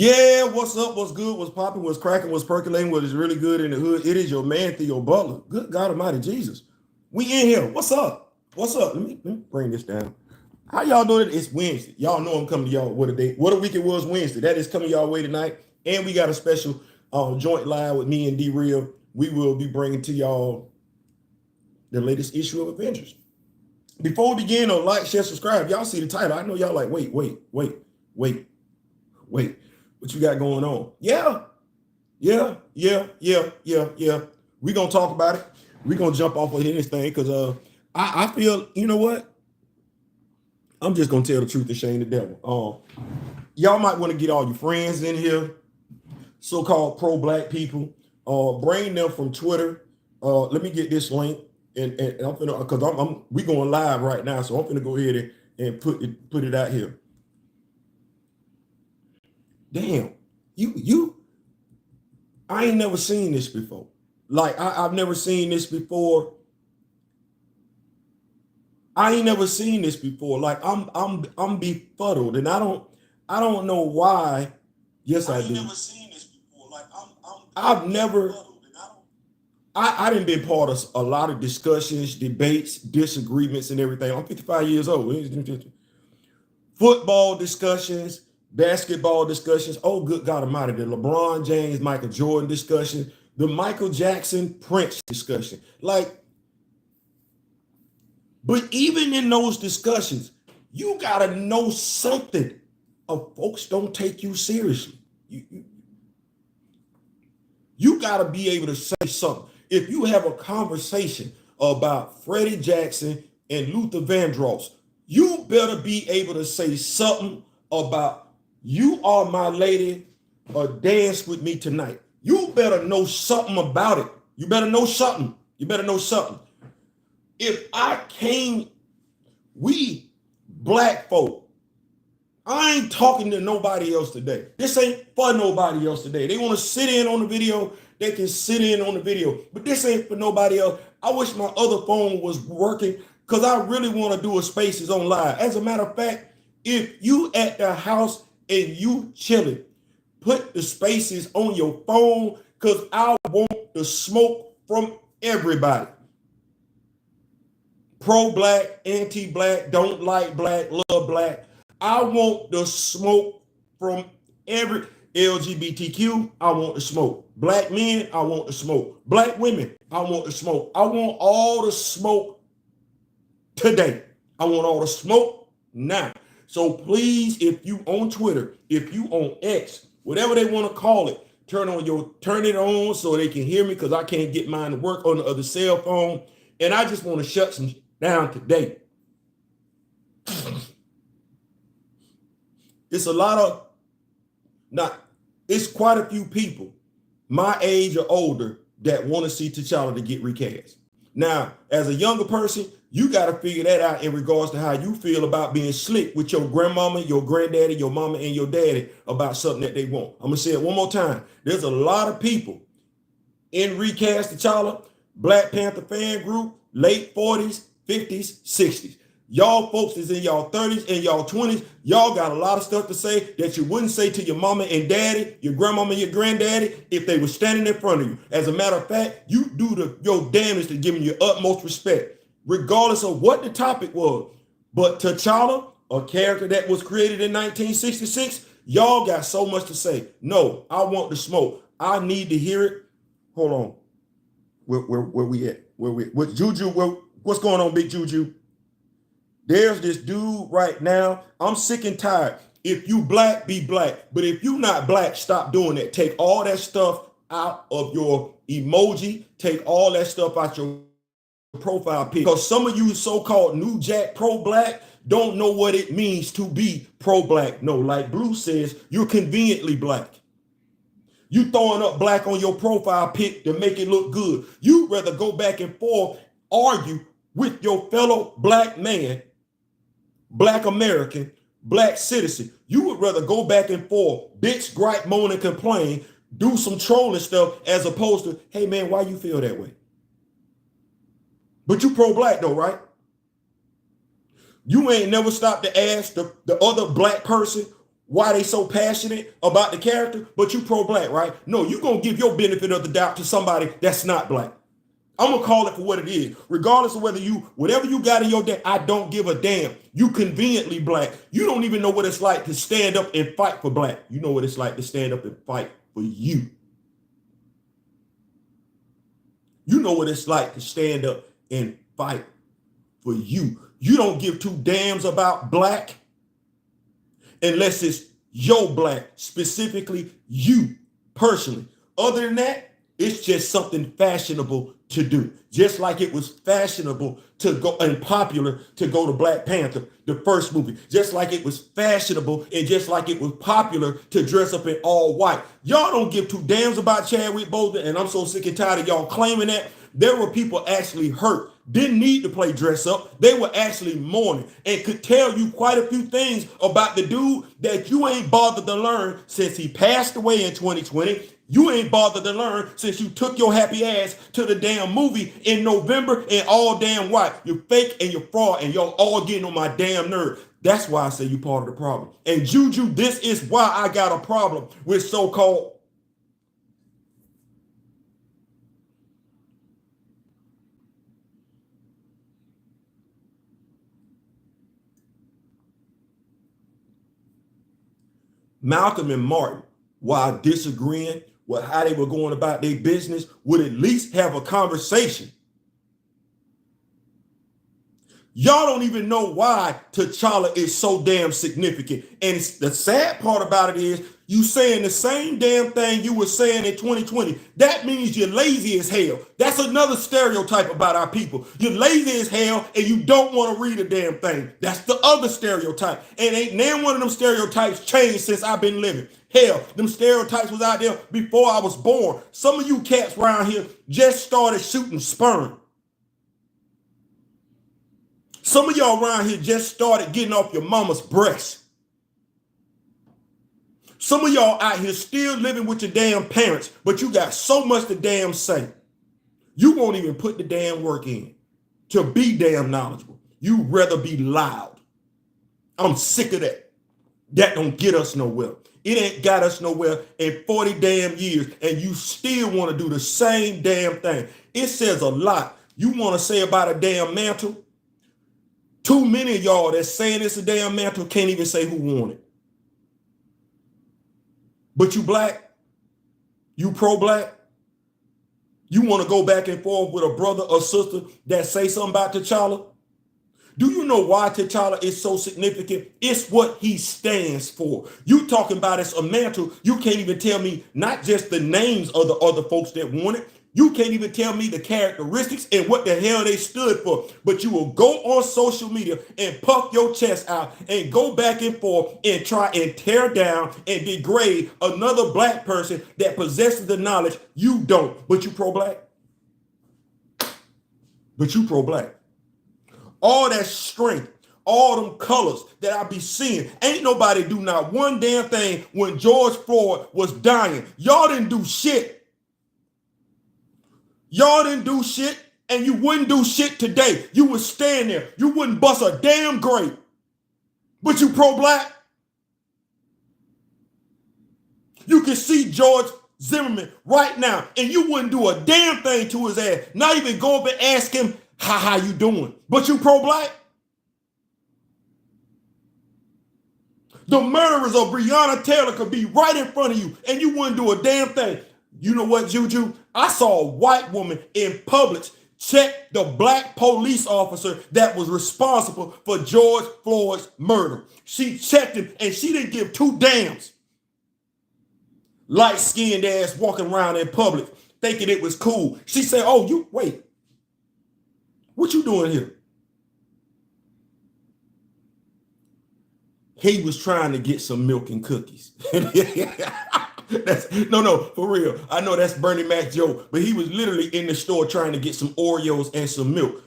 Yeah, what's up? What's good? What's popping? What's cracking? What's percolating? What is really good in the hood? It is your man Theo Butler. Good God Almighty Jesus. We in here. What's up? What's up? Let me bring this down. How y'all doing? It's Wednesday. Y'all know I'm coming to y'all. What a day. What a week it was Wednesday. That is coming y'all way tonight. And we got a special joint live with me and D Real. We will be bringing to y'all the latest issue of Avengers. Before we begin, like, share, subscribe. Y'all see the title. I know y'all like, wait. What you got going on? Yeah. We're gonna talk about it. We're gonna jump off of this thing because I feel, you know what? I'm just gonna tell the truth and shame the devil. Y'all might want to get all your friends in here, so-called pro-black people. Bring them from Twitter. Let me get this link, and I'm gonna because we going live right now, so I'm gonna go ahead and put it out here. Damn, I ain't never seen this before. Like I've never seen this before. I ain't never seen this before. Like I'm befuddled, and I don't know why. Yes, I do. Never seen this before. Like I've never. I didn't been part of a lot of discussions, debates, disagreements, and everything. I'm 55 years old. Football discussions, basketball discussions. Oh, good God Almighty! The LeBron James, Michael Jordan discussion, the Michael Jackson, Prince discussion. Like. But even in those discussions, you got to know something of folks don't take you seriously. You got to be able to say something. If you have a conversation about Freddie Jackson and Luther Vandross, you better be able to say something about you are my lady or dance with me tonight. You better know something about it. You better know something. If I came, we black folk, I ain't talking to nobody else today. This ain't for nobody else today. They want to sit in on the video, they can sit in on the video, but this ain't for nobody else. I wish my other phone was working because I really want to do a Spaces on live. As a matter of fact, if you at the house and you chilling, put the Spaces on your phone because I want the smoke from everybody. Pro-black, anti-black, don't like black, love black. I want the smoke from every LGBTQ. I want the smoke. Black men, I want the smoke. Black women, I want the smoke. I want all the smoke today. I want all the smoke now. So please, if you on Twitter, if you on X, whatever they want to call it, turn it on so they can hear me because I can't get mine to work on the other cell phone. And I just want to shut some down today. It's quite a few people my age or older that want to see T'Challa to get recast. Now, as a younger person, you got to figure that out in regards to how you feel about being slick with your grandmama, your granddaddy, your mama, and your daddy about something that they want. I'm going to say it one more time. There's a lot of people in Recast T'Challa, Black Panther fan group, late 40s, 50s, 60s. Y'all folks is in y'all 30s and y'all 20s. Y'all got a lot of stuff to say that you wouldn't say to your mama and daddy, your grandmama and your granddaddy if they were standing in front of you. As a matter of fact, you do your damnedest to give them your utmost respect, regardless of what the topic was. But T'Challa, a character that was created in 1966, y'all got so much to say. No, I want the smoke. I need to hear it. Hold on. Where we at? With Juju? What's going on, Big Juju? There's this dude right now. I'm sick and tired. If you black, be black. But if you not black, stop doing that. Take all that stuff out of your emoji. Take all that stuff out your profile pic. Because some of you so-called New Jack pro-black don't know what it means to be pro-black. No, like Blue says, you're conveniently black. You throwing up black on your profile pic to make it look good. You'd rather go back and forth, argue with your fellow black man, black American, black citizen. You would rather go back and forth, bitch, gripe, moan, and complain, do some trolling stuff as opposed to, hey man, why you feel that way? But you pro-black though, right? You ain't never stopped to ask the other black person, why they so passionate about the character, but you pro-black, right? No, you're going to give your benefit of the doubt to somebody that's not black. I'm going to call it for what it is. Regardless of whatever you got in your day, I don't give a damn. You conveniently black. You don't even know what it's like to stand up and fight for black. You know what it's like to stand up and fight for you. You know what it's like to stand up and fight for you. You don't give two damns about black unless it's your black, specifically you personally. Other than that, it's just something fashionable to do. Just like it was fashionable to go and popular to go to Black Panther, the first movie. Just like it was fashionable and just like it was popular to dress up in all white. Y'all don't give two damns about Chadwick Boseman, and I'm so sick and tired of y'all claiming that. There were people actually hurt, didn't need to play dress up. They were actually mourning and could tell you quite a few things about the dude that you ain't bothered to learn since he passed away in 2020. You ain't bothered to learn since you took your happy ass to the damn movie in November and all damn white. You're fake and you're fraud and y'all all getting on my damn nerve. That's why I say you part of the problem. And Juju, this is why I got a problem with so-called Malcolm and Martin, while disagreeing with how they were going about their business, would at least have a conversation. Y'all don't even know why T'Challa is so damn significant. And the sad part about it is you saying the same damn thing you were saying in 2020. That means you're lazy as hell. That's another stereotype about our people. You're lazy as hell and you don't want to read a damn thing. That's the other stereotype. And ain't none one of them stereotypes changed since I've been living. Hell, them stereotypes was out there before I was born. Some of you cats around here just started shooting sperm. Some of y'all around here just started getting off your mama's breast. Some of y'all out here still living with your damn parents, but you got so much to damn say. You won't even put the damn work in to be damn knowledgeable. You rather be loud. I'm sick of that. That don't get us nowhere. It ain't got us nowhere in 40 damn years, and you still want to do the same damn thing. It says a lot. You want to say about a damn mantle? Too many of y'all that's saying it's a damn mantle can't even say who won it. But you black, you pro-black, you want to go back and forth with a brother or sister that say something about T'Challa? Do you know why T'Challa is so significant? It's what he stands for. You talking about it's a mantle, you can't even tell me not just the names of the other folks that won it. You can't even tell me the characteristics and what the hell they stood for. But you will go on social media and puff your chest out and go back and forth and try and tear down and degrade another black person that possesses the knowledge you don't. But you pro-black. But you pro-black. All that strength, all them colors that I be seeing. Ain't nobody do not one damn thing when George Floyd was dying. Y'all didn't do shit. Y'all didn't do shit, and you wouldn't do shit today. You would stand there. You wouldn't bust a damn grape. But you pro-black? You can see George Zimmerman right now, and you wouldn't do a damn thing to his ass. Not even go up and ask him, how you doing? But you pro-black? The murderers of Breonna Taylor could be right in front of you, and you wouldn't do a damn thing. You know what, Juju? I saw a white woman in Publix check the black police officer that was responsible for George Floyd's murder. She checked him, and she didn't give two damns. Light-skinned ass walking around in public thinking it was cool. She said, oh, wait. What you doing here? He was trying to get some milk and cookies. No, for real. I know that's Bernie Mac's joke, but he was literally in the store trying to get some Oreos and some milk.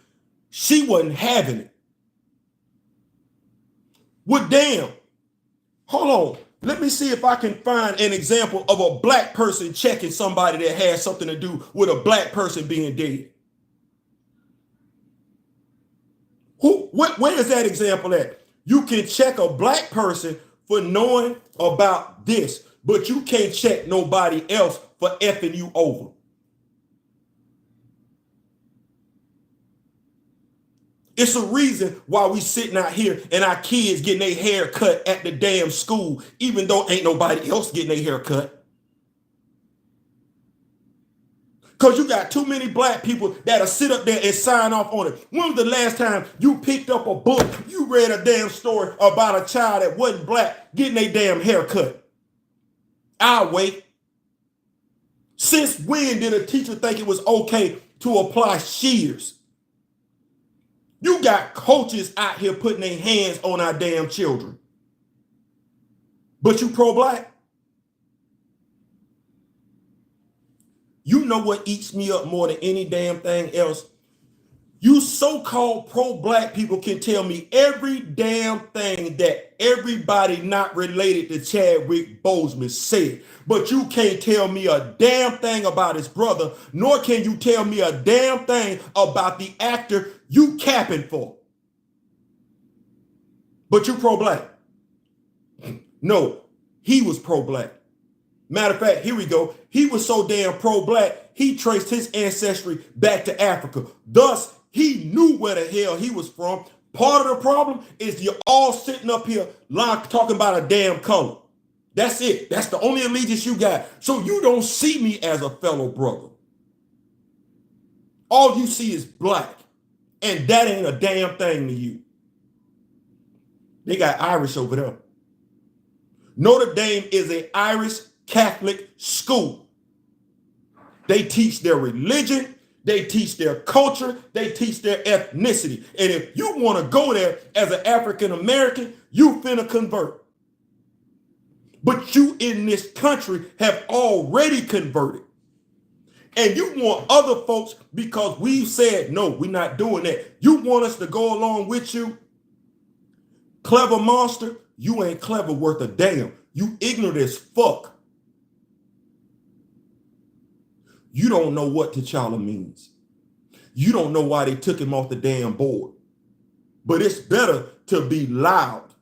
She wasn't having it. Well, damn. Hold on. Let me see if I can find an example of a black person checking somebody that has something to do with a black person being dead. Where is that example at? You can check a black person for knowing about this, but you can't check nobody else for effing you over. It's a reason why we sitting out here and our kids getting their hair cut at the damn school, even though ain't nobody else getting their hair cut. Because you got too many black people that'll sit up there and sign off on it. When was the last time you picked up a book, you read a damn story about a child that wasn't black getting their damn hair cut? I'll wait. Since when did a teacher think it was okay to apply shears? You got coaches out here putting their hands on our damn children. But you pro-black? You know what eats me up more than any damn thing else? You so-called pro-black people can tell me every damn thing that everybody not related to Chadwick Boseman said. But you can't tell me a damn thing about his brother, nor can you tell me a damn thing about the actor you capping for. But you pro-black. No, he was pro-black. Matter of fact, here we go. He was so damn pro-black, he traced his ancestry back to Africa. Thus, he knew where the hell he was from. Part of the problem is you're all sitting up here talking about a damn color. That's it. That's the only allegiance you got. So you don't see me as a fellow brother. All you see is black. And that ain't a damn thing to you. They got Irish over there. Notre Dame is an Irish Catholic school. They teach their religion, they teach their culture, they teach their ethnicity. And if you want to go there as an African American, you finna convert. But you in this country have already converted. And you want other folks, because we've said, no, we're not doing that. You want us to go along with you? Clever monster, you ain't clever worth a damn. You ignorant as fuck. You don't know what T'Challa means. You don't know why they took him off the damn board. But it's better to be loud,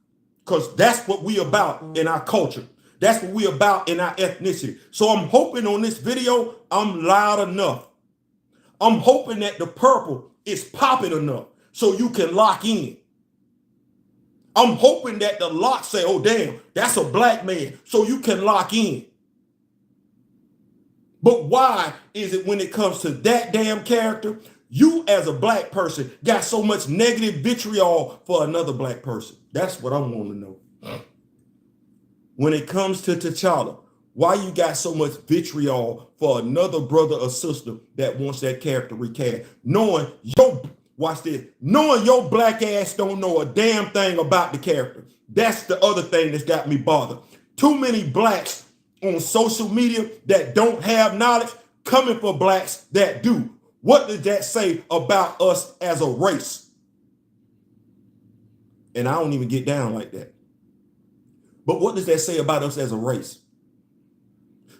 because that's what we about in our culture. That's what we about in our ethnicity. So I'm hoping on this video, I'm loud enough. I'm hoping that the purple is popping enough so you can lock in. I'm hoping that the lock say, oh, damn, that's a black man, so you can lock in. But why is it when it comes to that damn character, you as a black person got so much negative vitriol for another black person? That's what I want to know. When it comes to T'Challa, why you got so much vitriol for another brother or sister that wants that character recast? Knowing your black ass don't know a damn thing about the character. That's the other thing that's got me bothered. Too many blacks on social media that don't have knowledge coming for blacks that do. What does that say about us as a race? And I don't even get down like that. But what does that say about us as a race?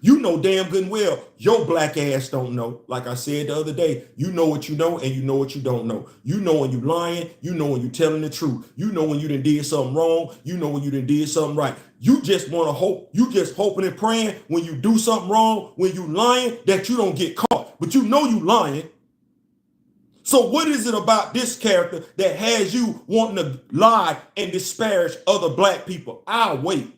You know damn good and well your black ass don't know. Like I said the other day, you know what you know and you know what you don't know. You know when you lying, you know when you telling the truth. You know when you done did something wrong, you know when you done did something right. You just want to hope, you just hoping and praying when you do something wrong, when you lying, that you don't get caught. But you know you lying. So what is it about this character that has you wanting to lie and disparage other black people? I'll wait.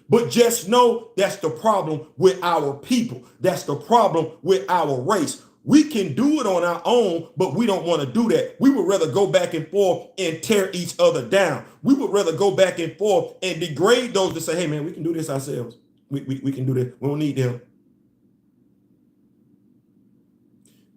But just know that's the problem with our people. That's the problem with our race. We can do it on our own, but we don't want to do that. We would rather go back and forth and tear each other down. We would rather go back and forth and degrade those that say, hey, man, we can do this ourselves. We can do this. We don't need them.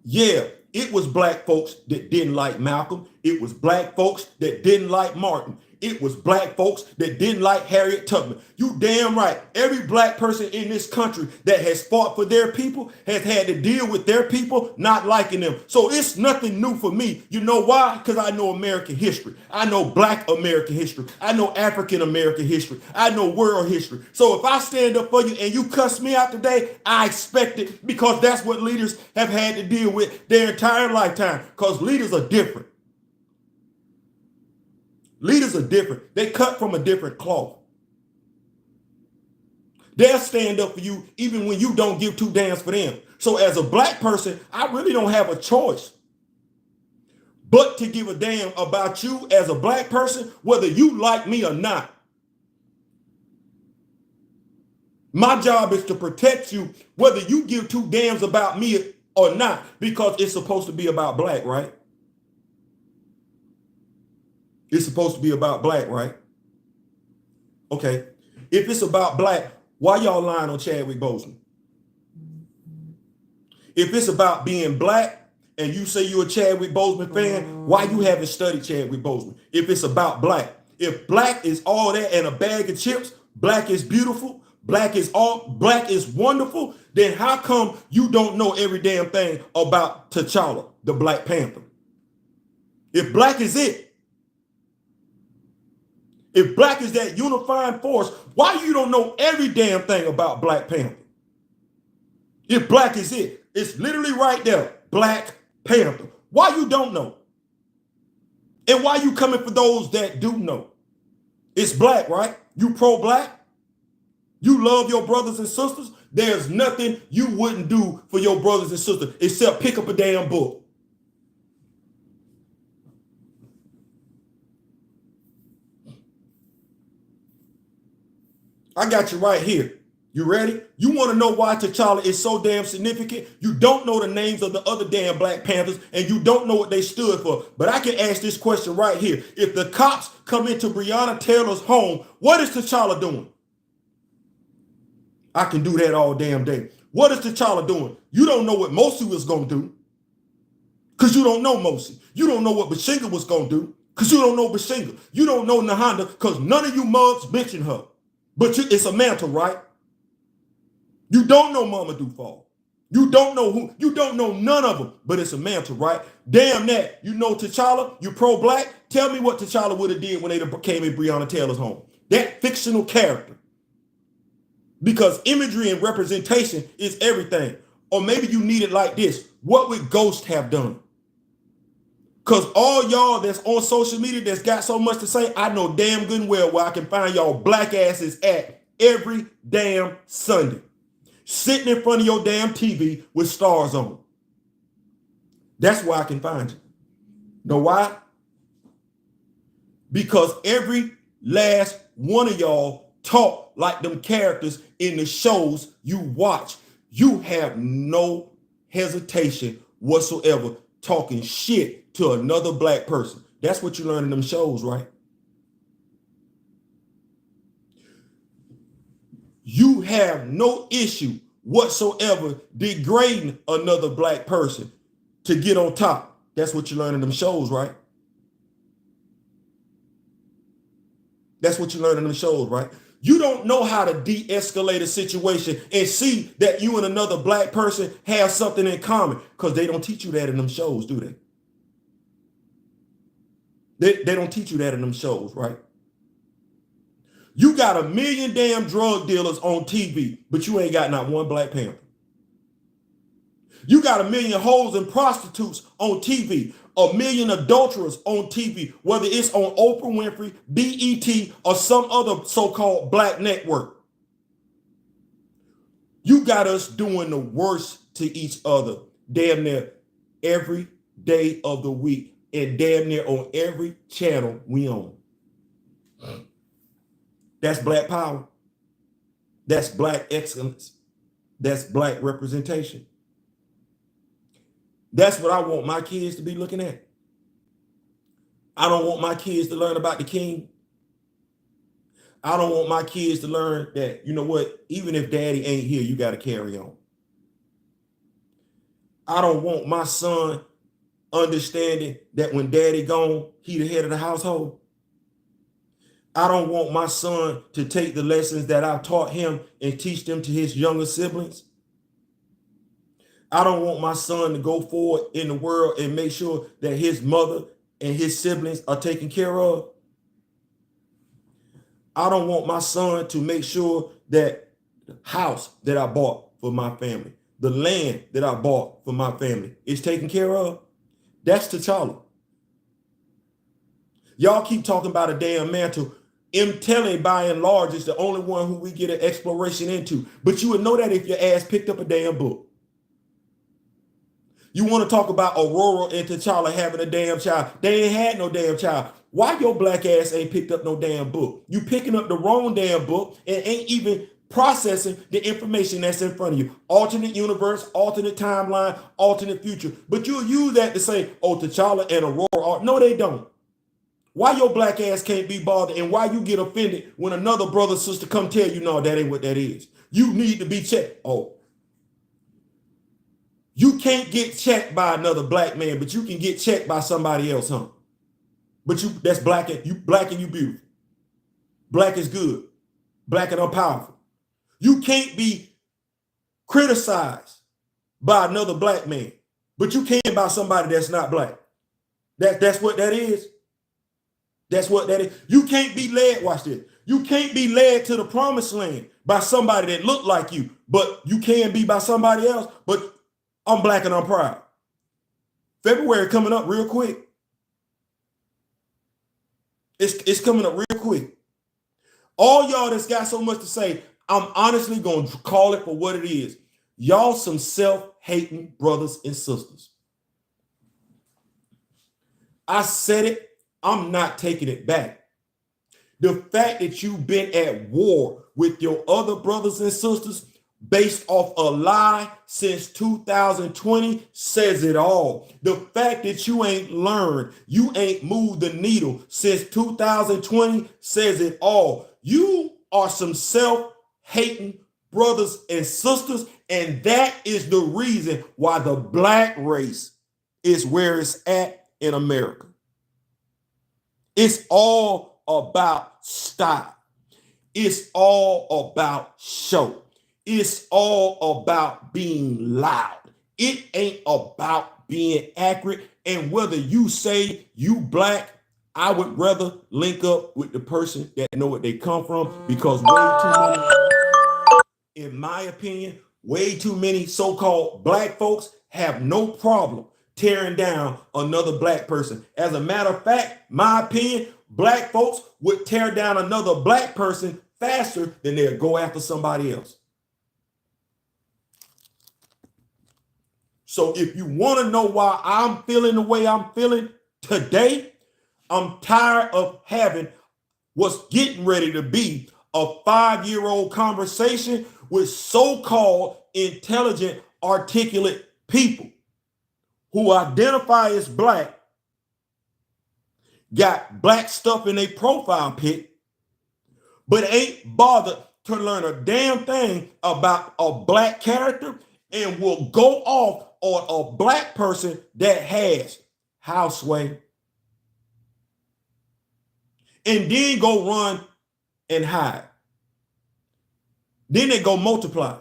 Yeah, it was black folks that didn't like Malcolm. It was black folks that didn't like Martin. It was black folks that didn't like Harriet Tubman. You damn right. Every black person in this country that has fought for their people has had to deal with their people not liking them. So it's nothing new for me. You know why? Because I know American history. I know black American history. I know African American history. I know world history. So if I stand up for you and you cuss me out today, I expect it, because that's what leaders have had to deal with their entire lifetime, because leaders are different. Leaders are different. They cut from a different cloth. They'll stand up for you even when you don't give two damns for them. So as a black person, I really don't have a choice but to give a damn about you as a black person, whether you like me or not. My job is to protect you, whether you give two damns about me or not, because it's supposed to be about black, right? It's supposed to be about black, right? Okay. If it's about black, why y'all lying on Chadwick Boseman? If it's about being black and you say you're a Chadwick Boseman fan, why you haven't studied Chadwick Boseman? If it's about black, if black is all that and a bag of chips, black is beautiful, black is wonderful, then how come you don't know every damn thing about T'Challa, the Black Panther? If black is it, if black is that unifying force, why you don't know every damn thing about Black Panther? If black is it, it's literally right there, Black Panther. Why you don't know? And why you coming for those that do know? It's black, right? You pro-black? You love your brothers and sisters? There's nothing you wouldn't do for your brothers and sisters except pick up a damn book. I got you right here. You ready? You want to know why T'Challa is so damn significant? You don't know the names of the other damn Black Panthers, and you don't know what they stood for. But I can ask this question right here. If the cops come into Breonna Taylor's home, what is T'Challa doing? I can do that all damn day. What is T'Challa doing? You don't know what Mosi was going to do, because you don't know Mosi. You don't know what Bashinga was going to do, because you don't know Bashinga. You don't know Nahanda, because none of you mugs mention her. But it's a mantle, right? You don't know Mamadou Fall. You don't know who. You don't know none of them, but it's a mantle, right? Damn that. You know T'Challa, you pro-black. Tell me what T'Challa would have did when they came in Breonna Taylor's home. That fictional character. Because imagery and representation is everything. Or maybe you need it like this. What would Ghost have done? Because all y'all that's on social media that's got so much to say, I know damn good and well where I can find y'all black asses at every damn Sunday. Sitting in front of your damn TV with stars on. That's where I can find you. Know why? Because every last one of y'all talk like them characters in the shows you watch. You have no hesitation whatsoever talking shit to another black person. That's what you learn in them shows, right? You have no issue whatsoever degrading another black person to get on top. That's what you learn in them shows, right? That's what you learn in them shows, right? You don't know how to de-escalate a situation and see that you and another black person have something in common, because they don't teach you that in them shows, do they? They don't teach you that in them shows, right? You got a million damn drug dealers on TV, but you ain't got not one Black Panther. You got a million hoes and prostitutes on TV, a million adulterers on TV, whether it's on Oprah Winfrey, BET, or some other so-called black network. You got us doing the worst to each other damn near every day of the week and damn near on every channel we own. That's black power. That's black excellence. That's black representation. That's what I want my kids to be looking at. I don't want my kids to learn about the king. I don't want my kids to learn that, you know what, even if daddy ain't here, you got to carry on. I don't want my son understanding that when daddy gone, he the head of the household. I don't want my son to take the lessons that I taught him and teach them to his younger siblings. I don't want my son to go forward in the world and make sure that his mother and his siblings are taken care of. I don't want my son to make sure that the house that I bought for my family, the land that I bought for my family is taken care of. That's T'Challa. Y'all keep talking about a damn mantle. Telling by and large is the only one who we get an exploration into. But you would know that if your ass picked up a damn book. You want to talk about Aurora and T'Challa having a damn child. They ain't had no damn child. Why your black ass ain't picked up no damn book? You picking up the wrong damn book and ain't even processing the information that's in front of you. Alternate universe, alternate timeline, alternate future. But you'll use that to say, oh, T'Challa and Aurora. No, they don't. Why your black ass can't be bothered, and why you get offended when another brother or sister come tell you, no, that ain't what that is. You need to be checked. Oh, you can't get checked by another black man, but you can get checked by somebody else, huh? But that's black and you beautiful. Black is good. Black and I'm powerful. You can't be criticized by another black man, but you can by somebody that's not black. That's what that is. That's what that is. You can't be led, watch this. You can't be led to the promised land by somebody that look like you, but you can be by somebody else. But I'm black and I'm proud. February coming up real quick. It's coming up real quick. All y'all that's got so much to say, I'm honestly going to call it for what it is. Y'all some self-hating brothers and sisters. I said it. I'm not taking it back. The fact that you've been at war with your other brothers and sisters based off a lie since 2020 says it all. The fact that you ain't learned, you ain't moved the needle since 2020 says it all. You are some self-hating brothers and sisters, and that is the reason why the black race is where it's at in America. It's all about style. It's all about show. It's all about being loud. It ain't about being accurate. And whether you say you black, I would rather link up with the person that know where they come from, because way too many, in my opinion, way too many so-called black folks have no problem tearing down another black person. As a matter of fact, my opinion, black folks would tear down another black person faster than they'll go after somebody else. So if you want to know why I'm feeling the way I'm feeling today, I'm tired of having what's getting ready to be a 5-year-old conversation with so-called intelligent, articulate people who identify as black, got black stuff in their profile pic, but ain't bothered to learn a damn thing about a black character, and will go off on a black person that has house sway, and then go run and hide. Then they go multiply.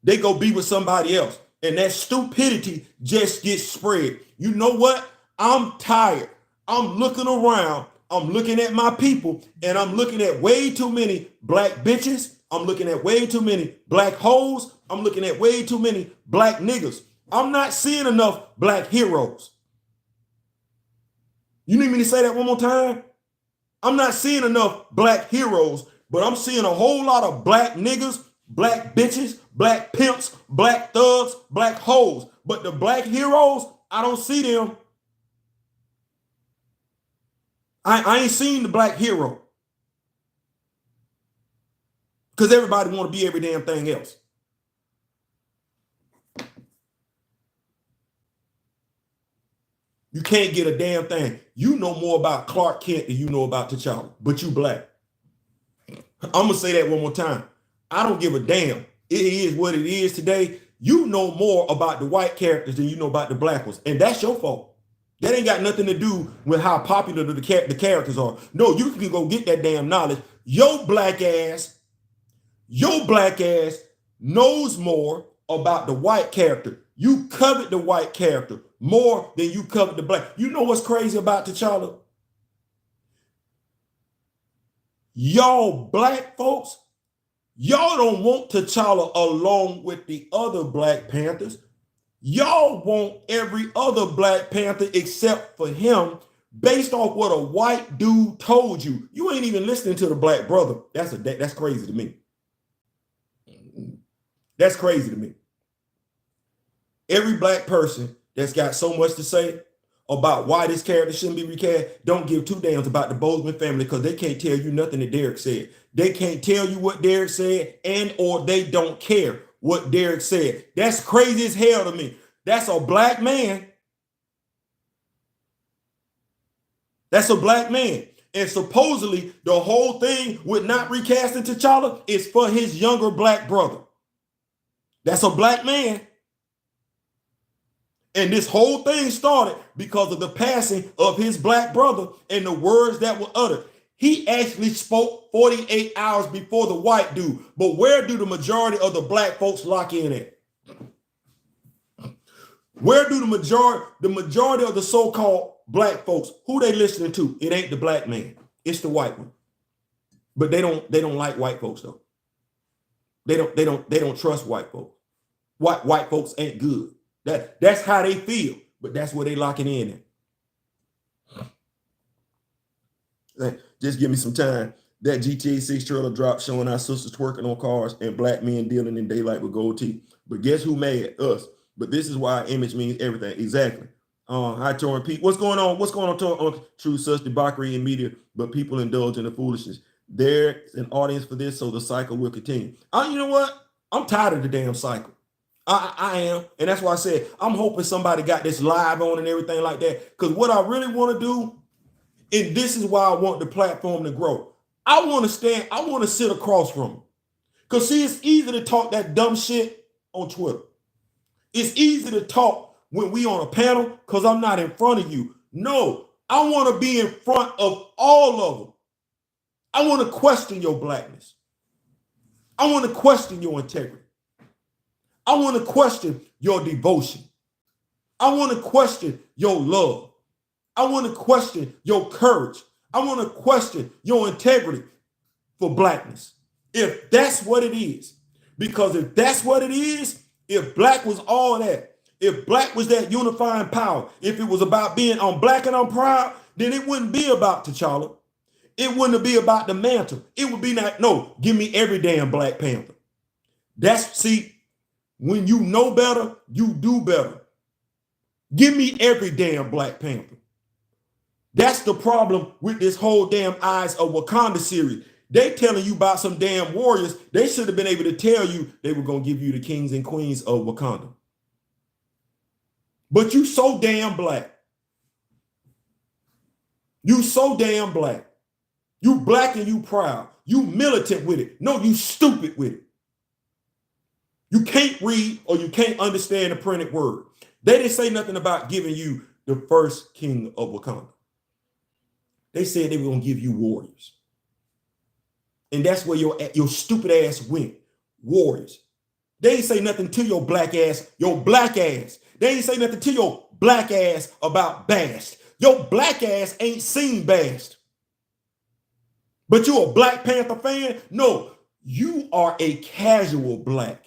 They go be with somebody else. And that stupidity just gets spread. You know what? I'm tired. I'm looking around. I'm looking at my people, and I'm looking at way too many black bitches. I'm looking at way too many black hoes. I'm looking at way too many black niggas. I'm not seeing enough black heroes. You need me to say that one more time? I'm not seeing enough black heroes, but I'm seeing a whole lot of black niggas, black bitches, black pimps, black thugs, black hoes. But the black heroes, I don't see them. I ain't seen the black hero. Because everybody want to be every damn thing else. You can't get a damn thing. You know more about Clark Kent than you know about T'Challa, but you black. I'm going to say that one more time. I don't give a damn. It is what it is today. You know more about the white characters than you know about the black ones, and that's your fault. That ain't got nothing to do with how popular the characters are. No, you can go get that damn knowledge. Your black ass knows more about the white character. You covet the white character more than you covet the black. You know what's crazy about T'Challa? Y'all black folks, y'all don't want T'Challa along with the other Black Panthers. Y'all want every other Black Panther except for him based off what a white dude told you. You ain't even listening to the black brother. That's crazy to me. That's crazy to me. Every black person that's got so much to say about why this character shouldn't be recast don't give two damns about the Bozeman family, because they can't tell you nothing that Derek said. They can't tell you what Derek said, and or they don't care what Derek said. That's crazy as hell to me. That's a black man. That's a black man. And supposedly the whole thing with not recasting T'Challa is for his younger black brother. That's a black man. And this whole thing started because of the passing of his black brother and the words that were uttered. He actually spoke 48 hours before the white dude. But where do the majority of the black folks lock in at? Where do the majority of the so-called black folks, who they listening to? It ain't the black man. It's the white one. But they don't like white folks though. They don't trust white folks. White folks ain't good. That's how they feel, but that's where they locking in at. Just give me some time. That GTA 6 trailer dropped showing our sisters twerking on cars and black men dealing in daylight with gold teeth. But guess who mad? Us. But this is why image means everything. Exactly. Hi, Torn Pete. What's going on? What's going on? True, such debauchery in media, but people indulge in the foolishness. There's an audience for this, so the cycle will continue. You know what? I'm tired of the damn cycle. I am. And that's why I said I'm hoping somebody got this live on and everything like that. Because what I really want to do, and this is why I want the platform to grow, I want to sit across from them. Because see, it's easy to talk that dumb shit on Twitter. It's easy to talk when we on a panel because I'm not in front of you. No, I want to be in front of all of them. I want to question your blackness. I want to question your integrity. I want to question your devotion. I want to question your love. I want to question your courage. I want to question your integrity for blackness. If that's what it is, because if that's what it is, if black was all that, if black was that unifying power, if it was about being I'm black and I'm proud, then it wouldn't be about T'Challa. It wouldn't be about the mantle. It would be not, no, give me every damn Black Panther. See, when you know better, you do better. Give me every damn Black Panther. That's the problem with this whole damn Eyes of Wakanda series. They telling you about some damn warriors. They should have been able to tell you they were going to give you the kings and queens of Wakanda. But you so damn black. You so damn black. You black and you proud. You militant with it. No, you stupid with it. You can't read or you can't understand the printed word. They didn't say nothing about giving you the first king of Wakanda. They said they were going to give you warriors. And that's where your stupid ass went. Warriors. They ain't say nothing to your black ass. Your black ass. They ain't say nothing to your black ass about Bast. Your black ass ain't seen Bast. But you a Black Panther fan? No, you are a casual black.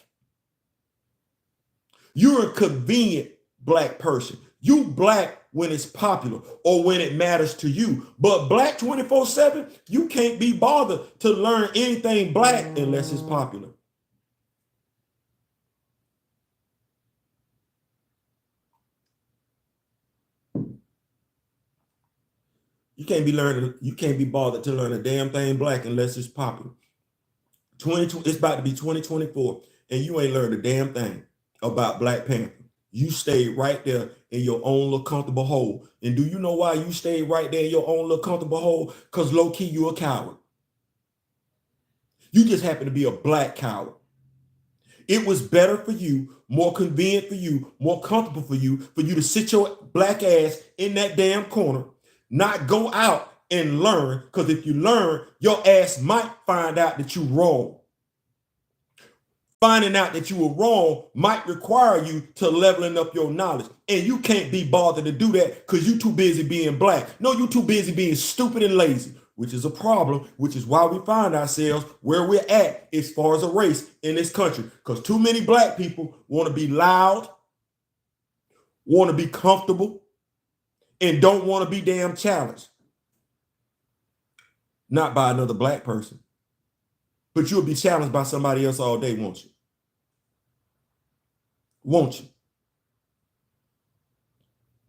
You're a convenient black person. You black when it's popular or when it matters to you. But black 24/7, you can't be bothered to learn anything black unless it's popular. You can't be bothered to learn a damn thing black unless it's popular. It's about to be 2024, and you ain't learned a damn thing about Black Panther. You stayed right there in your own little comfortable hole. And do you know why you stayed right there in your own little comfortable hole? Because low-key, you a coward. You just happen to be a black coward. It was better for you, more convenient for you, more comfortable for you to sit your black ass in that damn corner, not go out and learn, because if you learn, your ass might find out that you're wrong. Finding out that you were wrong might require you to leveling up your knowledge. And you can't be bothered to do that because you're too busy being black. No, you're too busy being stupid and lazy, which is a problem, which is why we find ourselves where we're at as far as a race in this country. Because too many black people want to be loud, want to be comfortable, and don't want to be damn challenged. Not by another black person. But you'll be challenged by somebody else all day, won't you? Won't you?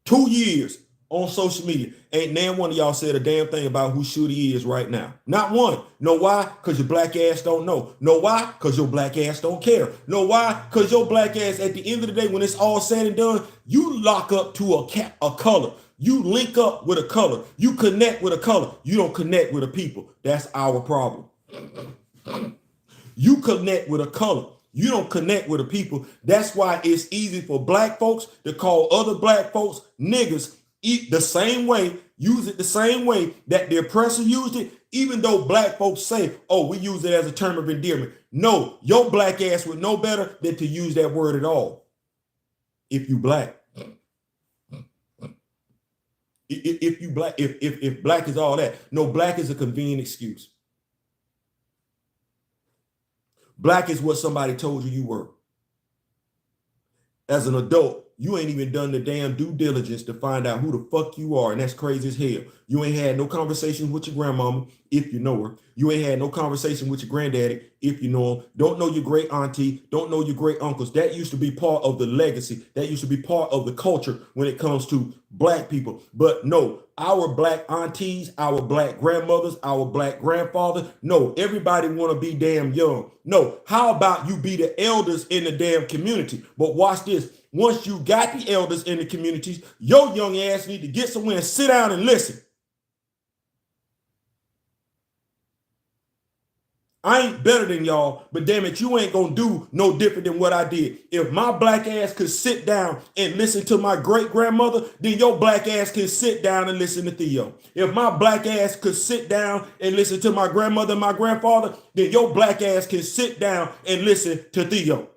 2 years on social media. Ain't nan one of y'all said a damn thing about who Shooty is right now. Not one. Know why? Because your black ass don't know. Know why? Because your black ass don't care. Know why? Because your black ass, at the end of the day, when it's all said and done, you lock up to a color. You link up with a color. You connect with a color. You don't connect with a people. That's our problem. You connect with a color. You don't connect with the people. That's why it's easy for black folks to call other black folks niggas, eat the same way, use it the same way that the oppressor used it, even though black folks say, oh, we use it as a term of endearment. No, your black ass would know better than to use that word at all. If you black. If black is all that. No, black is a convenient excuse. Black is what somebody told you were. As an adult, you ain't even done the damn due diligence to find out who the fuck you are, and that's crazy as hell. You ain't had no conversations with your grandmama, if you know her. You ain't had no conversation with your granddaddy, if you know him. Don't know your great auntie, don't know your great uncles. That used to be part of the legacy. That used to be part of the culture when it comes to black people. But no, our black aunties, our black grandmothers, our black grandfather, no, everybody want to be damn young. No, how about you be the elders in the damn community? But watch this. Once you got the elders in the communities, your young ass need to get somewhere and sit down and listen. I ain't better than y'all, but damn it, you ain't gonna do no different than what I did. If my black ass could sit down and listen to my great grandmother, then your black ass can sit down and listen to Theo. If my black ass could sit down and listen to my grandmother and my grandfather, then your black ass can sit down and listen to Theo.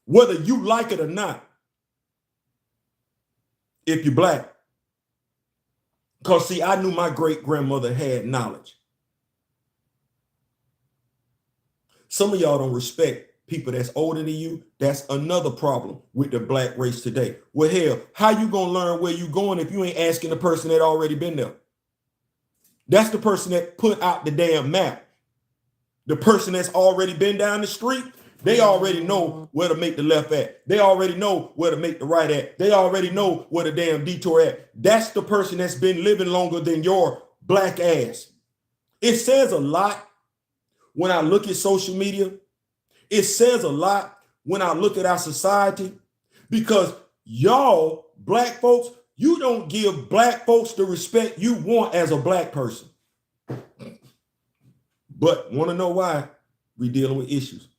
Whether you like it or not, if you're black. Because see, I knew my great grandmother had knowledge. Some of y'all don't respect people that's older than you. That's another problem with the black race today. Well, hell, how you gonna learn where you going if you ain't asking the person that already been there? That's the person that put out the damn map. The person that's already been down the street, they already know where to make the left at. They already know where to make the right at. They already know where the damn detour at. That's the person that's been living longer than your black ass. It says a lot when I look at social media. It says a lot when I look at our society, because y'all black folks, you don't give black folks the respect you want as a black person. But want to know why? We dealing with issues.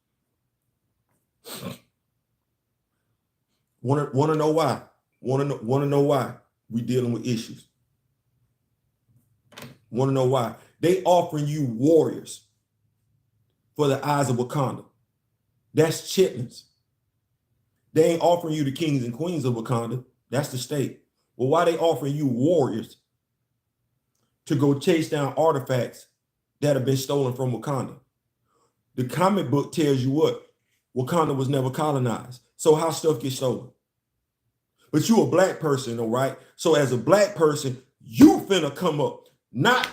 Want to know why? Want to know why we dealing with issues? Want to know why? They offering you warriors for the eyes of Wakanda. That's chitlins. They ain't offering you the kings and queens of Wakanda. That's the state. Well, why they offering you warriors to go chase down artifacts that have been stolen from Wakanda? The comic book tells you what? Wakanda was never colonized. So how stuff gets stolen? But you a black person, all right? So as a black person, you finna come up. Not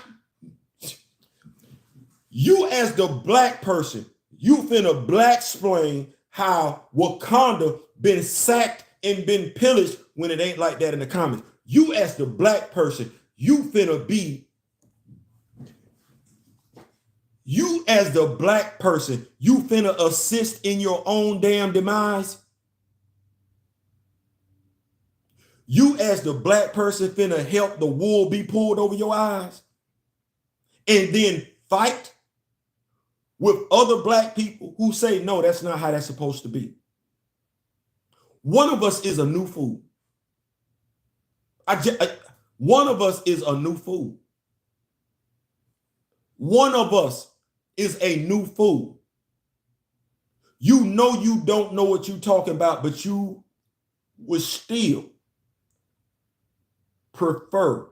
you as the black person, you finna black-splain how Wakanda been sacked and been pillaged when it ain't like that in the comics. You as the black person, you finna be. You as the black person, you finna assist in your own damn demise. You as the black person finna help the wool be pulled over your eyes and then fight with other black people who say, no, that's not how that's supposed to be. One of us is a new fool. One of us is a new fool. One of us is a new fool. You know you don't know what you're talking about, but you would still prefer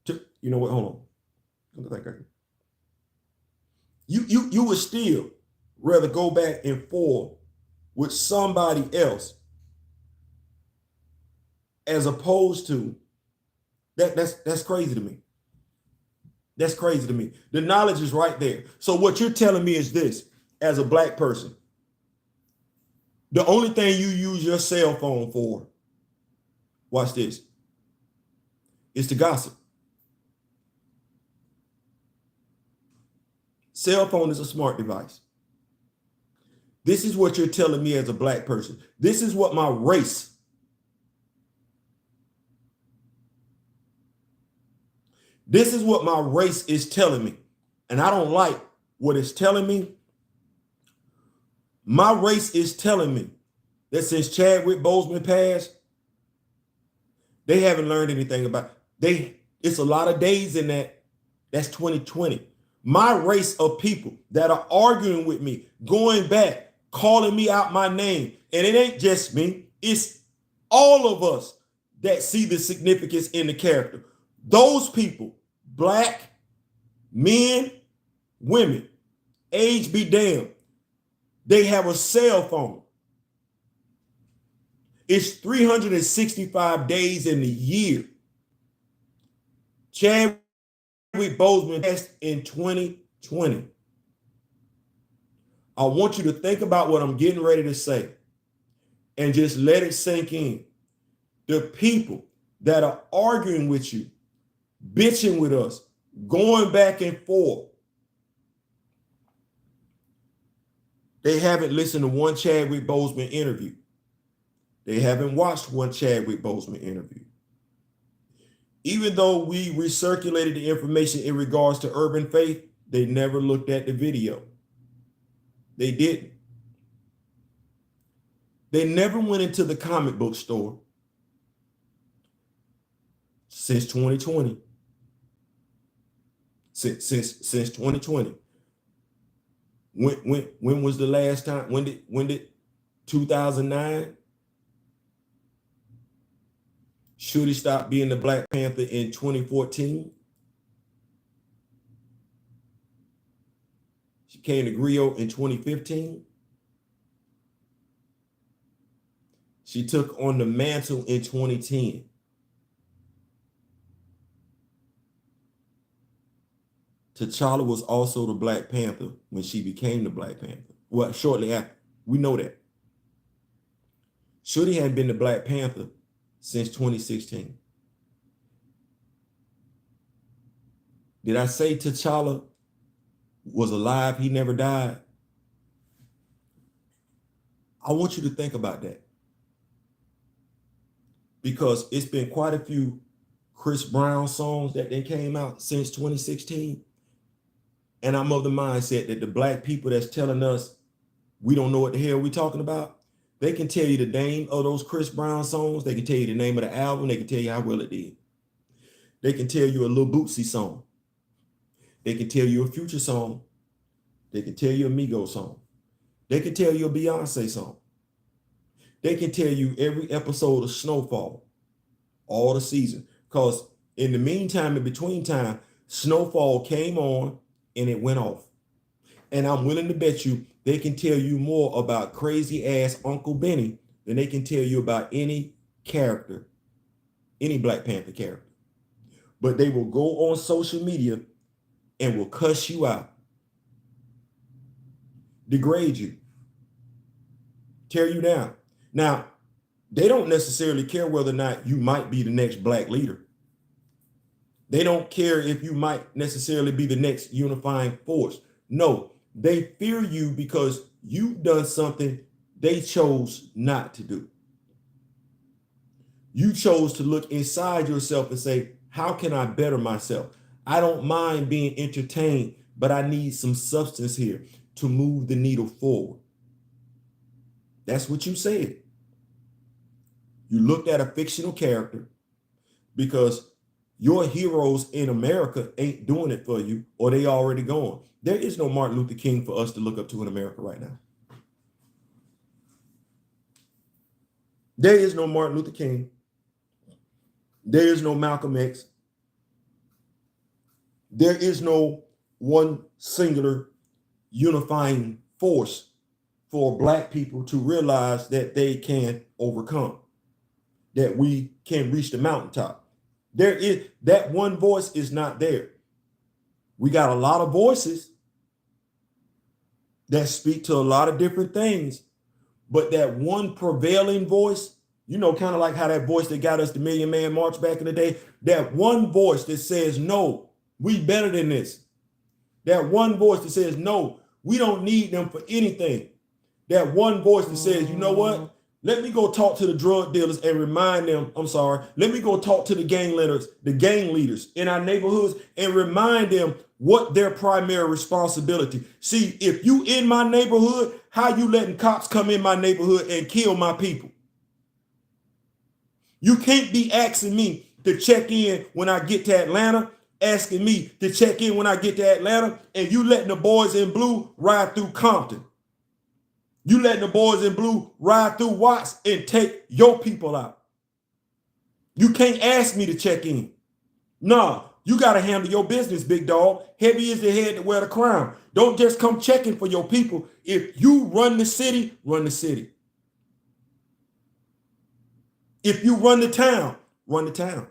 to, you know what, hold on. You would still rather go back and forth with somebody else as opposed to that's crazy to me. That's crazy to me. The knowledge is right there. So what you're telling me is this: as a black person, the only thing you use your cell phone for, watch this, is to gossip. Cell phone is a smart device. This is what you're telling me as a black person. This is what my race. This is what my race is telling me. And I don't like what it's telling me. My race is telling me that since Chadwick Boseman passed, they haven't learned anything about it's a lot of days in that. That's 2020. My race of people that are arguing with me, going back, calling me out my name. And it ain't just me, it's all of us that see the significance in the character. Those people, black, men, women, age be damned, they have a cell phone. It's 365 days in the year. Chadwick Boseman passed in 2020. I want you to think about what I'm getting ready to say and just let it sink in. The people that are arguing with you, bitching with us, going back and forth, they haven't listened to one Chadwick Boseman interview. They haven't watched one Chadwick Boseman interview. Even though we recirculated the information in regards to urban faith, they never looked at the video. They didn't. They never went into the comic book store since 2020. Since 2020. When was the last time? When did 2009? Should he stop being the Black Panther in 2014? She came to Griot in 2015. She took on the mantle in 2010. T'Challa was also the Black Panther when she became the Black Panther. Well, shortly after. We know that. Shorty hadn't been the Black Panther since 2016. Did I say T'Challa was alive? He never died. I want you to think about that. Because it's been quite a few Chris Brown songs that they came out since 2016. And I'm of the mindset that the black people that's telling us we don't know what the hell we're talking about, they can tell you the name of those Chris Brown songs. They can tell you the name of the album. They can tell you how well it did. They can tell you a Lil Bootsy song. They can tell you a Future song. They can tell you a Migos song. They can tell you a Beyonce song. They can tell you every episode of Snowfall, all the season. Because in the meantime, in between time, Snowfall came on and it went off. And I'm willing to bet you they can tell you more about crazy ass Uncle Benny than they can tell you about any character, any Black Panther character. But they will go on social media and will cuss you out, degrade you, tear you down. Now, they don't necessarily care whether or not you might be the next black leader. They don't care if you might necessarily be the next unifying force. No, they fear you because you've done something they chose not to do. You chose to look inside yourself and say, how can I better myself? I don't mind being entertained, but I need some substance here to move the needle forward. That's what you said. You looked at a fictional character because your heroes in America ain't doing it for you, or they already gone. There is no Martin Luther King for us to look up to in America right now. There is no Martin Luther King. There is no Malcolm X. There is no one singular unifying force for black people to realize that they can overcome. that we can reach the mountaintop. There is that one voice is not there. We got a lot of voices that speak to a lot of different things, but that one prevailing voice, you know, kind of like how that voice that got us the Million Man March back in the day, that one voice that says, no, we better than this. That one voice that says, no, we don't need them for anything. That one voice that says, you know what? Let me go talk to the drug dealers and remind them, let me go talk to the gang leaders in our neighborhoods and remind them what their primary responsibility. See, if you in my neighborhood, how you letting cops come in my neighborhood and kill my people? You can't be asking me to check in when I get to Atlanta, asking me to check in when I get to Atlanta, and you letting the boys in blue ride through Compton. You letting the boys in blue ride through Watts and take your people out. You can't ask me to check in. Nah, you got to handle your business, big dog. Heavy is the head that wear the crown. Don't just come checking for your people. If you run the city, run the city. If you run the town, run the town.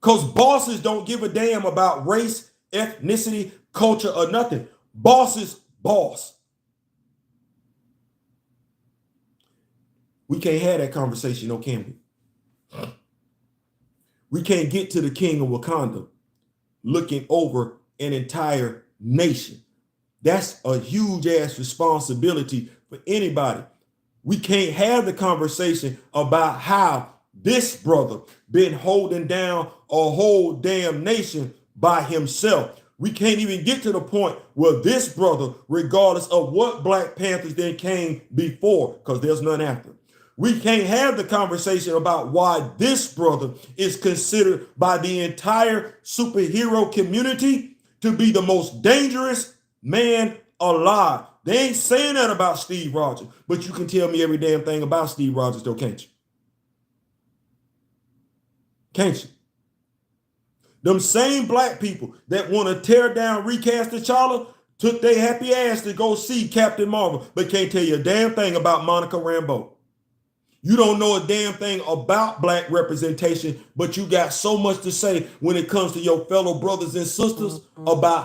Because bosses don't give a damn about race, ethnicity, culture, or nothing. Bosses, boss. We can't have that conversation, no, can we? We can't get to the king of Wakanda looking over an entire nation. That's a huge ass responsibility for anybody. We can't have the conversation about how this brother been holding down a whole damn nation by himself. We can't even get to the point where this brother, regardless of what Black Panthers then came before, because there's none after. We can't have the conversation about why this brother is considered by the entire superhero community to be the most dangerous man alive. They ain't saying that about Steve Rogers, but you can tell me every damn thing about Steve Rogers though, can't you? Can't you? Them same black people that want to tear down Recast T'Challa took their happy ass to go see Captain Marvel, but can't tell you a damn thing about Monica Rambeau. You don't know a damn thing about black representation, but you got so much to say when it comes to your fellow brothers and sisters about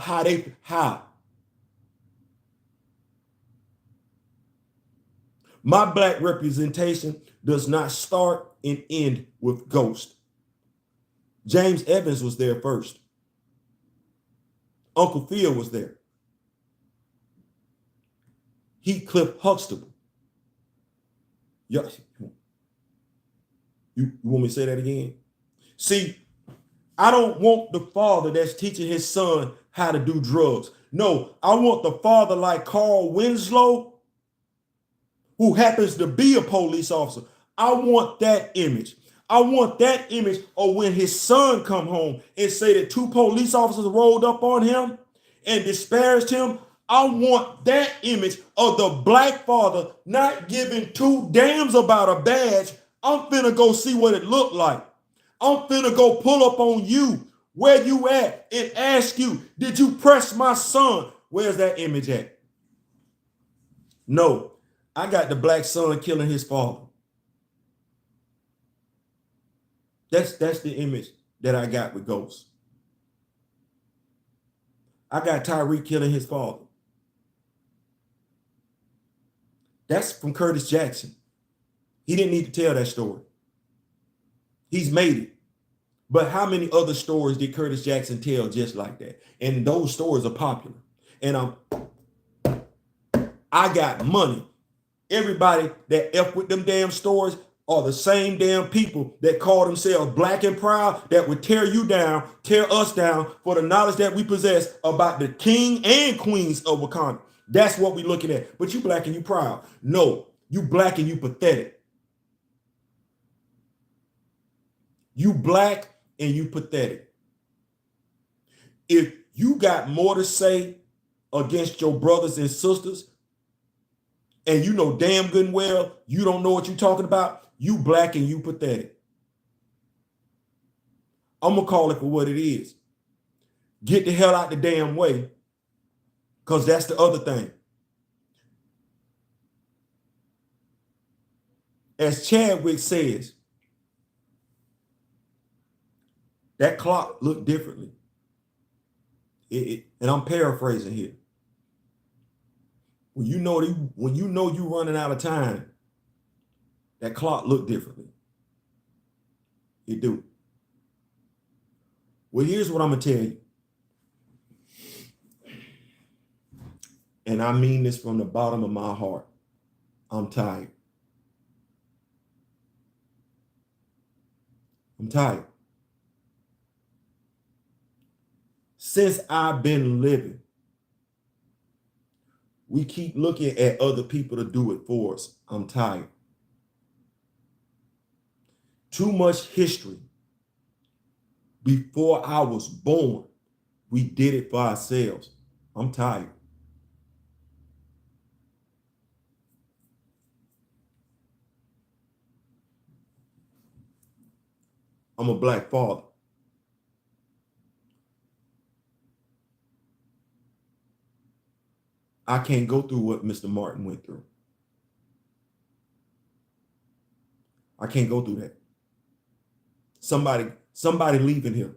how. My black representation does not start and end with Ghost. James Evans was there first. Uncle Phil was there. Heathcliff Huxtable. You want me to say that again? See, I don't want the father that's teaching his son how to do drugs. No, I want the father like Carl Winslow, who happens to be a police officer. I want that image. I want that image of when his son come home and say that 2 police officers rolled up on him and disparaged him. I want that image of the black father not giving 2 damns about a badge. I'm finna go see what it looked like. I'm finna go pull up on you, where you at, and ask you, did you press my son? Where's that image at? No, I got the black son killing his father. That's the image that I got with Ghost. I got Tyreek killing his father. That's from Curtis Jackson. He didn't need to tell that story. He's made it. But how many other stories did Curtis Jackson tell just like that? And those stories are popular. And I got money. Everybody that F with them damn stories are the same damn people that call themselves black and proud, that would tear you down, tear us down for the knowledge that we possess about the king and queens of Wakanda. That's what we're looking at. But you black and you proud. No, you black and you pathetic. You black and you pathetic. If you got more to say against your brothers and sisters, and you know damn good and well you don't know what you're talking about, you black and you pathetic. I'm going to call it for what it is. Get the hell out the damn way, because that's the other thing. as Chadwick says, that clock looked differently. And I'm paraphrasing here. When you know you running out of time, that clock looked differently. It do. Well, here's what I'm gonna tell you. And I mean this from the bottom of my heart. I'm tired. I'm tired. Since I've been living, we keep looking at other people to do it for us. I'm tired. Too much history. Before I was born, we did it for ourselves. I'm tired. I'm a black father. I can't go through what Mr. Martin went through. I can't go through that. Somebody leaving here.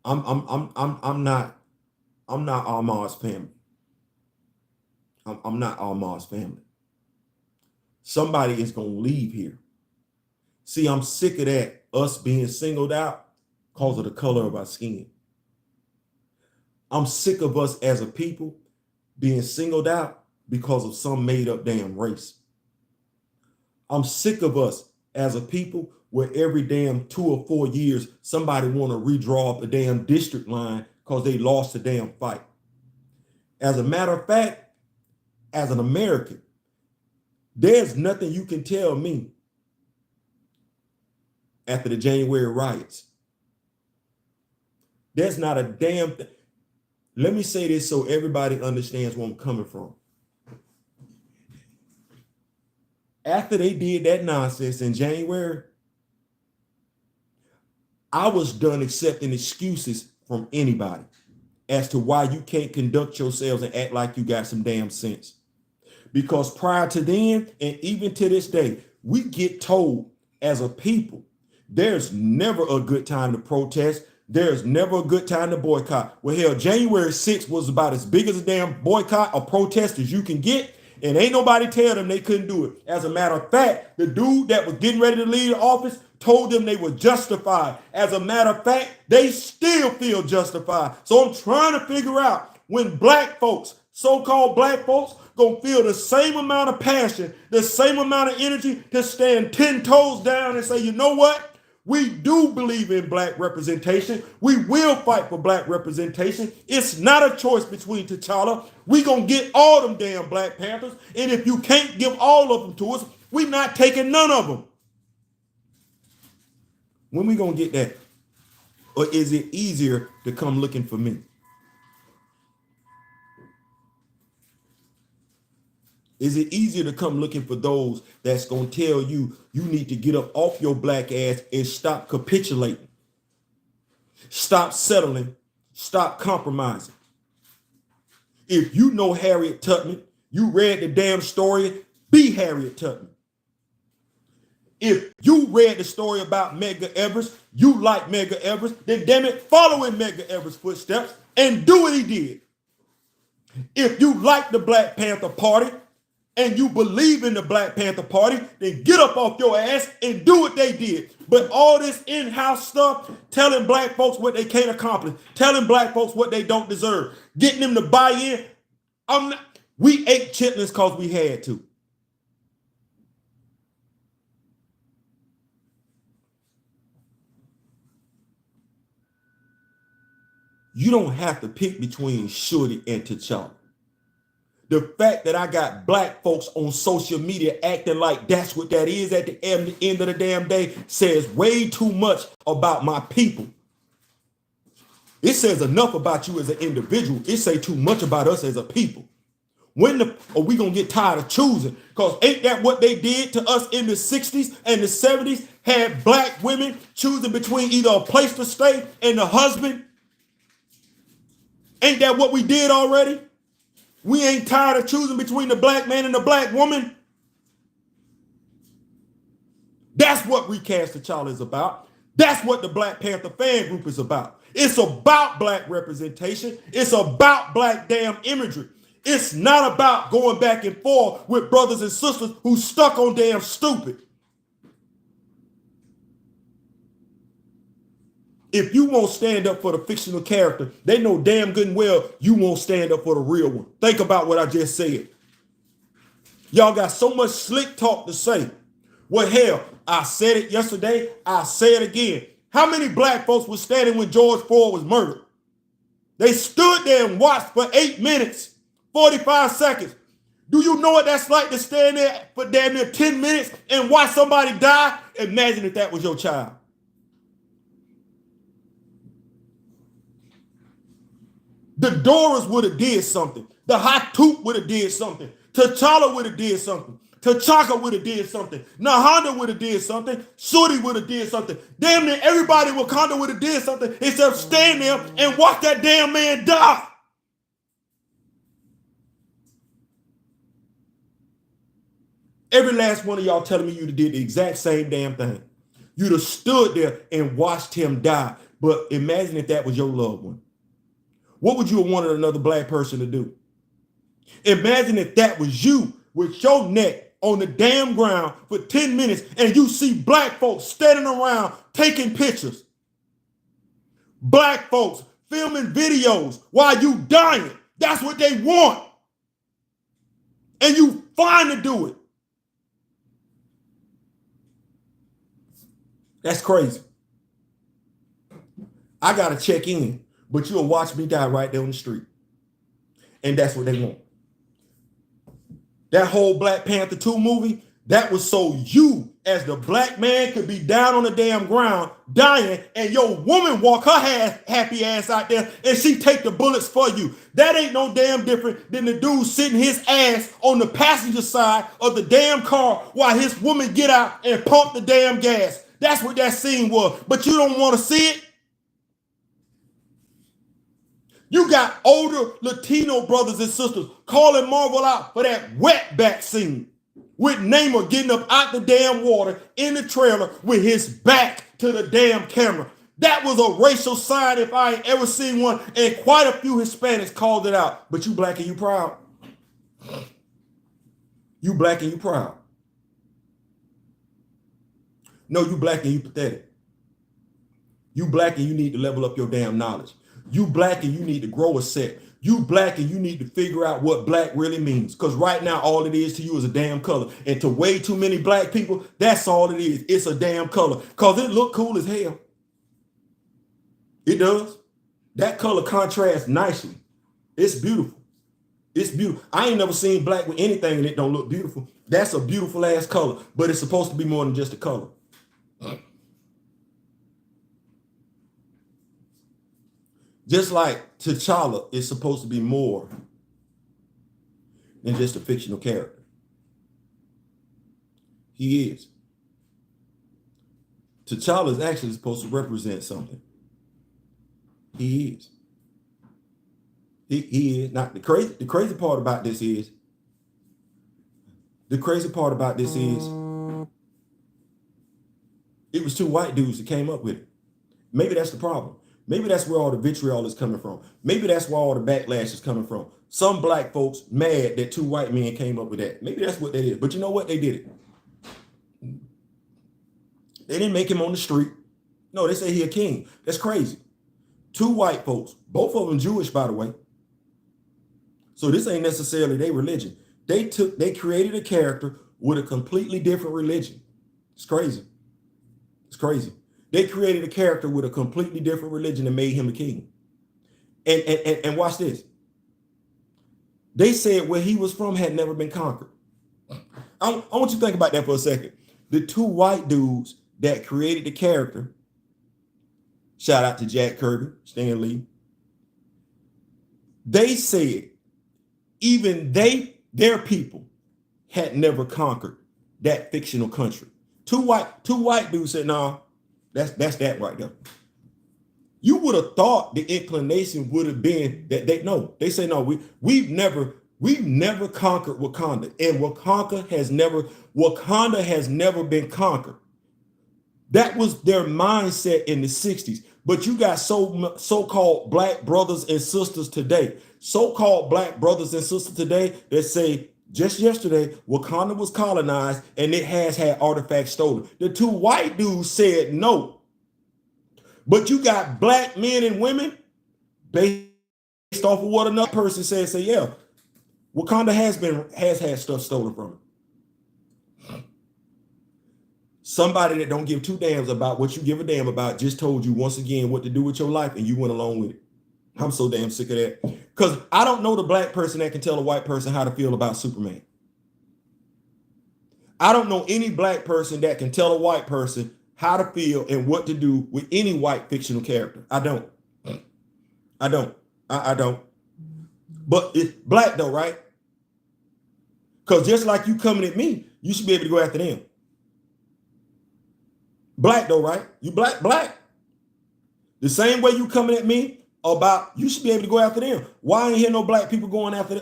I'm not Ahmad's family. I'm not Ahmad's family. Somebody is gonna leave here. See, I'm sick of that, us being singled out because of the color of our skin. I'm sick of us as a people being singled out because of some made up damn race. I'm sick of us as a people where every damn 2 or 4 years, somebody want to redraw up the damn district line because they lost the damn fight. As a matter of fact, as an American, there's nothing you can tell me after the January riots. There's not a damn thing. Let me say this so everybody understands where I'm coming from. After they did that nonsense in January, I was done accepting excuses from anybody as to why you can't conduct yourselves and act like you got some damn sense. Because prior to then, and even to this day, we get told as a people, there's never a good time to protest. There's never a good time to boycott. Well, hell, January 6th was about as big as a damn boycott or protest as you can get. And ain't nobody tell them they couldn't do it. As a matter of fact, the dude that was getting ready to leave the office told them they were justified. As a matter of fact, they still feel justified. So I'm trying to figure out when black folks, so-called black folks, gonna feel the same amount of passion, the same amount of energy to stand 10 toes down and say, you know what? We do believe in black representation. We will fight for black representation. It's not a choice between T'Challa. We gonna get all them damn Black Panthers. And if you can't give all of them to us, we not taking none of them. When we gonna get that? Or is it easier to come looking for me? Is it easier to come looking for those that's going to tell you you need to get up off your black ass and stop capitulating, stop settling, stop compromising? If you know Harriet Tubman, you read the damn story, be Harriet Tubman. If you read the story about Medgar Evers, you like Medgar Evers, then damn it, follow in Medgar Evers' footsteps and do what he did. If you like the Black Panther Party, and you believe in the Black Panther Party, then get up off your ass and do what they did. But all this in-house stuff, telling black folks what they can't accomplish, telling black folks what they don't deserve, getting them to buy in, we ate chitlins because we had to. You don't have to pick between Shorty and T'Challa. The fact that I got black folks on social media acting like that's what that is at the end of the damn day says way too much about my people. It says enough about you as an individual. It say too much about us as a people. When are we going to get tired of choosing? Because ain't that what they did to us in the 60s and the 70s? Had black women choosing between either a place to stay and a husband? Ain't that what we did already? We ain't tired of choosing between the black man and the black woman. That's what Recast T'Challa is about. That's what the Black Panther fan group is about. It's about black representation. It's about black damn imagery. It's not about going back and forth with brothers and sisters who stuck on damn stupid. If you won't stand up for the fictional character, they know damn good and well you won't stand up for the real one. Think about what I just said. Y'all got so much slick talk to say. Well, hell, I said it yesterday. I say it again. How many black folks were standing when George Floyd was murdered? They stood there and watched for 8 minutes, 45 seconds. Do you know what that's like to stand there for damn near 10 minutes and watch somebody die? Imagine if that was your child. The Doras would have did something. The Hatoop would have did something. T'Challa would have did something. T'Chaka would have did something. Nahanda would have did something. Shuri would have did something. Damn near everybody in Wakanda would have did something instead of stand there and watch that damn man die. Every last one of y'all telling me you'd have did the exact same damn thing. You'd have stood there and watched him die. But imagine if that was your loved one. What would you have wanted another black person to do? Imagine if that was you with your neck on the damn ground for 10 minutes and you see black folks standing around taking pictures. Black folks filming videos while you dying. That's what they want. And you fine to do it. That's crazy. I got to check in, but you'll watch me die right there on the street. And that's what they want. That whole Black Panther 2 movie, that was so you, as the black man, could be down on the damn ground, dying, and your woman walk her happy ass out there, and she take the bullets for you. That ain't no damn different than the dude sitting his ass on the passenger side of the damn car while his woman get out and pump the damn gas. That's what that scene was. But you don't want to see it? You got older Latino brothers and sisters calling Marvel out for that wetback scene with Namor getting up out the damn water in the trailer with his back to the damn camera. That was a racial sign if I ain't ever seen one, and quite a few Hispanics called it out. But you black and you proud. You black and you proud. No, you black and you pathetic. You black and you need to level up your damn knowledge. You black and you need to grow a set. You black and you need to figure out what black really means. Because right now, all it is to you is a damn color. And to way too many black people, that's all it is. It's a damn color. Because it look cool as hell. It does. That color contrasts nicely. It's beautiful. It's beautiful. I ain't never seen black with anything and it don't look beautiful. That's a beautiful ass color. But it's supposed to be more than just a color. Just like T'Challa is supposed to be more than just a fictional character. He is. T'Challa is actually supposed to represent something. He is. He is. Now, the crazy part about this is, it was two white dudes that came up with it. Maybe that's the problem. Maybe that's where all the vitriol is coming from. Maybe that's where all the backlash is coming from. Some black folks mad that two white men came up with that. Maybe that's what they did. But you know what? They did it. They didn't make him on the street. No, they say he a king. That's crazy. Two white folks, both of them Jewish, by the way. So this ain't necessarily their religion. They created a character with a completely different religion. It's crazy. It's crazy. They created a character with a completely different religion and made him a king. And watch this. They said where he was from had never been conquered. I want you to think about that for a second. The two white dudes that created the character, shout out to Jack Kirby, Stan Lee, they said even their people had never conquered that fictional country. Two white dudes said, nah, that's that right there. You would have thought the inclination would have been that they say no, we've never conquered Wakanda, and Wakanda has never been conquered. That was their mindset in the 60s. But you got so-called black brothers and sisters today, so-called black brothers and sisters today that say just yesterday Wakanda was colonized and it has had artifacts stolen. The two white dudes said no. But you got black men and women based off of what another person said, say, yeah, Wakanda has had stuff stolen from it. Somebody that don't give two damns about what you give a damn about just told you once again what to do with your life and you went along with it. I'm so damn sick of that. Because I don't know the black person that can tell a white person how to feel about Superman. I don't know any black person that can tell a white person how to feel and what to do with any white fictional character. I don't. I don't. But it's black though, right? Because just like you coming at me, you should be able to go after them. Black though, right? You black. The same way you coming at me about, you should be able to go after them. Why ain't hear no black people going after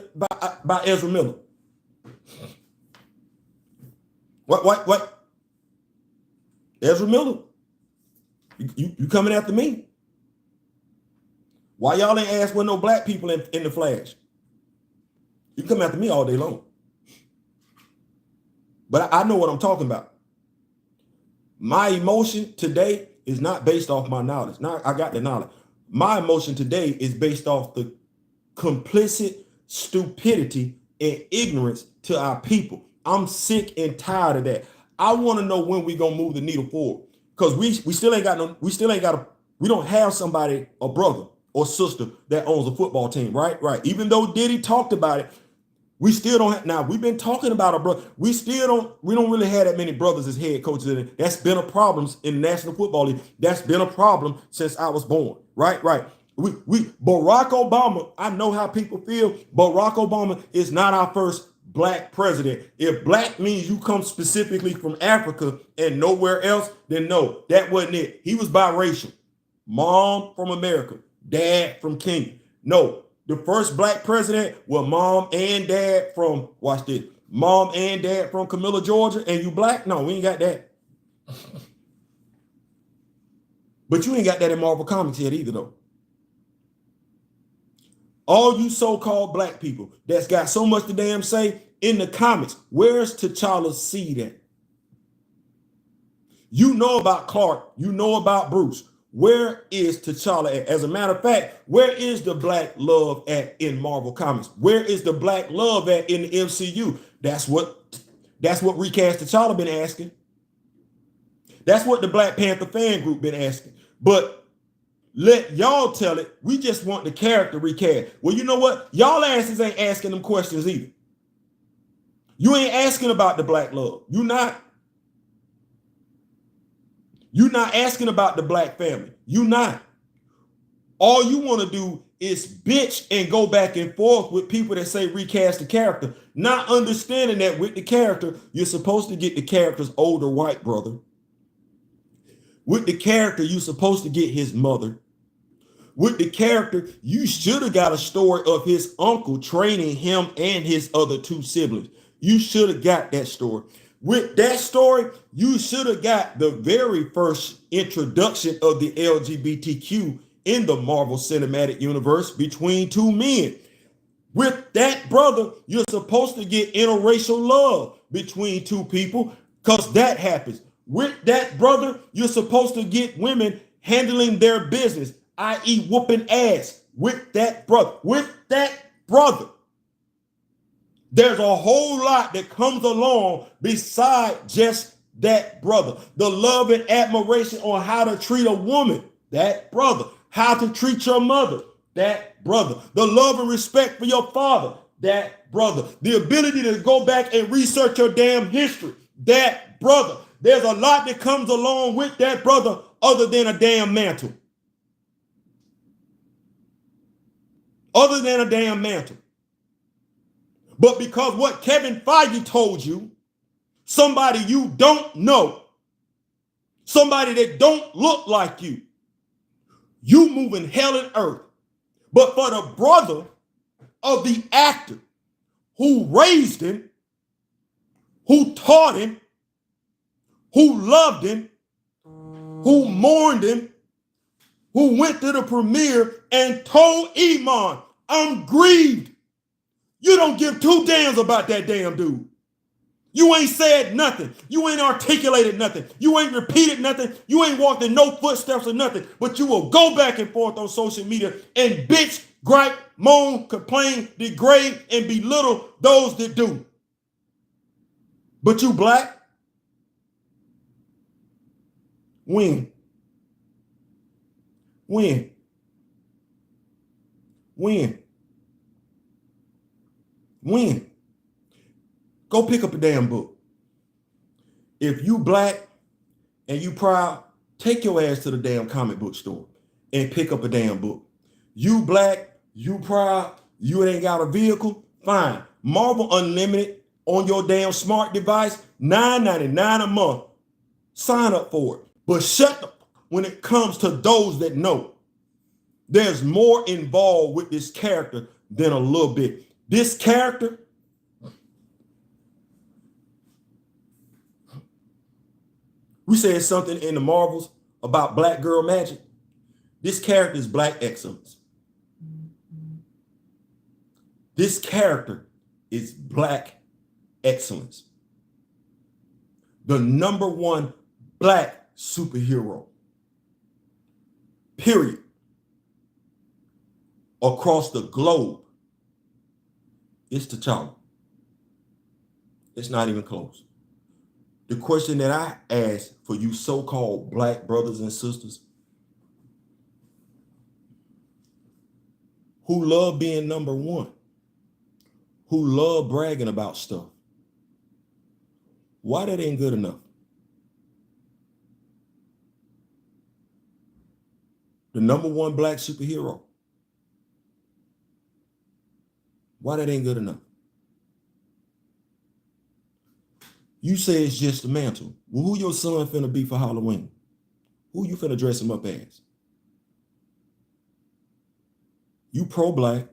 by Ezra Miller? What? Ezra Miller. You coming after me? Why y'all ain't ask with no black people in the Flash? You come after me all day long. But I know what I'm talking about. My emotion today is not based off my knowledge. Now I got the knowledge. My emotion today is based off the complicit stupidity and ignorance to our people. I'm sick and tired of that. I want to know when we gonna move the needle forward. Because we don't have somebody, a brother or sister that owns a football team, right? Right. Even though Diddy talked about it, we still don't have, now we've been talking about a brother. We don't really have that many brothers as head coaches in it. That's been a problem in the National Football League. That's been a problem since I was born. Right. Barack Obama, I know how people feel. Barack Obama is not our first black president. If black means you come specifically from Africa and nowhere else, then no, that wasn't it. He was biracial. Mom from America, dad from Kenya. No, the first black president was mom and dad from, watch this, mom and dad from Camilla, Georgia, and you black? No, we ain't got that. But you ain't got that in Marvel Comics yet either, though. All you so-called black people that's got so much to damn say in the comics, where's T'Challa's seed at? You know about Clark, you know about Bruce. Where is T'Challa at? As a matter of fact, where is the black love at in Marvel Comics? Where is the black love at in the MCU? That's what Recast T'Challa been asking. That's what the Black Panther fan group been asking. But let y'all tell it. We just want the character recast. Well, you know what? Y'all asses ain't asking them questions either. You ain't asking about the black love. You're not asking about the black family. You're not. All you want to do is bitch and go back and forth with people that say recast the character, not understanding that with the character, you're supposed to get the character's older white brother. With the character, you're supposed to get his mother. With the character, you should have got a story of his uncle training him and his other two siblings. You should have got that story. With that story, you should have got the very first introduction of the LGBTQ in the Marvel Cinematic Universe between two men. With that brother, you're supposed to get interracial love between two people because that happens. With that brother, you're supposed to get women handling their business, i.e. whooping ass. With that brother, there's a whole lot that comes along beside just that brother. The love and admiration on how to treat a woman, that brother. How to treat your mother, that brother. The love and respect for your father, that brother. The ability to go back and research your damn history, that brother. There's a lot that comes along with that brother other than a damn mantle. Other than a damn mantle. But because what Kevin Feige told you, somebody you don't know, somebody that don't look like you moving hell and earth. But for the brother of the actor who raised him, who taught him, who loved him, who mourned him, who went to the premiere and told Iman, I'm grieved. You don't give two damns about that damn dude. You ain't said nothing. You ain't articulated nothing. You ain't repeated nothing. You ain't walked in no footsteps or nothing. But you will go back and forth on social media and bitch, gripe, moan, complain, degrade, and belittle those that do. But you black? When? When? When? When? Go pick up a damn book. If you black and you proud, take your ass to the damn comic book store and pick up a damn book. You black, you proud, you ain't got a vehicle, fine. Marvel Unlimited on your damn smart device, $9.99 a month. Sign up for it. But shut up when it comes to those that know. There's more involved with this character than a little bit. This character, we said something in the Marvels about black girl magic. This character is black excellence. This character is black excellence. The number one black superhero, period, across the globe. It's T'Challa. It's not even close. The question that I ask for you so-called black brothers and sisters who love being number one, who love bragging about stuff, why that ain't good enough? The number one black superhero, why that ain't good enough? You say it's just a mantle. Well, who your son finna be for Halloween? Who you finna dress him up as? You pro-black.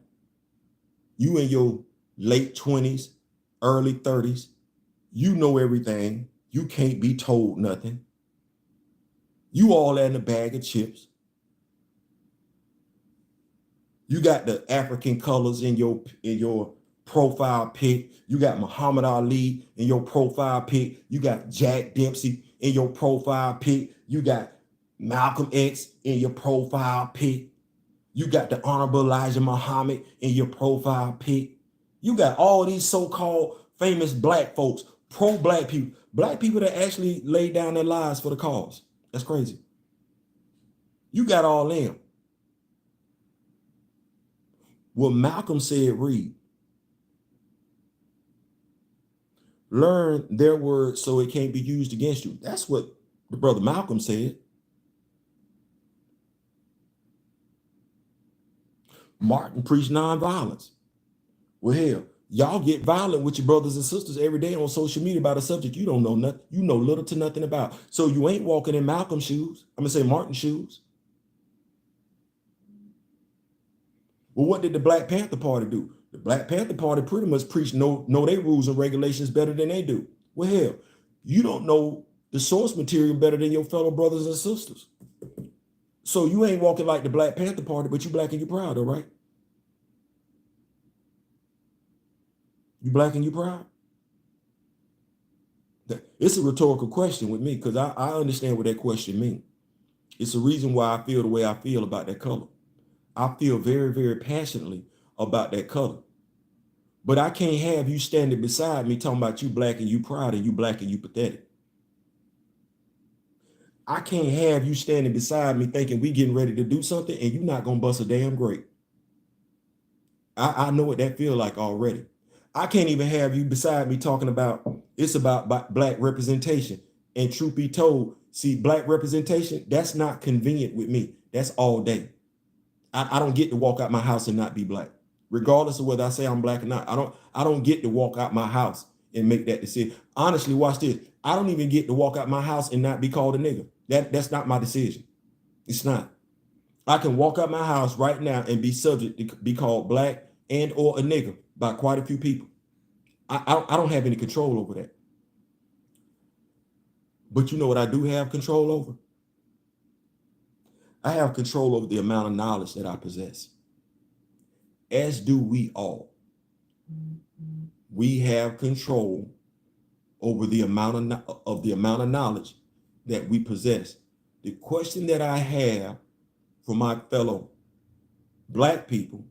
You in your late 20s, early 30s. You know everything. You can't be told nothing. You all that in a bag of chips. You got the African colors in your profile pic. You got Muhammad Ali in your profile pic. You got Jack Dempsey in your profile pic. You got Malcolm X in your profile pic. You got the Honorable Elijah Muhammad in your profile pic. You got all these so-called famous black folks, pro-black people that actually laid down their lives for the cause. That's crazy. You got all them. What Malcolm said, read. Learn their words so it can't be used against you. That's what the brother Malcolm said. Martin preached nonviolence. Well, hell, y'all get violent with your brothers and sisters every day on social media about a subject you don't know nothing, you know little to nothing about. So you ain't walking in Malcolm's shoes. I'm gonna say Martin's shoes. Well, what did the Black Panther Party do? The Black Panther Party pretty much preached know their rules and regulations better than they do. Well, hell, you don't know the source material better than your fellow brothers and sisters. So you ain't walking like the Black Panther Party, but you black and you proud, all right? You black and you proud? It's a rhetorical question with me because I understand what that question means. It's the reason why I feel the way I feel about that color. I feel very, very passionately about that color. But I can't have you standing beside me talking about you black and you proud and you black and you pathetic. I can't have you standing beside me thinking we getting ready to do something and you not gonna bust a damn grape. I know what that feel like already. I can't even have you beside me talking about it's about black representation. And truth be told, see, black representation, that's not convenient with me. That's all day. I don't get to walk out my house and not be black, regardless of whether I say I'm black or not. I don't get to walk out my house and make that decision. Honestly, watch this. I don't even get to walk out my house and not be called a nigga. That's not my decision. It's not. I can walk out my house right now and be subject to be called black and or a nigga by quite a few people. I don't have any control over that. But you know what I do have control over? I have control over the amount of knowledge that I possess, as do we all. We have control over the amount of knowledge that we possess. The question that I have for my fellow Black people,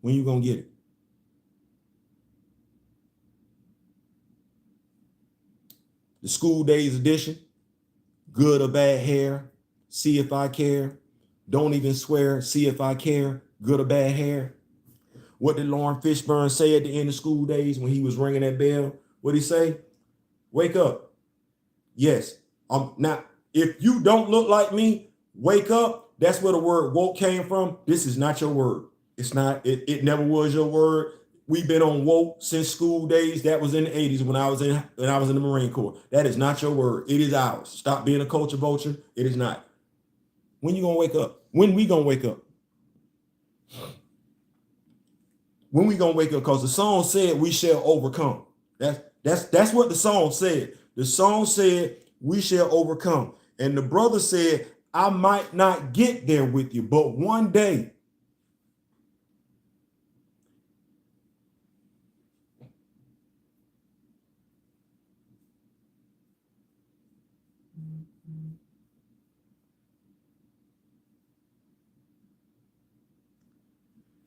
when you gonna get it? The School Daze edition, good or bad hair, see if I care. Don't even swear, see if I care, good or bad hair. What did Lauren Fishburne say at the end of School Daze when he was ringing that bell? What'd he say? Wake up. Yes, I'm not. If you don't look like me, wake up. That's where the word woke came from. This is not your word. It's not, it never was your word. We've been on woke since School Daze. That was in the 80s when I was in the Marine Corps. That is not your word. It is ours. Stop being a culture vulture. It is not. When you gonna wake up? When we gonna wake up? When we gonna wake up? Because the song said we shall overcome. That's what the song said. The song said we shall overcome. And the brother said, I might not get there with you, but one day.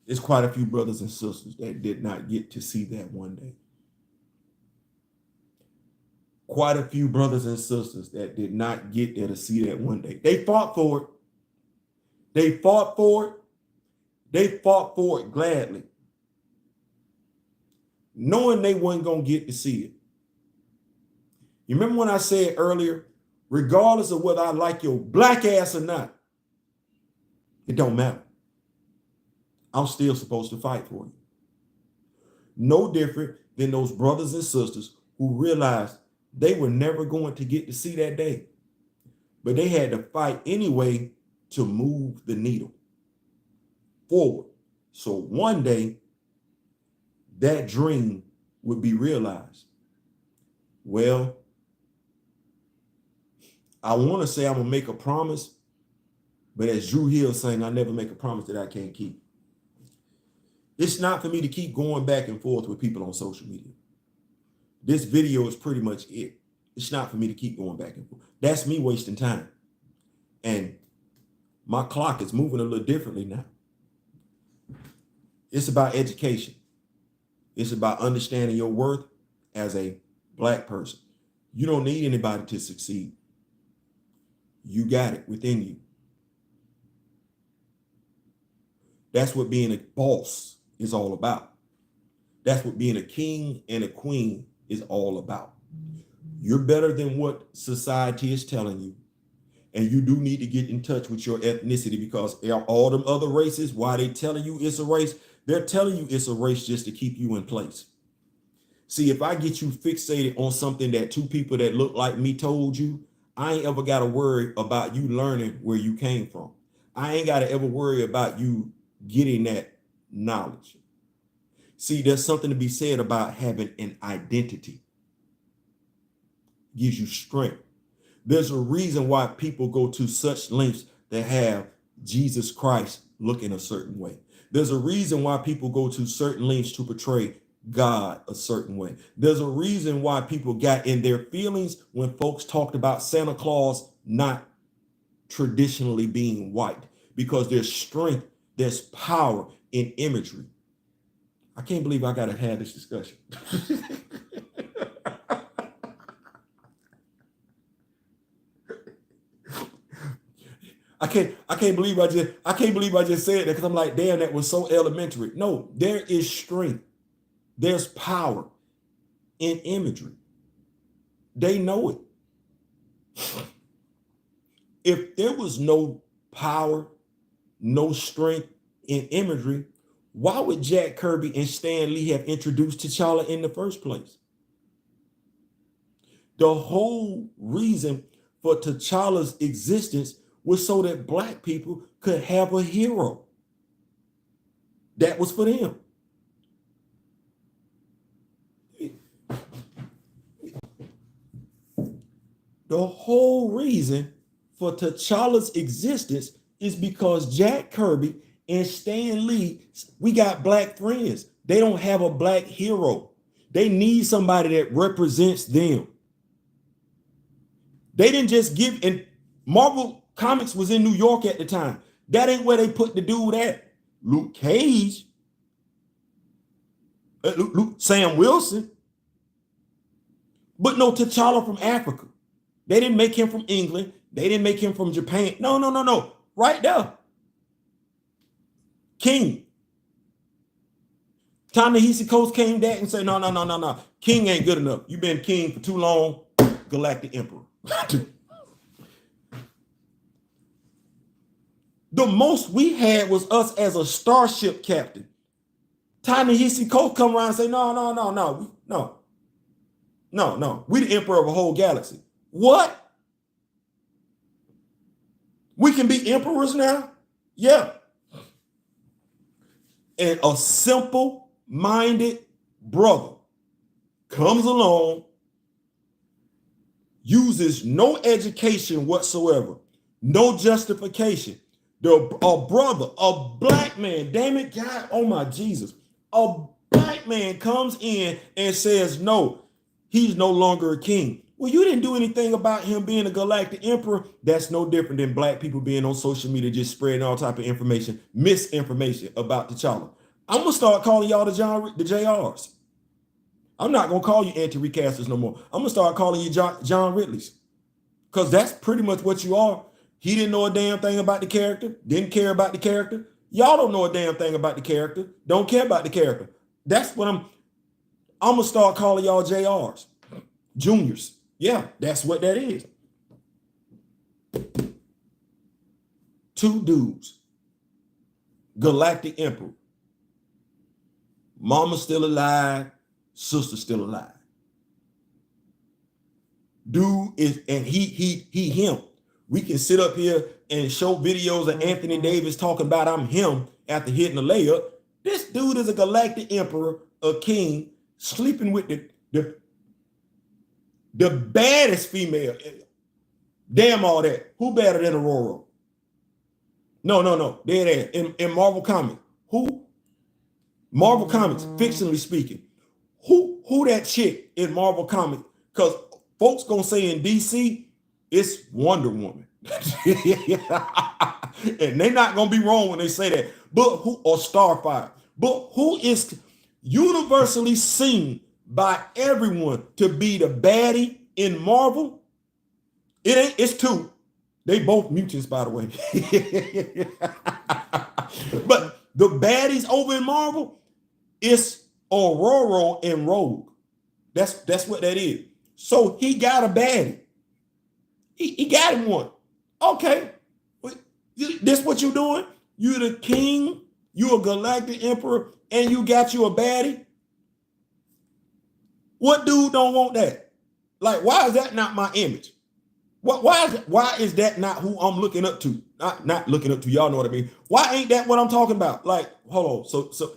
There's quite a few brothers and sisters that did not get to see that one day. Quite a few brothers and sisters that did not get there to see that one day. They fought for it. They fought for it. They fought for it gladly, knowing they weren't going to get to see it. You remember when I said earlier, regardless of whether I like your black ass or not, it don't matter. I'm still supposed to fight for you. No different than those brothers and sisters who realized they were never going to get to see that day, but they had to fight anyway to move the needle forward. So one day that dream would be realized. Well, I want to say I'm going to make a promise, but as Drew Hill saying, I never make a promise that I can't keep. It's not for me to keep going back and forth with people on social media. This video is pretty much it. It's not for me to keep going back and forth. That's me wasting time. And my clock is moving a little differently now. It's about education. It's about understanding your worth as a black person. You don't need anybody to succeed. You got it within you. That's what being a boss is all about. That's what being a king and a queen is all about. You're better than what society is telling you. And you do need to get in touch with your ethnicity, because all them other races, why they telling you it's a race, they're telling you it's a race just to keep you in place. See, if I get you fixated on something that two people that look like me told you, I ain't ever got to worry about you learning where you came from. I ain't got to ever worry about you getting that knowledge. See, there's something to be said about having an identity. Gives you strength. There's a reason why people go to such lengths to have Jesus Christ look in a certain way. There's a reason why people go to certain lengths to portray God a certain way. There's a reason why people got in their feelings when folks talked about Santa Claus not traditionally being white, because there's strength, there's power in imagery. I can't believe I got to have this discussion. I can't believe I just said that, because I'm like, damn, that was so elementary. No, there is strength. There's power in imagery. They know it. If there was no power, no strength in imagery, why would Jack Kirby and Stan Lee have introduced T'Challa in the first place? The whole reason for T'Challa's existence was so that black people could have a hero. That was for them. The whole reason for T'Challa's existence is because Jack Kirby and Stan Lee, we got black friends. They don't have a black hero. They need somebody that represents them. They didn't just give, and Marvel Comics was in New York at the time. That ain't where they put the dude at. Luke Cage, Sam Wilson, but no T'Challa from Africa. They didn't make him from England. They didn't make him from Japan. No. Right there. King. Ta-Nehisi Coates came back and said, no. King ain't good enough. You've been king for too long. Galactic Emperor. The most we had was us as a starship captain. Ta-Nehisi Coates come around and say, no. We the emperor of a whole galaxy. What? We can be emperors now? Yeah. And a simple-minded brother comes along, uses no education whatsoever, no justification. A brother, a black man, damn it, God, oh my Jesus, a black man comes in and says, no, he's no longer a king. Well, you didn't do anything about him being a galactic emperor. That's no different than black people being on social media just spreading all type of information, misinformation about T'Challa. I'm going to start calling y'all the JRs. I'm not going to call you anti-recasters no more. I'm going to start calling you John Ridleys, because that's pretty much what you are. He didn't know a damn thing about the character, didn't care about the character. Y'all don't know a damn thing about the character, don't care about the character. That's what I'm going to start calling y'all JRs, juniors. Yeah, that's what that is. Two dudes, Galactic Emperor. Mama's still alive, sister's still alive. Dude is, and he him. We can sit up here and show videos of Anthony Davis talking about I'm him after hitting a layup. This dude is a galactic emperor, a king, sleeping with the baddest female. Damn all that. Who better than Aurora? No. Dead ass. In Marvel Comics. Who? Marvel Comics, fictionally speaking. Who that chick in Marvel Comics? Because folks gonna say in DC, it's Wonder Woman. And they're not gonna be wrong when they say that. But who, or Starfire. But who is universally seen by everyone to be the baddie in Marvel? It's two. They both mutants, by the way. But the baddies over in Marvel, it's Aurora and Rogue. That's what that is. So he got a baddie. He got him one. Okay. This what you doing? You the king, you a galactic emperor, and you got you a baddie? What dude don't want that? Like, why is that not my image? Why is that not who I'm looking up to? Not looking up to, y'all know what I mean. Why ain't that what I'm talking about? Like, hold on. So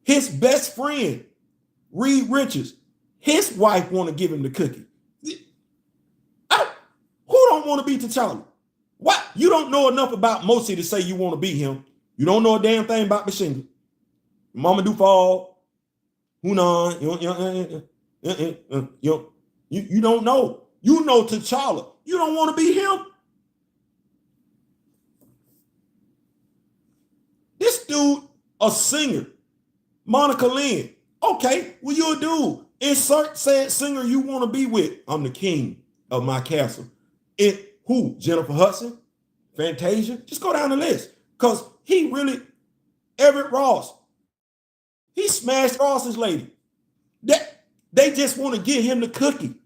his best friend, Reed Richards, his wife want to give him the cookie. Who don't want to be T'Challa? What? You don't know enough about Mosi to say you want to be him. You don't know a damn thing about Bashinga. Mamadou Fall, Hunan, you don't know. You know T'Challa. You don't want to be him. This dude, a singer, Monica Lynn. Okay, well, you're a dude. Insert said singer you want to be with. I'm the king of my castle. Who? Jennifer Hudson? Fantasia? Just go down the list. Because he really, Everett Ross, he smashed Ross's lady. They just want to give him the cookie.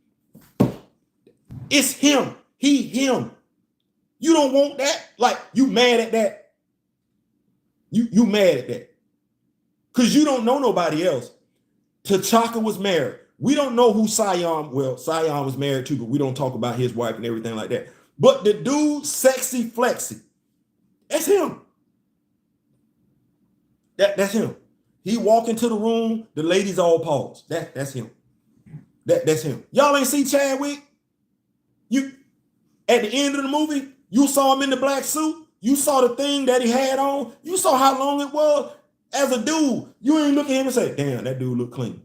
It's him. Him. You don't want that? Like, you mad at that? You mad at that? Because you don't know nobody else. T'Chaka was married. We don't know who Sion was married to, but we don't talk about his wife and everything like that. But the dude, Sexy Flexy, that's him. That's him. He walk into the room, the ladies all pause. That's him. That's him. Y'all ain't see Chadwick? You at the end of the movie, you saw him in the black suit. You saw the thing that he had on. You saw how long it was. As a dude, you ain't look at him and say, damn, that dude look clean.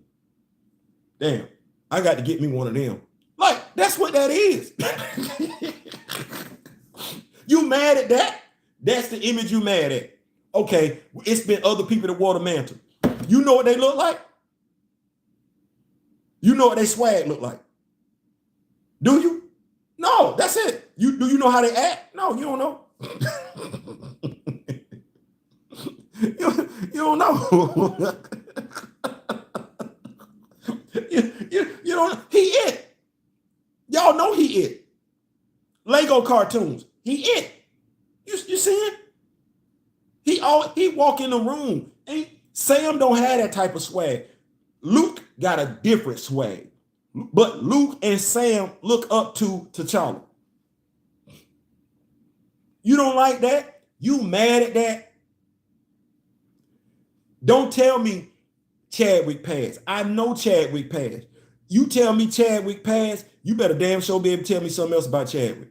Damn, I got to get me one of them. Like, that's what that is. You mad at that? That's the image you mad at. Okay, it's been other people that wore the mantle. You know what they look like? You know what they swag look like? Do you? No, that's it. Do you know how they act? No, you don't know. you don't know. you don't. He it. Y'all know he it. Leggo cartoons. He it. You see it? He walk in the room. And Sam don't have that type of swag. Luke got a different swag. But Luke and Sam look up to T'Challa. You don't like that? You mad at that? Don't tell me Chadwick passed. I know Chadwick passed. You tell me Chadwick passed, you better damn sure be able to tell me something else about Chadwick.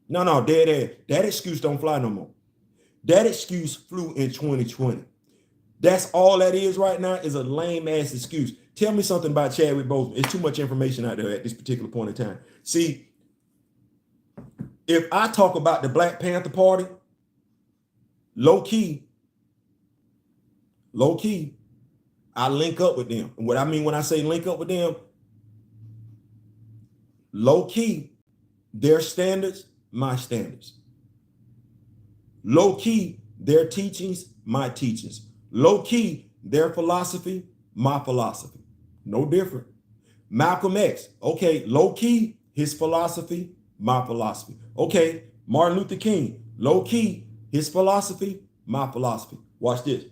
No, dead ass. That excuse don't fly no more. That excuse flew in 2020. That's all that is right now is a lame ass excuse. Tell me something about Chadwick Boseman. It's too much information out there at this particular point in time. See, if I talk about the Black Panther Party, low key, I link up with them. And what I mean when I say link up with them, low key, their standards, my standards. Low key, their teachings, my teachings. Low key, their philosophy, my philosophy. No different. Malcolm X, okay, low key, his philosophy, my philosophy. Okay, Martin Luther King, low key, his philosophy, my philosophy. Watch this.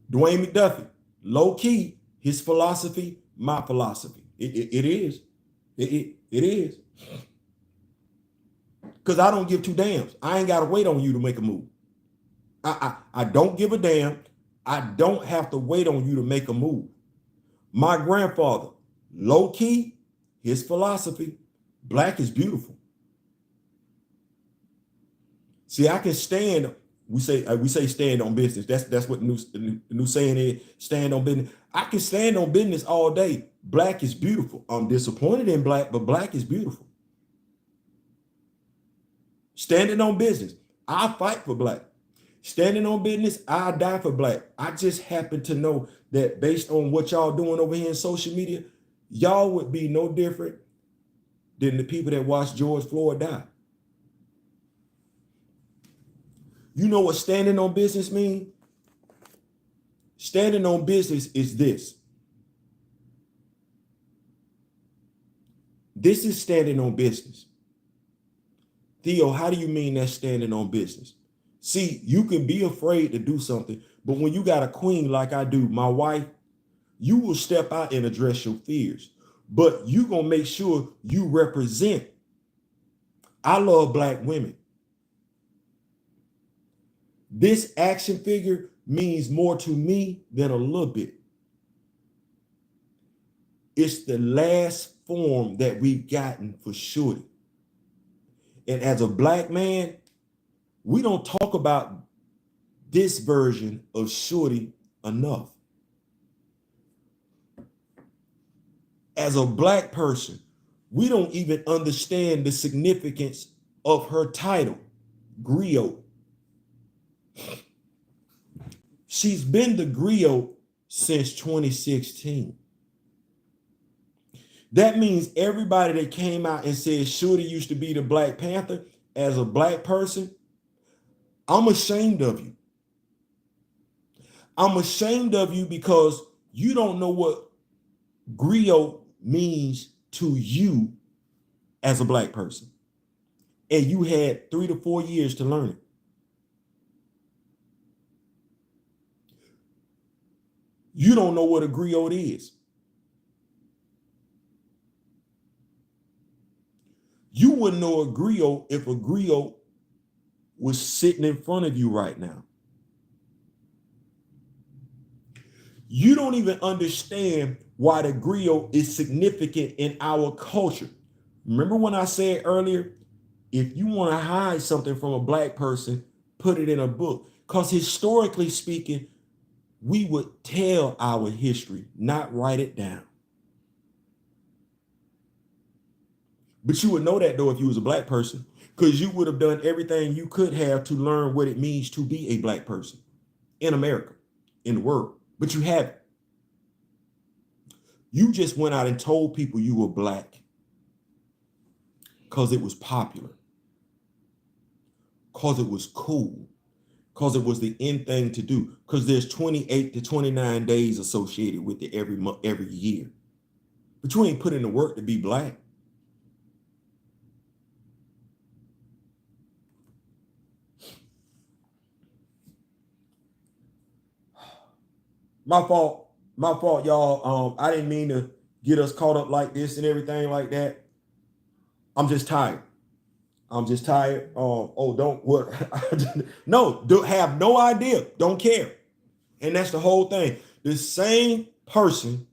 Dwayne McDuffie, low key, his philosophy, my philosophy. It is. It is. Because I don't give two damns. I ain't got to wait on you to make a move. I don't give a damn. I don't have to wait on you to make a move. My grandfather, low key, his philosophy, black is beautiful. See, I can stand. We say stand on business. That's what the new saying is. Stand on business. I can stand on business all day. Black is beautiful. I'm disappointed in black, but black is beautiful. Standing on business, I fight for black. Standing on business, I die for black. I just happen to know that based on what y'all doing over here in social media, y'all would be no different than the people that watched George Floyd die. You know what standing on business means? Standing on business is this. This is standing on business. Theo, how do you mean that's standing on business? See, you can be afraid to do something, but when you got a queen like I do, my wife, you will step out and address your fears, but you gonna make sure you represent. I love black women. This action figure means more to me than a little bit. It's the last form that we've gotten for Shorty. And as a black man, we don't talk about this version of Shorty enough. As a black person, we don't even understand the significance of her title, griot. She's been the griot since 2016. That means everybody that came out and said Shorty used to be the Black Panther, as a black person, I'm ashamed of you. I'm ashamed of you because you don't know what griot means to you as a black person. And you had 3 to 4 years to learn it. You don't know what a griot is. You wouldn't know a griot if a griot was sitting in front of you right now. You don't even understand why the griot is significant in our culture. Remember when I said earlier, if you want to hide something from a black person, put it in a book. Because historically speaking, we would tell our history, not write it down. But you would know that though if you was a black person, because you would have done everything you could have to learn what it means to be a black person in America, in the world. But you haven't. You just went out and told people you were black because it was popular, because it was cool, because it was the in thing to do, because there's 28 to 29 days associated with it every month, every year. But you ain't put in the work to be black. My fault, y'all. I didn't mean to get us caught up like this and everything like that. I'm just tired. Oh, don't what? No, have no idea. Don't care. And that's the whole thing. The same person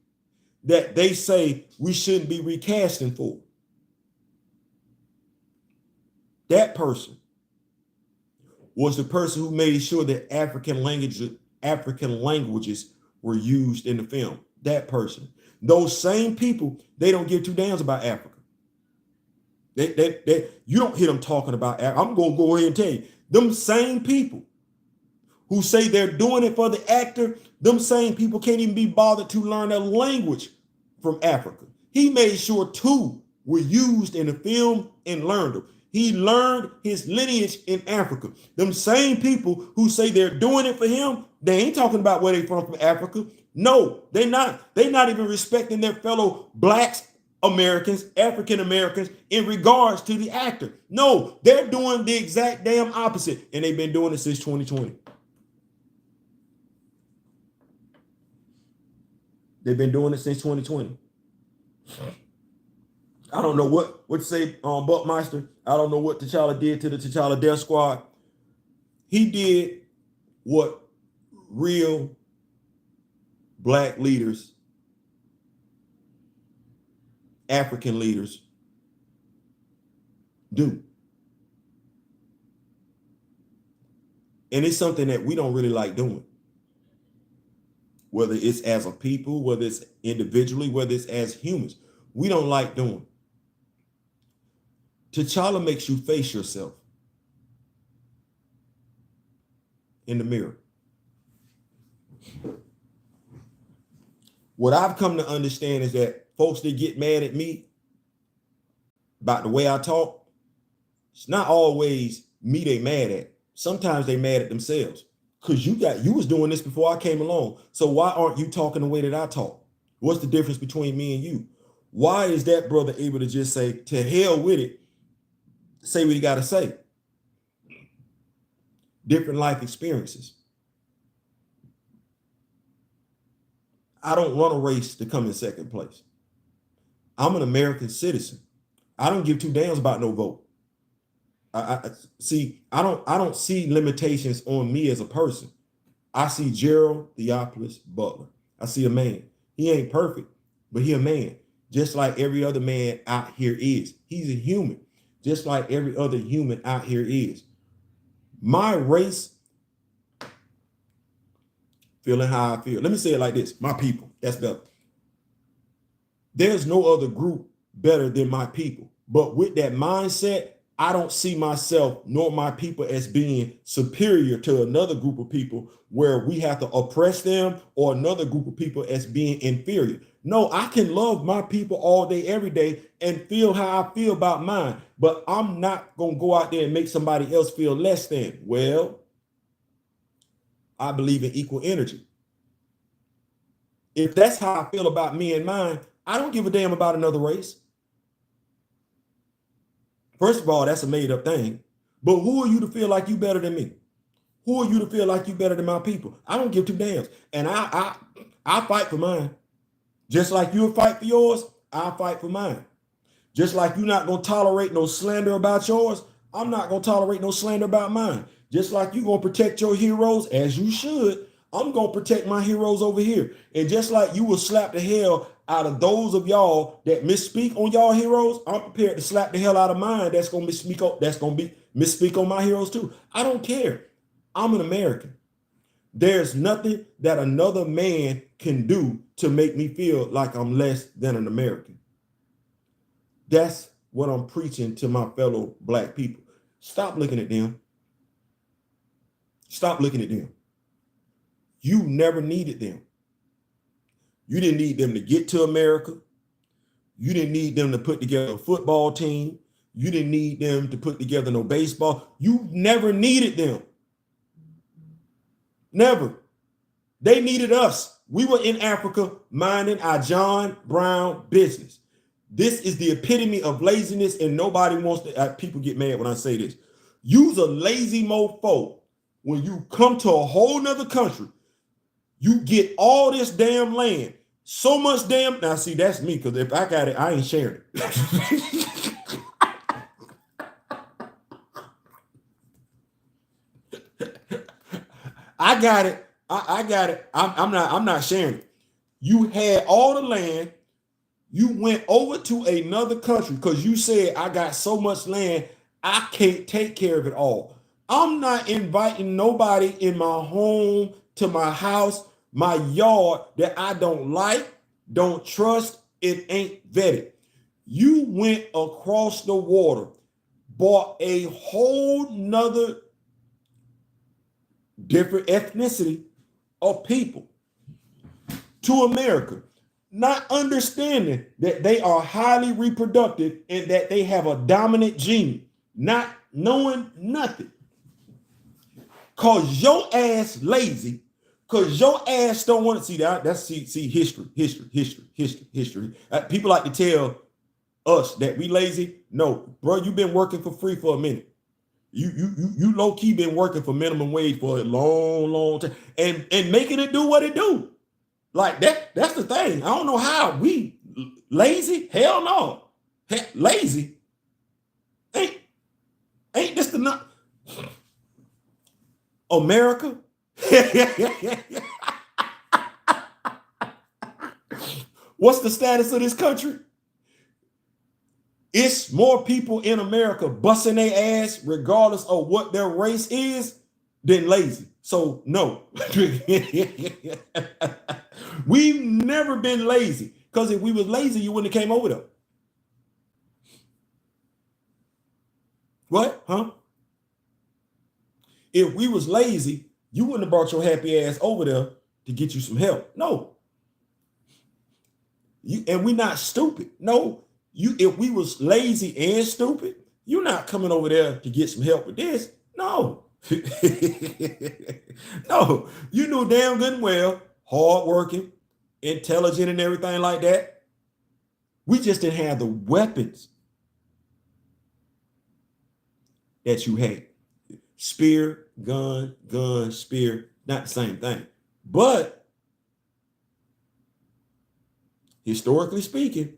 that they say we shouldn't be recasting for. That person was the person who made sure that African languages were used in the film. That person. Those same people, they don't give two damns about Africa. You don't hear them talking about Africa. I'm going to go ahead and tell you, them same people who say they're doing it for the actor, them same people can't even be bothered to learn a language from Africa. He made sure two were used in the film and learned them. He learned his lineage in Africa. Them same people who say they're doing it for him, they ain't talking about where they from Africa. No, they're not. They're not even respecting their fellow blacks, Americans, African Americans in regards to the actor. No, they're doing the exact damn opposite. And they've been doing it since 2020. They've been doing it since 2020. I don't know what to say, Buckmeister. I don't know what T'Challa did to the T'Challa Death Squad. He did what real black leaders, African leaders do. And it's something that we don't really like doing. Whether it's as a people, whether it's individually, whether it's as humans, we don't like doing. T'Challa makes you face yourself in the mirror. What I've come to understand is that folks that get mad at me about the way I talk, it's not always me they mad at. Sometimes they mad at themselves because you was doing this before I came along. So why aren't you talking the way that I talk? What's the difference between me and you? Why is that brother able to just say, to hell with it, say what he got to say? Different life experiences. I don't run a race to come in second place. I'm an American citizen. I don't give two damns about no vote. I don't see limitations on me as a person. I see Gerald Theophilus Butler. I see a man. He ain't perfect, but he a man. Just like every other man out here is. He's a human. Just like every other human out here is. My race, feeling how I feel. Let me say it like this. My people, that's better. There's no other group better than my people. But with that mindset, I don't see myself nor my people as being superior to another group of people where we have to oppress them, or another group of people as being inferior. No, I can love my people all day, every day, and feel how I feel about mine. But I'm not going to go out there and make somebody else feel less than. Well, I believe in equal energy. If that's how I feel about me and mine, I don't give a damn about another race. First of all, that's a made up thing. But who are you to feel like you better than me? Who are you to feel like you better than my people? I don't give two damns. And I fight for mine. Just like you'll fight for yours, I'll fight for mine. Just like you're not going to tolerate no slander about yours, I'm not going to tolerate no slander about mine. Just like you're going to protect your heroes, as you should, I'm going to protect my heroes over here. And just like you will slap the hell out of those of y'all that misspeak on y'all heroes, I'm prepared to slap the hell out of mine. That's gonna misspeak on my heroes too. I don't care. I'm an American. There's nothing that another man can do to make me feel like I'm less than an American. That's what I'm preaching to my fellow Black people. Stop looking at them. Stop looking at them. You never needed them. You didn't need them to get to America. You didn't need them to put together a football team. You didn't need them to put together no baseball. You never needed them. Never. They needed us. We were in Africa minding our John Brown business. This is the epitome of laziness, and nobody wants to. People get mad when I say this. You's a lazy mofo when you come to a whole nother country. You get all this damn land. So much damn. Now, see, that's me, because if I got it, I ain't sharing it. I got it. I got it. I'm not sharing it. You had all the land. You went over to another country because you said, I got so much land, I can't take care of it all. I'm not inviting nobody in my home, to my house, my yard that I don't like, don't trust, it ain't vetted. You went across the water, bought a whole nother different ethnicity of people to America, not understanding that they are highly reproductive and that they have a dominant gene, not knowing nothing. Cause your ass lazy, cause your ass don't want to see that. That's history. People like to tell us that we lazy. No, bro, you've been working for free for a minute. You low key been working for minimum wage for a long time and making it do what it do. Like that's the thing. I don't know how we lazy. Hell no. Lazy. Ain't this the not America? What's the status of this country? It's more people in America busting their ass regardless of what their race is than lazy. So no, we've never been lazy, because if we was lazy, you wouldn't have came over there. What? Huh? If we was lazy, you wouldn't have brought your happy ass over there to get you some help. No. And we're not stupid. No. If we was lazy and stupid, you're not coming over there to get some help with this. No. No. You knew damn good and well, hardworking, intelligent, and everything like that. We just didn't have the weapons that you had. Spear, gun, spear, not the same thing. But historically speaking,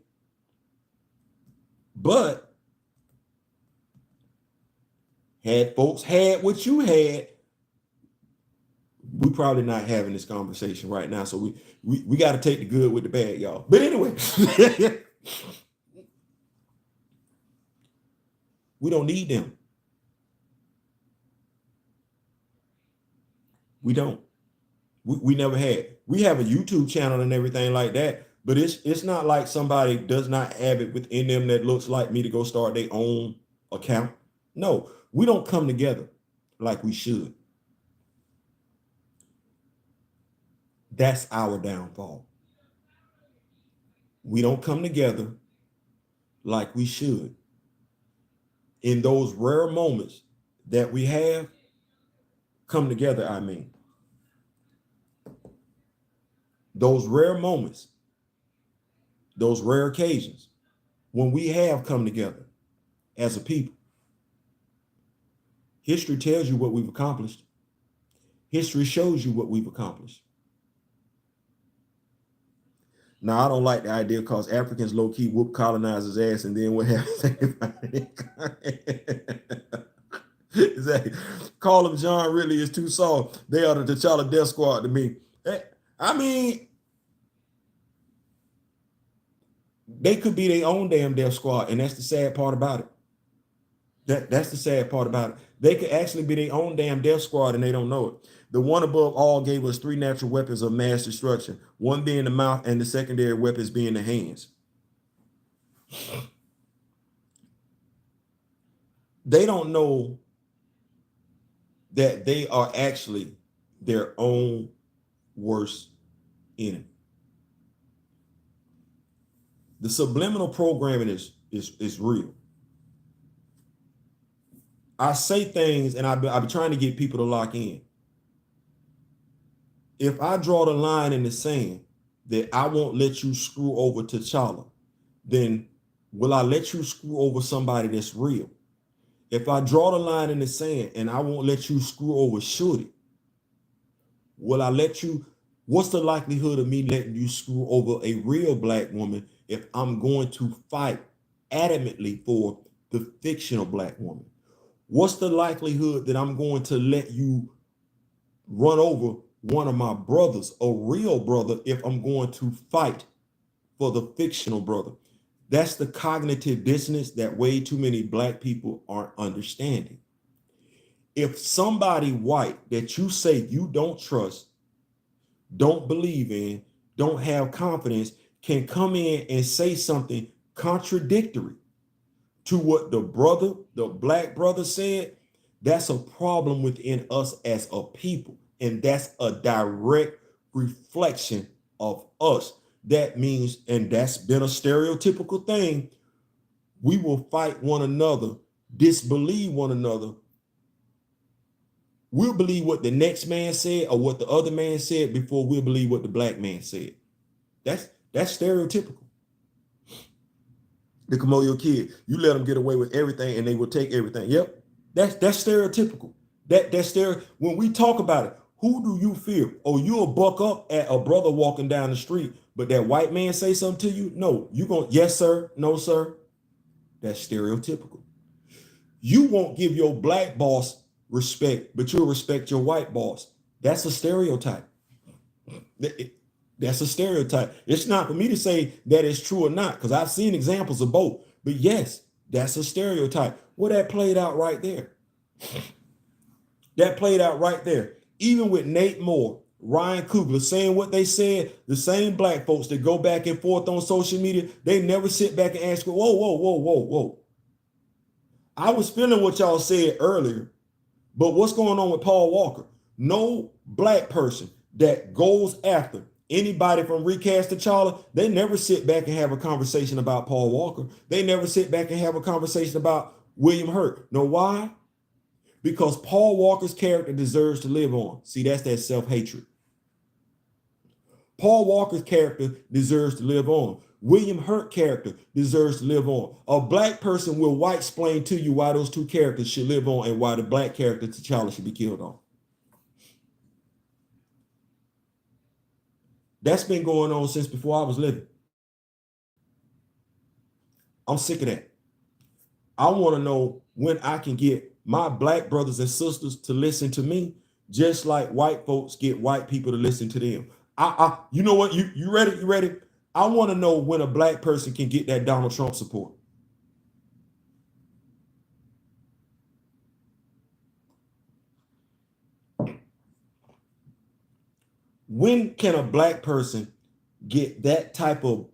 had folks had what you had, we probably not having this conversation right now. So we got to take the good with the bad, y'all. But anyway, we don't need them. We don't. We never had. We have a YouTube channel and everything like that, but it's not like somebody does not have it within them that looks like me to go start their own account. No, we don't come together like we should. That's our downfall. We don't come together like we should. In those rare moments that we have come together, I mean, those rare moments, those rare occasions when we have come together as a people, history tells you what we've accomplished. History shows you what we've accomplished. Now, I don't like the idea because Africans low-key whoop colonizers' ass and then what happens? Exactly. Call them John Ridley is too soft. They are the T'Challa Death Squad to me. I mean, They could be their own damn death squad, and that's the sad part about it. That's the sad part about it. They could actually be their own damn death squad and they don't know it. The one above all gave us 3 natural weapons of mass destruction, one being the mouth and the secondary weapons being the hands. They don't know that they are actually their own worst enemy. The subliminal programming is real. I say things and I've been trying to get people to lock in. If I draw the line in the sand that I won't let you screw over T'Challa, then will I let you screw over somebody that's real? If I draw the line in the sand and I won't let you screw over Shorty, will I let you? What's the likelihood of me letting you screw over a real black woman if I'm going to fight adamantly for the fictional black woman? What's the likelihood that I'm going to let you run over one of my brothers, a real brother, if I'm going to fight for the fictional brother? That's the cognitive dissonance that way too many black people aren't understanding. If somebody white that you say you don't trust, don't believe in, don't have confidence, can come in and say something contradictory to what the black brother said, that's a problem within us as a people. And that's a direct reflection of us. That means, and that's been a stereotypical thing, we will fight one another, disbelieve one another. We'll believe what the next man said or what the other man said before we'll believe what the black man said. That's stereotypical. The Kamoyo kid, you let them get away with everything and they will take everything. Yep, that's stereotypical. When we talk about it, who do you fear? Oh, you'll buck up at a brother walking down the street, but that white man say something to you? No, you going, yes, sir, no, sir. That's stereotypical. You won't give your black boss respect, but you'll respect your white boss. That's a stereotype. That's a stereotype. It's not for me to say that it's true or not, because I've seen examples of both. But yes, that's a stereotype. Well, that played out right there. That played out right there. Even with Nate Moore, Ryan Coogler saying what they said, the same black folks that go back and forth on social media, they never sit back and ask, whoa, whoa, whoa, whoa, whoa. I was feeling what y'all said earlier, but what's going on with Paul Walker? No black person that goes after anybody from Recast T'Challa, they never sit back and have a conversation about Paul Walker. They never sit back and have a conversation about William Hurt. Know why? Because Paul Walker's character deserves to live on. See, that's that self-hatred. Paul Walker's character deserves to live on. William Hurt character deserves to live on. A black person will white explain to you why those two characters should live on and why the black character T'Challa should be killed on. That's been going on since before I was living. I'm sick of that. I want to know when I can get my black brothers and sisters to listen to me, just like white folks get white people to listen to them. You know what? You ready? You ready? I want to know when a black person can get that Donald Trump support. When can a black person get that type of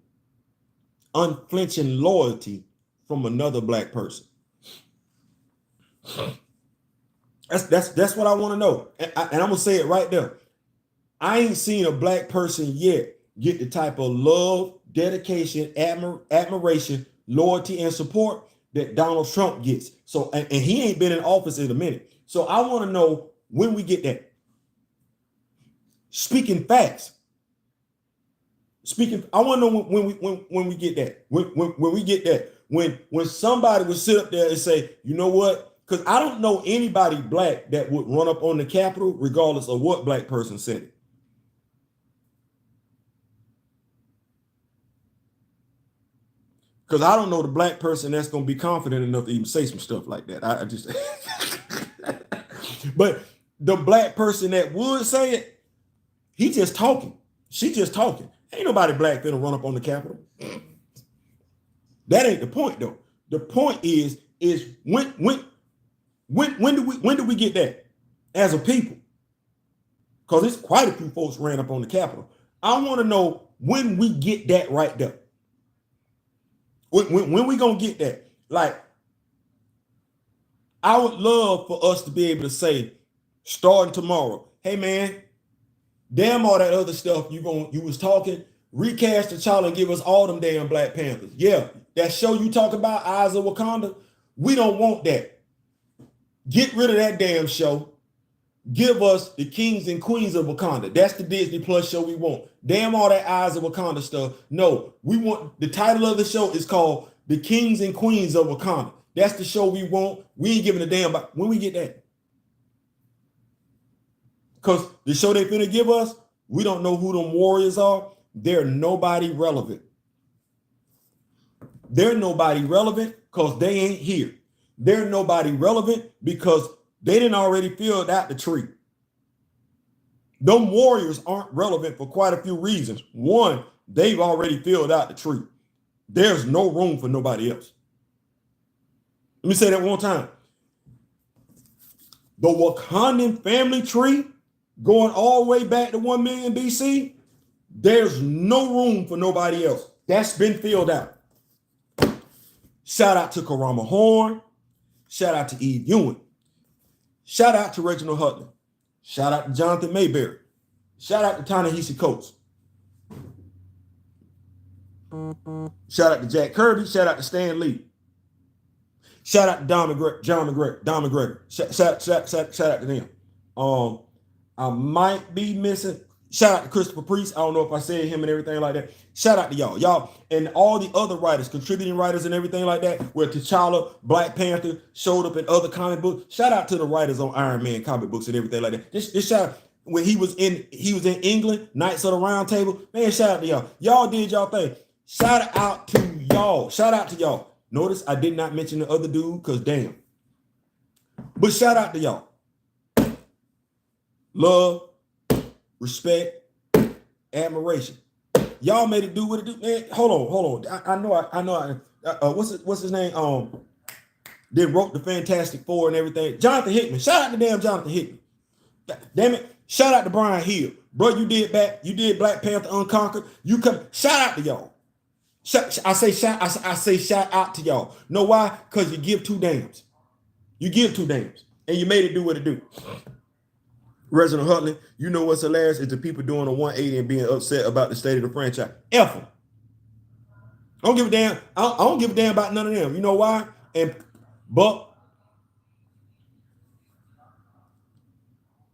unflinching loyalty from another black person? That's what I want to know. And I'm going to say it right there. I ain't seen a black person yet get the type of love, dedication, admiration, loyalty, and support that Donald Trump gets. So, and he ain't been in office in a minute. So I want to know when we get that. Speaking facts. I want to know when we get that. When we get that. When somebody would sit up there and say, you know what? Because I don't know anybody black that would run up on the Capitol regardless of what black person said it. Because I don't know the black person that's going to be confident enough to even say some stuff like that. I just, but the black person that would say it, he just talking. She just talking. Ain't nobody black finna run up on the Capitol. That ain't the point though. The point is when do we get that as a people? Because it's quite a few folks ran up on the Capitol. I want to know when we get that right there. When we gonna get that? Like, I would love for us to be able to say, starting tomorrow, hey man, damn all that other stuff you was talking, recast T'Challa and give us all them damn Black Panthers. Yeah, that show you talk about, Eyes of Wakanda, we don't want that. Get rid of that damn show. Give us the Kings and Queens of Wakanda. That's the Disney Plus show we want. Damn all that Eyes of Wakanda stuff. No, we want, the title of the show is called The Kings and Queens of Wakanda. That's the show we want. We ain't giving a damn about when we get that. Because the show they finna give us, we don't know who them warriors are. They're nobody relevant. They're nobody relevant because they ain't here. They're nobody relevant because they didn't already fill out the tree. Them warriors aren't relevant for quite a few reasons. One, they've already filled out the tree. There's no room for nobody else. Let me say that one time. The Wakandan family tree, going all the way back to 1 million BC, there's no room for nobody else. That's been filled out. Shout out to Karama Horn. Shout out to Eve Ewing. Shout out to Reginald Hutton. Shout out to Jonathan Mayberry. Shout out to Ta-Nehisi Coates. Shout out to Jack Kirby. Shout out to Stan Lee. Shout out to Don McGregor. Shout out to them. I might be missing. Shout out to Christopher Priest. I don't know if I said him and everything like that. Shout out to y'all and all the other writers, contributing writers and everything like that, where T'Challa, Black Panther showed up in other comic books. Shout out to the writers on Iron Man comic books and everything like that. Just shout out when he was in England, Knights of the Round Table. Man, shout out to y'all. Y'all did y'all thing. Shout out to y'all. Shout out to y'all. Notice I did not mention the other dude because damn. But shout out to y'all. Love, respect, admiration. Y'all made it do what it do. Man, hold on. I know. What's his name? They wrote the Fantastic Four and everything. Jonathan Hickman. Shout out to damn Jonathan Hickman. Damn it. Shout out to Brian Hill. Bro, you did Black Panther Unconquered. You come. Shout out to y'all. I say shout out to y'all. Know why? Because you give two damns. You give two damns. And you made it do what it do. Reginald Hutton, you know what's hilarious is the people doing a 180 and being upset about the state of the franchise. F them. I don't give a damn. I don't give a damn about none of them. You know why? But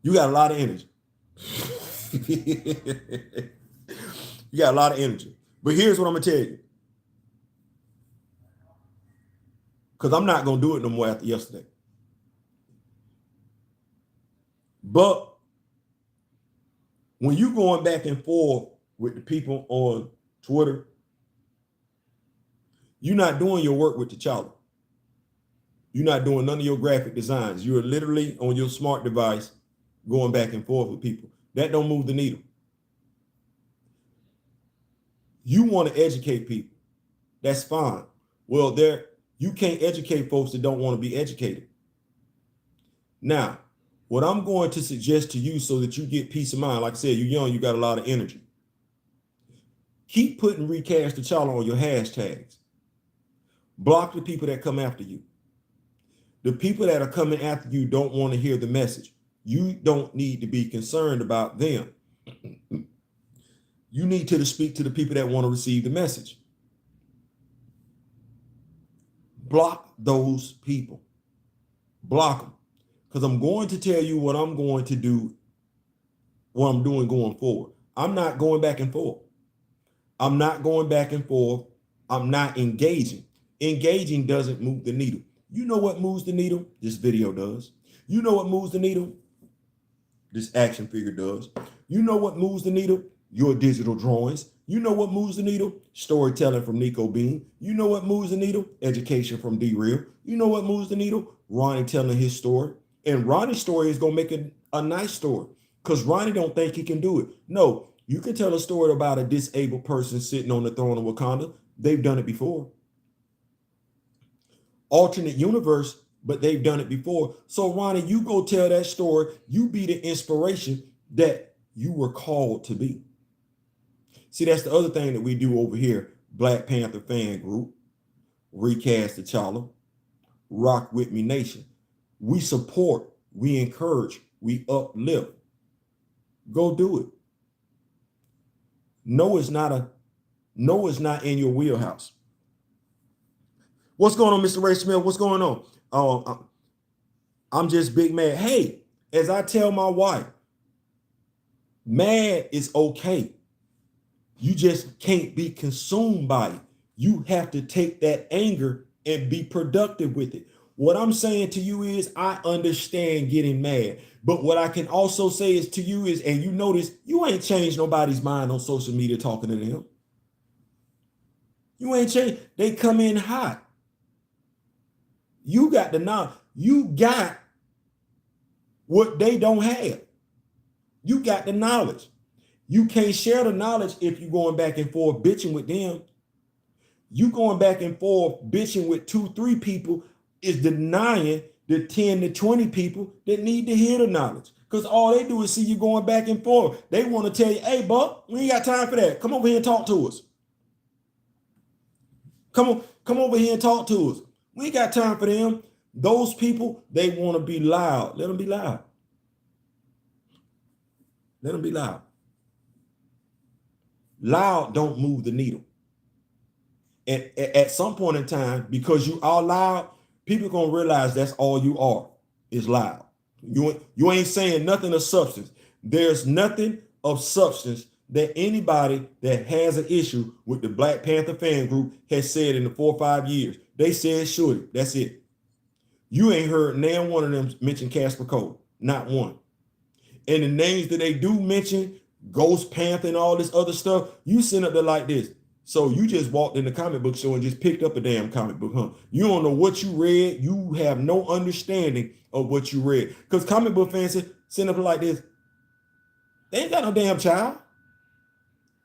you got a lot of energy. You got a lot of energy. But here's what I'm gonna tell you. Because I'm not gonna do it no more after yesterday. But when you going back and forth with the people on Twitter, you're not doing your work with T'Challa. You're not doing none of your graphic designs. You're literally on your smart device going back and forth with people. That don't move the needle. You want to educate people. That's fine. Well, you can't educate folks that don't want to be educated. Now, what I'm going to suggest to you so that you get peace of mind, like I said, you're young, you got a lot of energy. Keep putting Recast T'Challa on your hashtags. Block the people that come after you. The people that are coming after you don't want to hear the message. You don't need to be concerned about them. You need to speak to the people that want to receive the message. Block those people. Block them. Because I'm going to tell you what I'm going to do, what I'm doing going forward. I'm not going back and forth. I'm not going back and forth. I'm not engaging. Engaging doesn't move the needle. You know what moves the needle? This video does. You know what moves the needle? This action figure does. You know what moves the needle? Your digital drawings. You know what moves the needle? Storytelling from Nico Bean. You know what moves the needle? Education from D-Real. You know what moves the needle? Ronnie telling his story. And Ronnie's story is going to make it a nice story because Ronnie don't think he can do it. No, you can tell a story about a disabled person sitting on the throne of Wakanda. They've done it before. alternate universe, but they've done it before. So Ronnie, you go tell that story. You be the inspiration that you were called to be. See, that's the other thing that we do over here. Black Panther fan group, Recast T'Challa, Rock With Me Nation. We support, we encourage, we uplift. Go do it. No, it's not in your wheelhouse. What's going on, Mr. Ray Smith? What's going on? I'm just big mad. Hey, as I tell my wife, mad is okay. You just can't be consumed by it. You have to take that anger and be productive with it. What I'm saying to you is I understand getting mad. But what I can also say is to you is, and you notice, you ain't changed nobody's mind on social media talking to them. You ain't changed. They come in hot. You got the knowledge. You got what they don't have. You got the knowledge. You can't share the knowledge if you're going back and forth bitching with them. You going back and forth bitching with 2-3 people is denying the 10 to 20 people that need to hear the knowledge. Because all they do is see you going back and forth. They want to tell you, hey, Buck, we ain't got time for that. Come over here and talk to us. Come over here and talk to us. We ain't got time for them. Those people, they want to be loud. Let them be loud. Let them be loud. Loud don't move the needle. And at some point in time, because you are loud, people gonna realize that's all you are, is loud. You ain't saying nothing of substance. There's nothing of substance that anybody that has an issue with the Black Panther fan group has said in the 4 or 5 years. They said shorty. That's it. You ain't heard nan one of them mention Casper Cole. Not one. And the names that they do mention, Ghost Panther and all this other stuff, you sitting up there like this. So you just walked in the comic book show and just picked up a damn comic book, huh? You don't know what you read. You have no understanding of what you read. Because comic book fans sitting up like this, they ain't got no damn child.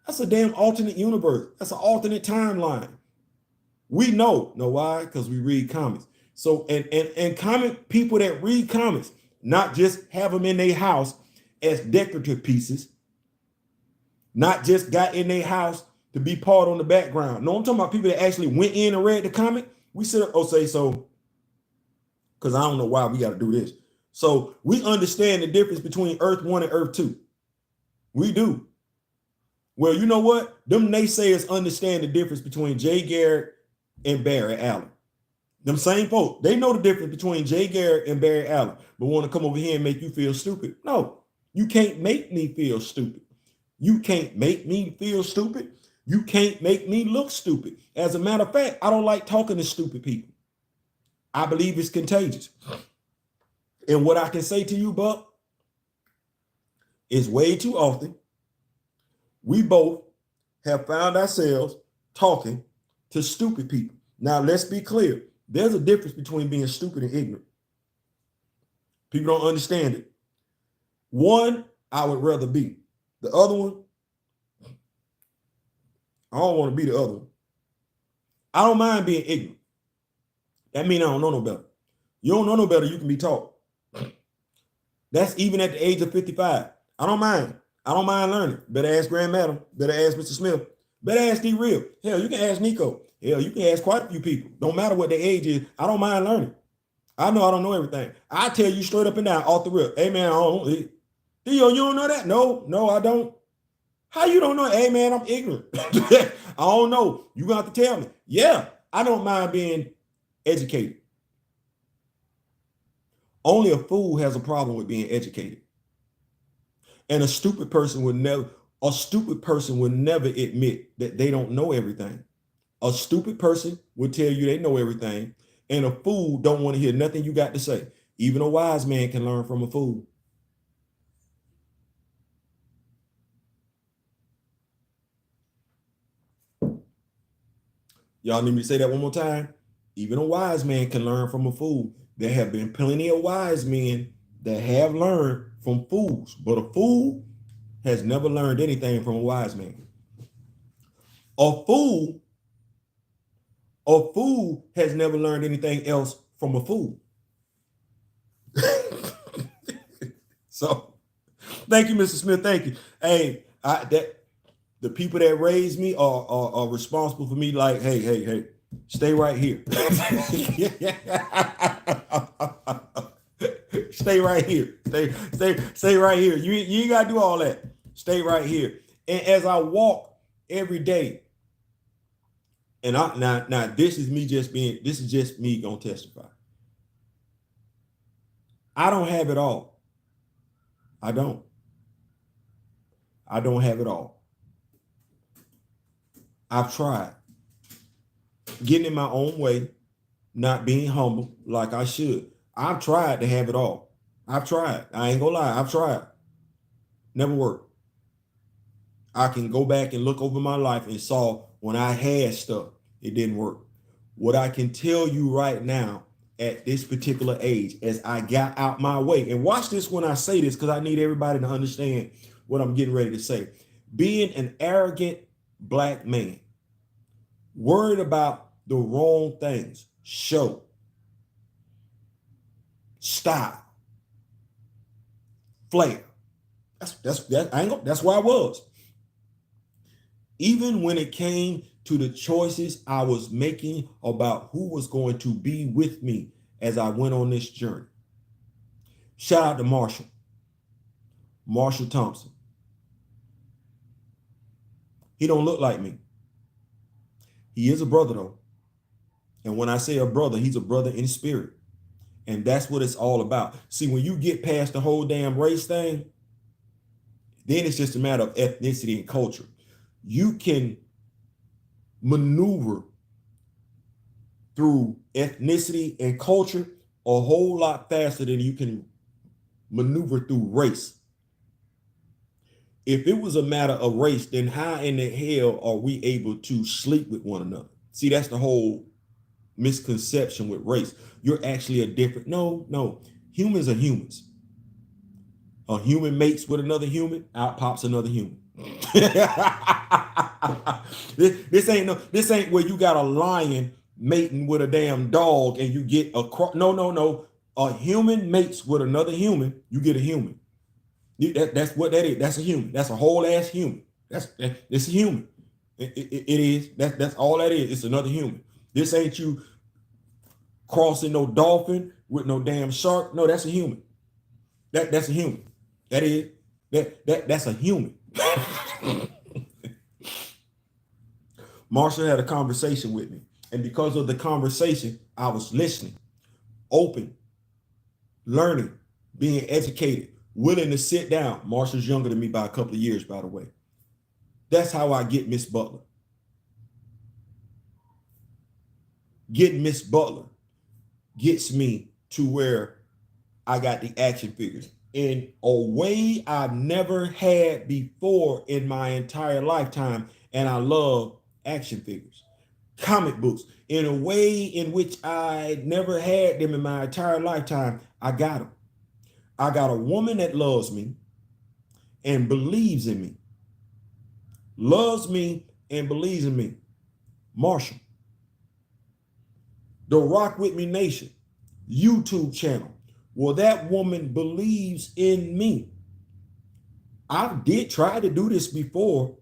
That's a damn alternate universe. That's an alternate timeline. We know why? Because we read comics. So, and comic people that read comics, not just have them in their house as decorative pieces, not just got in their house to be part on the background. No, I'm talking about people that actually went in and read the comic. We sit up, because I don't know why we got to do this. So we understand the difference between Earth 1 and Earth 2. We do. Well, you know what? Them naysayers understand the difference between Jay Garrett and Barry Allen. Them same folks, they know the difference between Jay Garrett and Barry Allen, but want to come over here and make you feel stupid. No, you can't make me feel stupid. You can't make me feel stupid. You can't make me look stupid. As a matter of fact, I don't like talking to stupid people. I believe it's contagious. And what I can say to you, Buck, is way too often, we both have found ourselves talking to stupid people. Now, let's be clear. There's a difference between being stupid and ignorant. People don't understand it. One, I would rather be. The other one, I don't want to be the other one. I don't mind being ignorant. That means I don't know no better. You don't know no better, you can be taught. That's even at the age of 55. I don't mind. I don't mind learning. Better ask Grand Madam. Better ask Mr. Smith. Better ask D Real. Hell, you can ask Nico. Hell, you can ask quite a few people. Don't matter what their age is. I don't mind learning. I know I don't know everything. I tell you straight up and down off the rip. Hey, man, I don't. Theo, you don't know that? No, I don't. How you don't know? Hey, man, I'm ignorant. I don't know. You got to tell me. Yeah, I don't mind being educated. Only a fool has a problem with being educated. And a stupid person would never admit that they don't know everything. A stupid person would tell you they know everything. And a fool don't want to hear nothing you got to say. Even a wise man can learn from a fool. Y'all need me to say that one more time? Even a wise man can learn from a fool. There have been plenty of wise men that have learned from fools, but a fool has never learned anything from a wise man. A fool A fool has never learned anything else from a fool. So thank you, Mr. Smith. Thank you. Hey, the people that raised me are responsible for me. Like, hey, stay right here. Stay right here. Stay right here. You ain't gotta do all that. Stay right here. And as I walk every day, and now this is just me gonna testify. I don't have it all. I don't have it all. I've tried getting in my own way, not being humble like I should. I've tried to have it all. I've tried. I ain't gonna lie. I've tried. Never worked. I can go back and look over my life and saw when I had stuff, it didn't work. What I can tell you right now at this particular age, as I got out my way, and watch this when I say this, because I need everybody to understand what I'm getting ready to say. Being an arrogant Black man, worried about the wrong things, show, style, flair. That's where I was. Even when it came to the choices I was making about who was going to be with me as I went on this journey. Shout out to Marshall Thompson. He don't look like me. He is a brother though. And when I say a brother, he's a brother in spirit. And that's what it's all about. See, when you get past the whole damn race thing, then it's just a matter of ethnicity and culture. You can maneuver through ethnicity and culture a whole lot faster than you can maneuver through race. If it was a matter of race, then how in the hell are we able to sleep with one another? See, that's the whole misconception with race. You're actually a different, no. Humans are humans. A human mates with another human, out pops another human. This ain't where you got a lion mating with a damn dog and you get a no. A human mates with another human, you get a human. That's what that is. That's a human. That's a whole ass human. It's a human. It is. That's all that is. It's another human. This ain't you crossing no dolphin with no damn shark. No, that's a human. That's a human. That's a human. Marshall had a conversation with me, and because of the conversation, I was listening, open, learning, being educated, willing to sit down. Marshall's younger than me by a couple of years, by the way. That's how I get Miss Butler. Getting Miss Butler gets me to where I got the action figures in a way I've never had before in my entire lifetime. And I love action figures, comic books, in a way in which I never had them in my entire lifetime. I got them. I got a woman that loves me and believes in me. Loves me and believes in me. Marshall. The Rock With Me Nation YouTube channel. Well, that woman believes in me. I did try to do this before.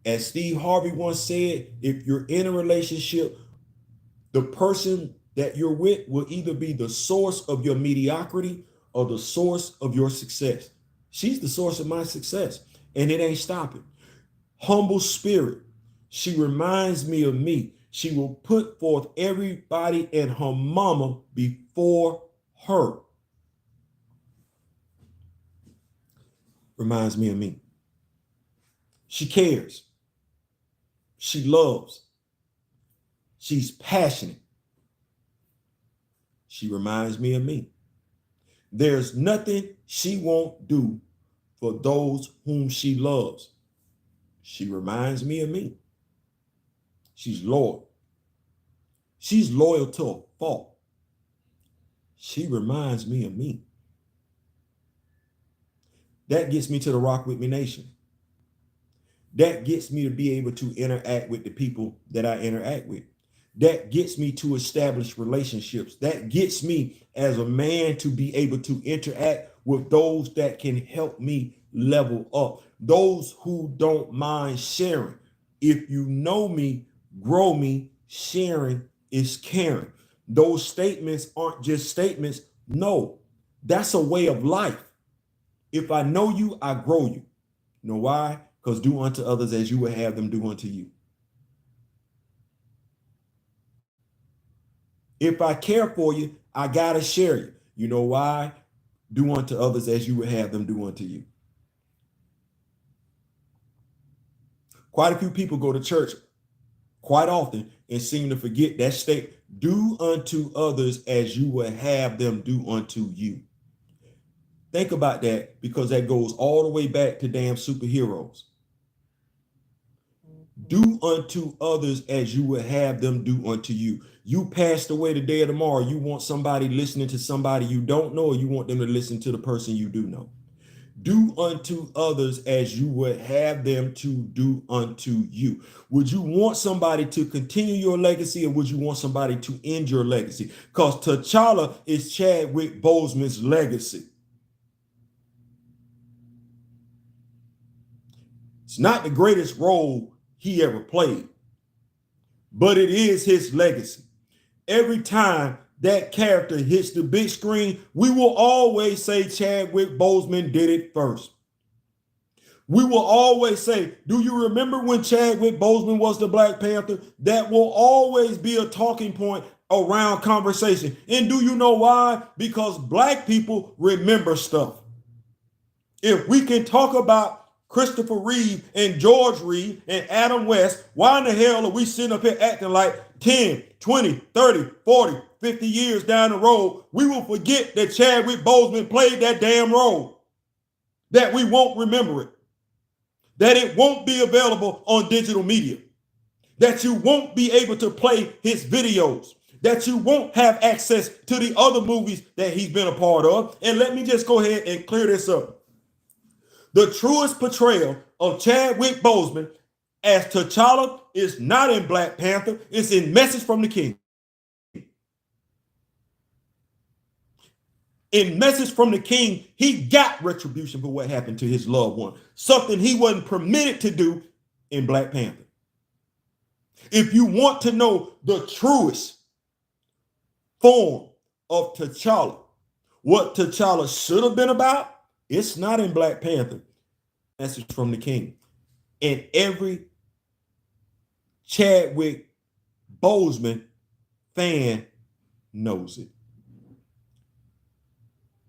As Steve Harvey once said, if you're in a relationship, the person that you're with will either be the source of your mediocrity or the source of your success. She's the source of my success, and it ain't stopping. Humble spirit. She reminds me of me. She will put forth everybody and her mama before her. Reminds me of me. She cares. She loves. She's passionate. She reminds me of me. There's nothing she won't do for those whom she loves. She reminds me of me. She's loyal. She's loyal to a fault. She reminds me of me. That gets me to the Rock With Me Nation. That gets me to be able to interact with the people that I interact with. That gets me to establish relationships. That gets me as a man to be able to interact with those that can help me level up, those who don't mind sharing. If you know me, grow me, sharing is caring. Those statements aren't just statements. No, that's a way of life. If I know you, I grow you. You know why? Because do unto others as you would have them do unto you. If I care for you, I gotta share you. You know why? Do unto others as you would have them do unto you. Quite a few people go to church quite often and seem to forget that state. Do unto others as you would have them do unto you. Think about that, because that goes all the way back to damn superheroes. Do unto others as you would have them do unto you. You passed away today or tomorrow. You want somebody listening to somebody you don't know, or you want them to listen to the person you do know. Do unto others as you would have them to do unto you. Would you want somebody to continue your legacy, or would you want somebody to end your legacy? Because T'Challa is Chadwick Boseman's legacy. It's not the greatest role he ever played, but it is his legacy. Every time that character hits the big screen, we will always say Chadwick Boseman did it first. We will always say, do you remember when Chadwick Boseman was the Black Panther? That will always be a talking point around conversation. And do you know why? Because Black people remember stuff. If we can talk about Christopher Reeve and George Reeve and Adam West, why in the hell are we sitting up here acting like 10, 20, 30, 40, 50 years down the road, we will forget that Chadwick Boseman played that damn role, that we won't remember it, that it won't be available on digital media, that you won't be able to play his videos, that you won't have access to the other movies that he's been a part of. And let me just go ahead and clear this up. The truest portrayal of Chadwick Boseman as T'Challa is not in Black Panther. It's in Message from the King. In Message from the King, he got retribution for what happened to his loved one, something he wasn't permitted to do in Black Panther. If you want to know the truest form of T'Challa, what T'Challa should have been about, it's not in Black Panther. Message from the King. And every Chadwick Boseman fan knows it.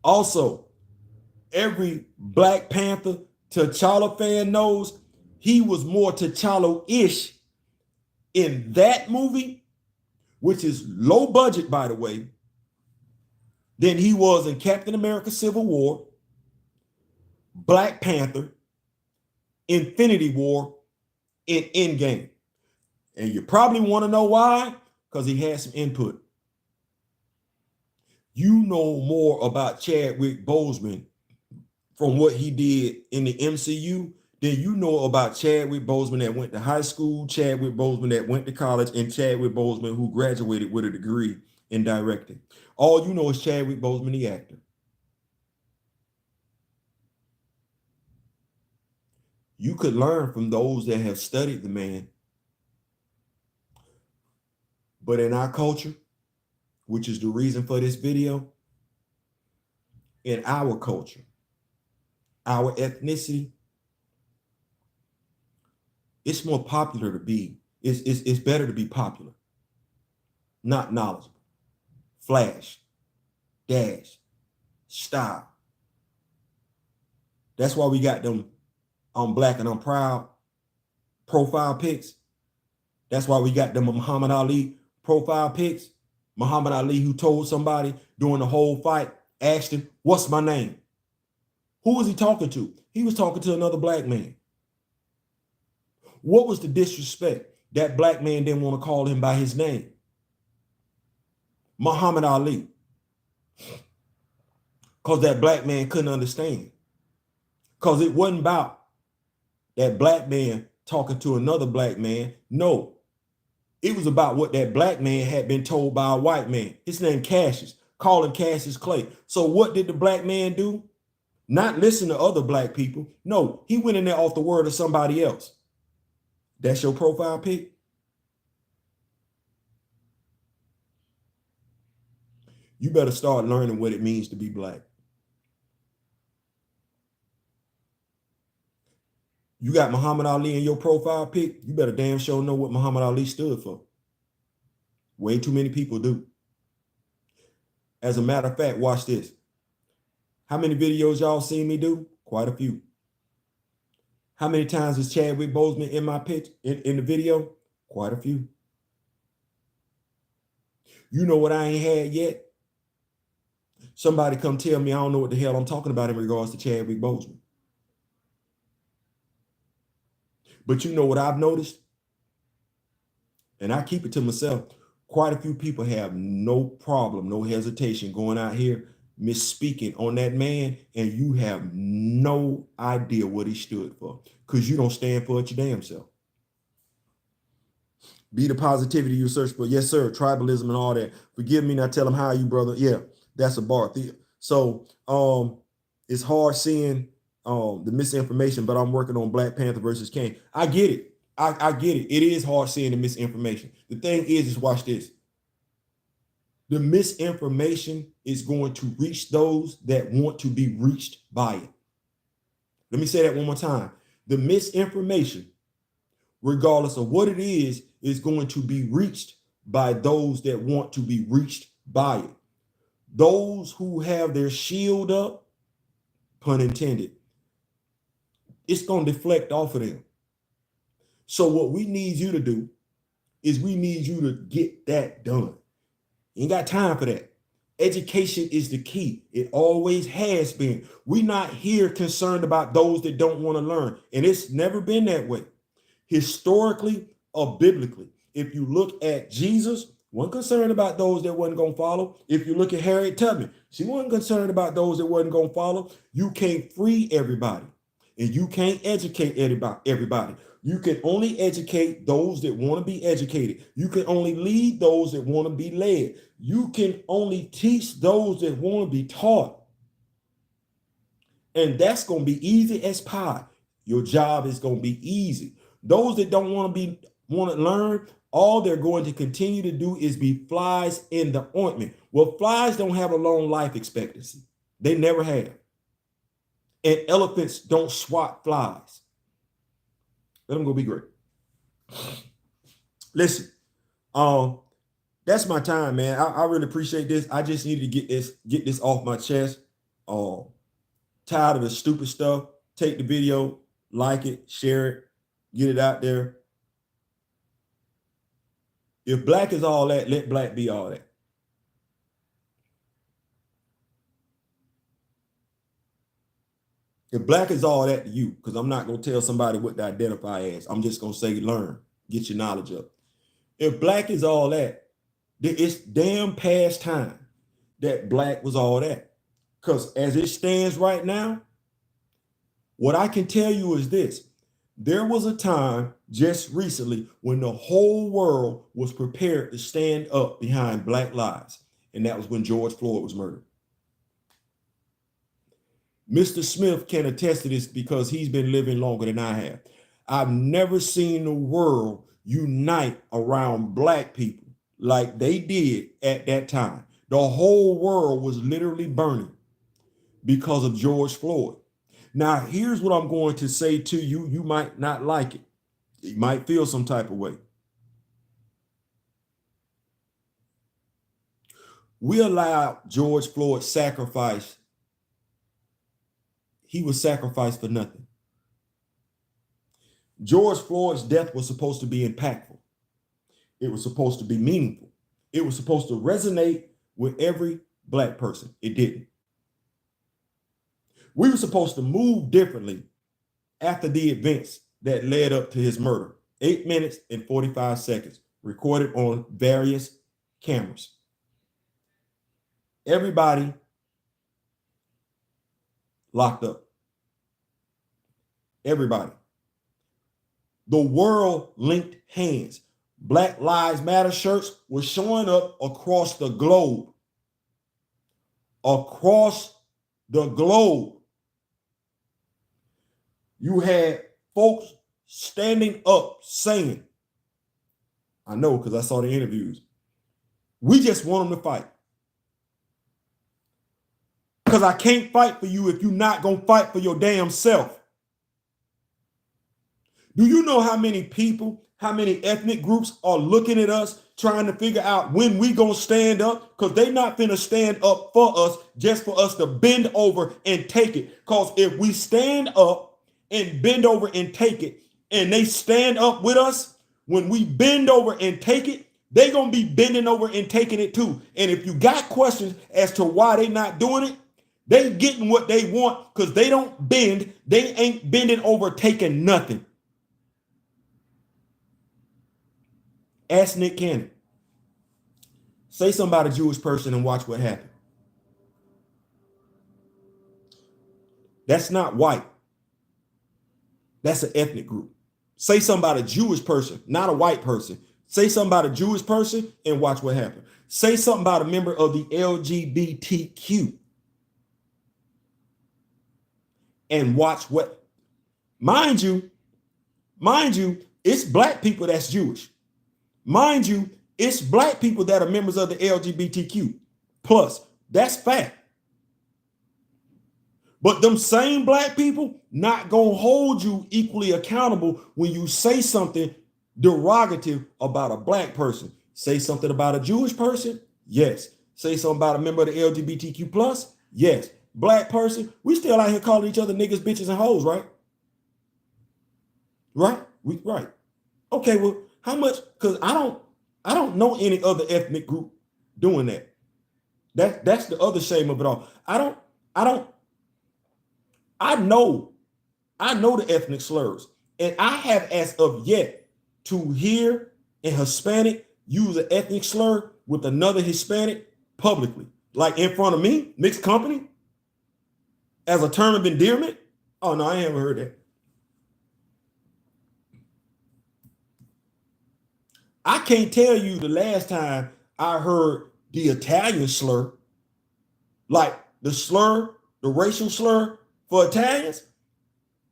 Also, every Black Panther T'Challa fan knows he was more T'Challa-ish in that movie, which is low budget, by the way, than he was in Captain America Civil War, Black Panther, Infinity War, and Endgame. And you probably want to know why, because he had some input. You know more about Chadwick Boseman from what he did in the MCU than you know about Chadwick Boseman that went to high school, Chadwick Boseman that went to college, and Chadwick Boseman who graduated with a degree in directing. All you know is Chadwick Boseman, the actor. You could learn from those that have studied the man. But in our culture, which is the reason for this video, in our culture, our ethnicity, it's more popular to be, it's better to be popular, not knowledgeable, flash, dash, style. That's why we got them I'm black and I'm proud profile pics. That's why we got them Muhammad Ali profile pics. Muhammad Ali, who told somebody during the whole fight, asked him, "What's my name?" Who was he talking to? He was talking to another black man. What was the disrespect? That black man didn't want to call him by his name. Muhammad Ali. Because that black man couldn't understand. Because it wasn't about that black man talking to another black man. No, it was about what that black man had been told by a white man. His name Cassius, calling Cassius Clay. So what did the black man do? Not listen to other black people. No, he went in there off the word of somebody else. That's your profile pic? You better start learning what it means to be black. You got Muhammad Ali in your profile pic, you better damn sure know what Muhammad Ali stood for. Way too many people do. As a matter of fact, watch this. How many videos y'all seen me do? Quite a few. How many times is Chadwick Boseman in my pitch in the video? Quite a few. You know what I ain't had yet? Somebody come tell me I don't know what the hell I'm talking about in regards to Chadwick Boseman. But you know what I've noticed? And I keep it to myself. Quite a few people have no problem, no hesitation going out here misspeaking on that man, and you have no idea what he stood for because you don't stand for it your damn self. Be the positivity you search for. Yes, sir. Tribalism and all that. Forgive me, not tell him how you, brother. Yeah, that's a bar. So it's hard seeing the misinformation, but I'm working on Black Panther versus Kane. I get it. I get it. It is hard seeing the misinformation. The thing is watch this. The misinformation is going to reach those that want to be reached by it. Let me say that one more time. The misinformation, regardless of what it is going to be reached by those that want to be reached by it. Those who have their shield up, pun intended, it's going to deflect off of them. So what we need you to do is we need you to get that done. You ain't got time for that. Education is the key. It always has been. We're not here concerned about those that don't want to learn. And it's never been that way. Historically or biblically, if you look at Jesus, wasn't concerned about those that wasn't going to follow. If you look at Harriet Tubman, she wasn't concerned about those that wasn't going to follow. You can't free everybody. And you can't educate everybody. You can only educate those that want to be educated. You can only lead those that want to be led. You can only teach those that want to be taught. And that's going to be easy as pie. Your job is going to be easy. Those that don't want to learn, all they're going to continue to do is be flies in the ointment. Well, flies don't have a long life expectancy. They never have. And elephants don't swat flies. Let them go be great. Listen, that's my time, man. I really appreciate this. I just needed to get this off my chest. Tired of the stupid stuff. Take the video, like it, share it, get it out there. If black is all that, let black be all that. If black is all that to you, because I'm not going to tell somebody what to identify as. I'm just going to say learn, get your knowledge up. If black is all that, it's damn past time that black was all that. Because as it stands right now, what I can tell you is this. There was a time just recently when the whole world was prepared to stand up behind Black lives. And that was when George Floyd was murdered. Mr. Smith can attest to this because he's been living longer than I have. I've never seen the world unite around black people like they did at that time. The whole world was literally burning because of George Floyd. Now, here's what I'm going to say to you. You might not like it. You might feel some type of way. We allowed George Floyd sacrifice. He was sacrificed for nothing. George Floyd's death was supposed to be impactful. It was supposed to be meaningful. It was supposed to resonate with every black person. It didn't. We were supposed to move differently after the events that led up to his murder. 8 minutes and 45 seconds, recorded on various cameras. Everybody locked up. Everybody. The world linked hands. Black Lives Matter shirts were showing up across the globe. Across the globe. You had folks standing up saying, I know because I saw the interviews, we just want them to fight. Because I can't fight for you if you're not going to fight for your damn self. Do you know how many people, how many ethnic groups are looking at us trying to figure out when we going to stand up? Because they not finna stand up for us just for us to bend over and take it. Because if we stand up and bend over and take it, and they stand up with us, when we bend over and take it, they going to be bending over and taking it too. And if you got questions as to why they not doing it, they getting what they want because they don't bend. They ain't bending over taking nothing. Ask Nick Cannon. Say something about a Jewish person and watch what happens. That's not white. That's an ethnic group. Say something about a Jewish person, not a white person. Say something about a Jewish person and watch what happens. Say something about a member of the LGBTQ and watch what, mind you, it's black people that's Jewish. Mind you, it's black people that are members of the LGBTQ plus. That's fact. But them same black people not gonna hold you equally accountable when you say something derogative about a black person. Say something about a Jewish person, yes. Say something about a member of the LGBTQ plus, yes. Black person, we still out here calling each other niggas, bitches, and hoes, right? Right? Right. Okay, well, how much? Because I don't know any other ethnic group doing that. That's the other shame of it all. I know the ethnic slurs, and I have as of yet to hear a Hispanic use an ethnic slur with another Hispanic publicly, like in front of me, mixed company, as a term of endearment. Oh no, I haven't heard that. I can't tell you the last time I heard the Italian slur, like the slur, the racial slur for Italians.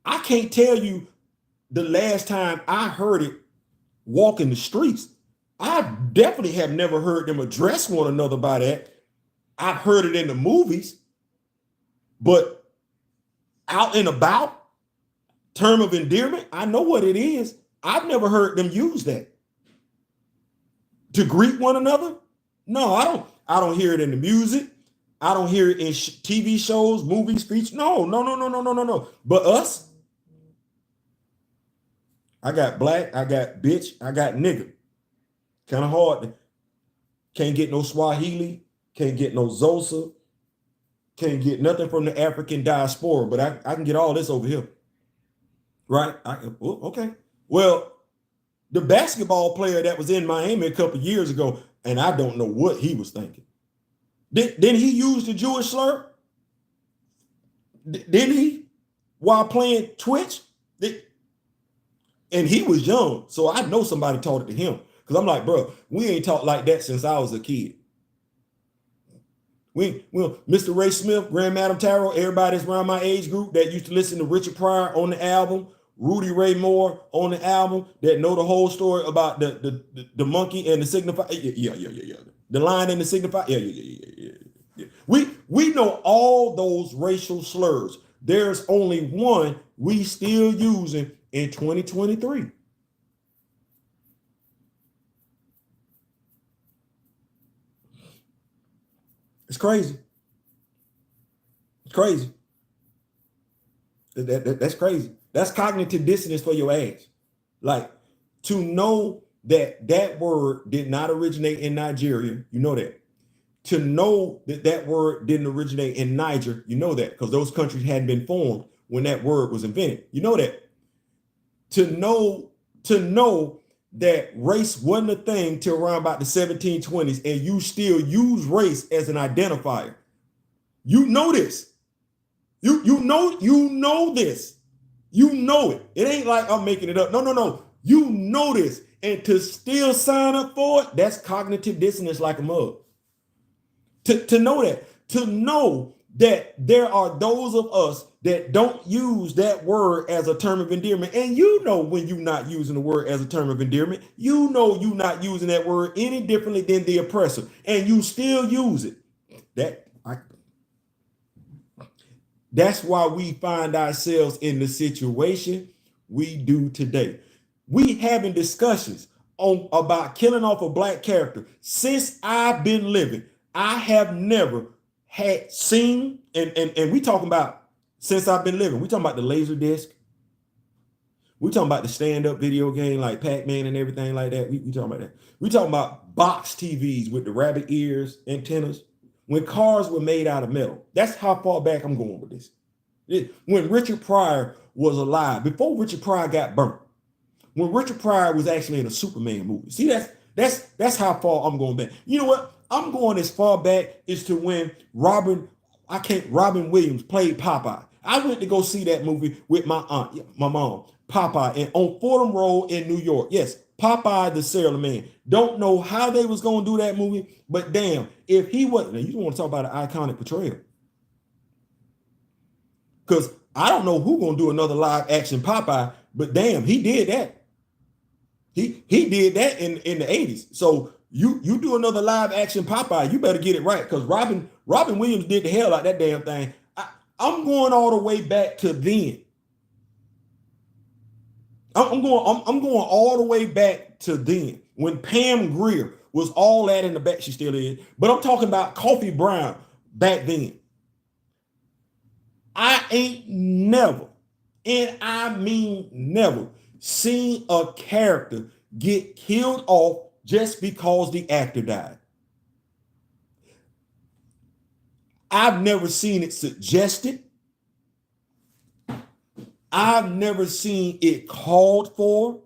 I can't tell you the last time I heard it walking the streets. I definitely have never heard them address one another by that. I've heard it in the movies, but out and about, term of endearment, I know what it is. I've never heard them use that. To greet one another? No, I don't hear it in the music. I don't hear it in TV shows, movies, speech. No. But us, I got black, I got bitch, I got nigga. Kind of hard. Can't get no Swahili, can't get no Xhosa, can't get nothing from the African diaspora, but I can get all this over here. Right? Okay. Well, the basketball player that was in Miami a couple years ago, and I don't know what he was thinking. Didn't he use the Jewish slur? Didn't he? While playing Twitch? And he was young, so I know somebody taught it to him. Because I'm like, bro, we ain't taught like that since I was a kid. Mr. Ray Smith, Grand Madam Tarot, everybody that's around my age group that used to listen to Richard Pryor on the album, Rudy Ray Moore on the album, that know the whole story about the monkey and the signifier. Yeah. The lion and the signifier. Yeah. We know all those racial slurs. There's only one we still using in 2023. It's crazy. It's crazy. That's crazy. That's cognitive dissonance for your ass. Like, to know that word did not originate in Nigeria, you know that. To know that word didn't originate in Niger, you know that, because those countries hadn't been formed when that word was invented. You know that. To know that race wasn't a thing till around about the 1720s, and you still use race as an identifier. You know this. You know this. You know it. It ain't like I'm making it up. No. You know this, and to still sign up for it, that's cognitive dissonance like a mug. To know that, to know that there are those of us that don't use that word as a term of endearment. And you know when you're not using the word as a term of endearment, you know you're not using that word any differently than the oppressor, and you still use it. That's why we find ourselves in the situation we do today. We having discussions about killing off a black character. Since I've been living, I have never had seen, and we talking about since I've been living, we talking about the laser disc. We talking about the stand-up video game like Pac-Man and everything like that. We talking about that. We talking about box TVs with the rabbit ears, antennas. When cars were made out of metal. That's how far back I'm going with this. When Richard Pryor was alive, before Richard Pryor got burnt, when Richard Pryor was actually in a Superman movie. See, that's how far I'm going back. You know what? I'm going as far back as to when Robin Williams played Popeye. I went to go see that movie with my mom, Popeye, and on Fordham Road in New York. Yes, Popeye the Sailor Man. Don't know how they was going to do that movie, but damn, if he wasn't, you don't want to talk about an iconic portrayal. Because I don't know who's going to do another live action Popeye, but damn, he did that. He did that in the 80s. So you do another live action Popeye, you better get it right, because Robin Williams did the hell out of that damn thing. I'm going all the way back to then. I'm going all the way back to then when Pam Grier was all that in the back. She still is, but I'm talking about Coffee Brown back then. I ain't never, and I mean never, seen a character get killed off just because the actor died. I've never seen it suggested. I've never seen it called for.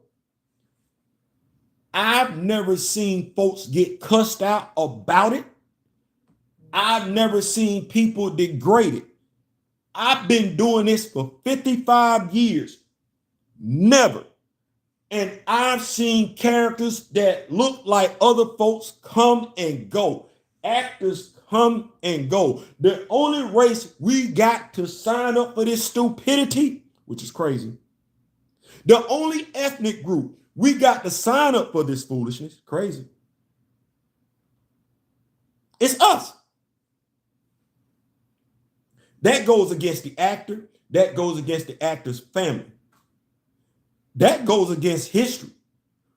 I've never seen folks get cussed out about it. I've never seen people degraded. I've been doing this for 55 years. Never. And I've seen characters that look like other folks come and go. Actors come and go. The only race we got to sign up for this stupidity, which is crazy. The only ethnic group we got to sign up for this foolishness, crazy. It's us. That goes against the actor. That goes against the actor's family. That goes against history,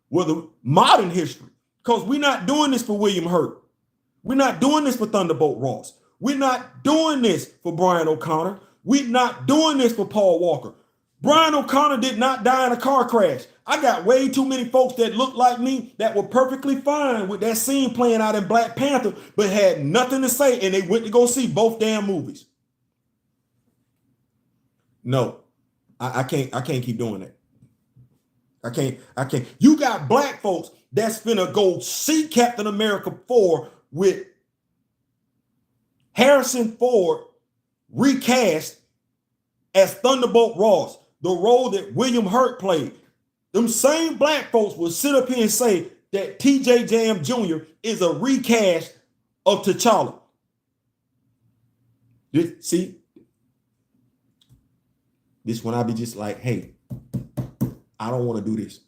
whether modern history, because we're not doing this for William Hurt. We're not doing this for Thunderbolt Ross. We're not doing this for Brian O'Connor. We're not doing this for Paul Walker. Brian O'Connor did not die in a car crash. I got way too many folks that look like me that were perfectly fine with that scene playing out in Black Panther, but had nothing to say, and they went to go see both damn movies. No, I can't keep doing that. I can't. You got black folks that's finna go see Captain America 4 with Harrison Ford recast as Thunderbolt Ross, the role that William Hurt played. Them same black folks will sit up here and say that TJ Jam Jr. is a recast of T'Challa. See, this one I be just like, hey, I don't want to do this.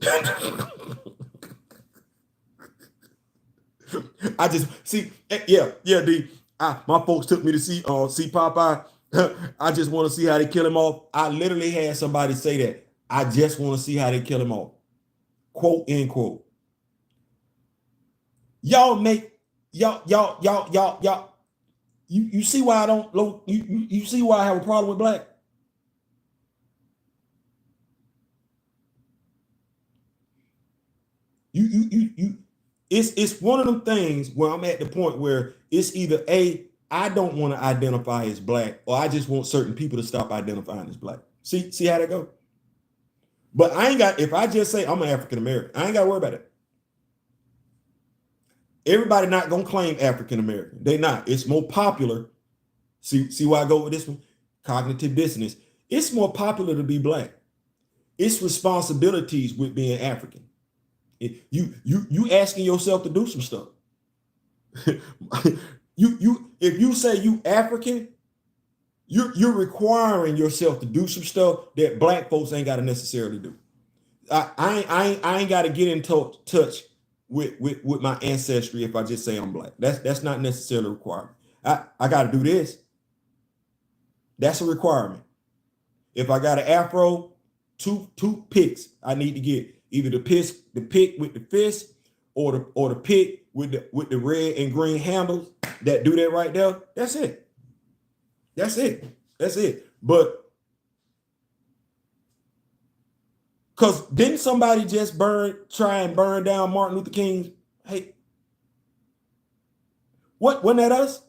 I just see, D. My folks took me to see Popeye. I just want to see how they kill him off. I literally had somebody say that. I just want to see how they kill him off. Quote, end quote. Y'all. You see why I don't. You see why I have a problem with black. It's one of them things where I'm at the point where it's either I don't want to identify as black, or I just want certain people to stop identifying as black. See how that go? But I ain't got, if I just say I'm an African American, I ain't got to worry about it. Everybody not gonna claim African American. They not. It's more popular. See why I go with this one? Cognitive dissonance. It's more popular to be black. It's responsibilities with being African. You asking yourself to do some stuff. If you say you African, you're requiring yourself to do some stuff that black folks ain't got to necessarily do. I ain't got to get in touch with my ancestry if I just say I'm black. That's not necessarily a requirement. I got to do this. That's a requirement. If I got an afro, two picks I need to get. Either the pick with the fist or the pick with the red and green handles that do that right there. That's it. That's it. But because didn't somebody just try and burn down Martin Luther King's? Hey, wasn't that us?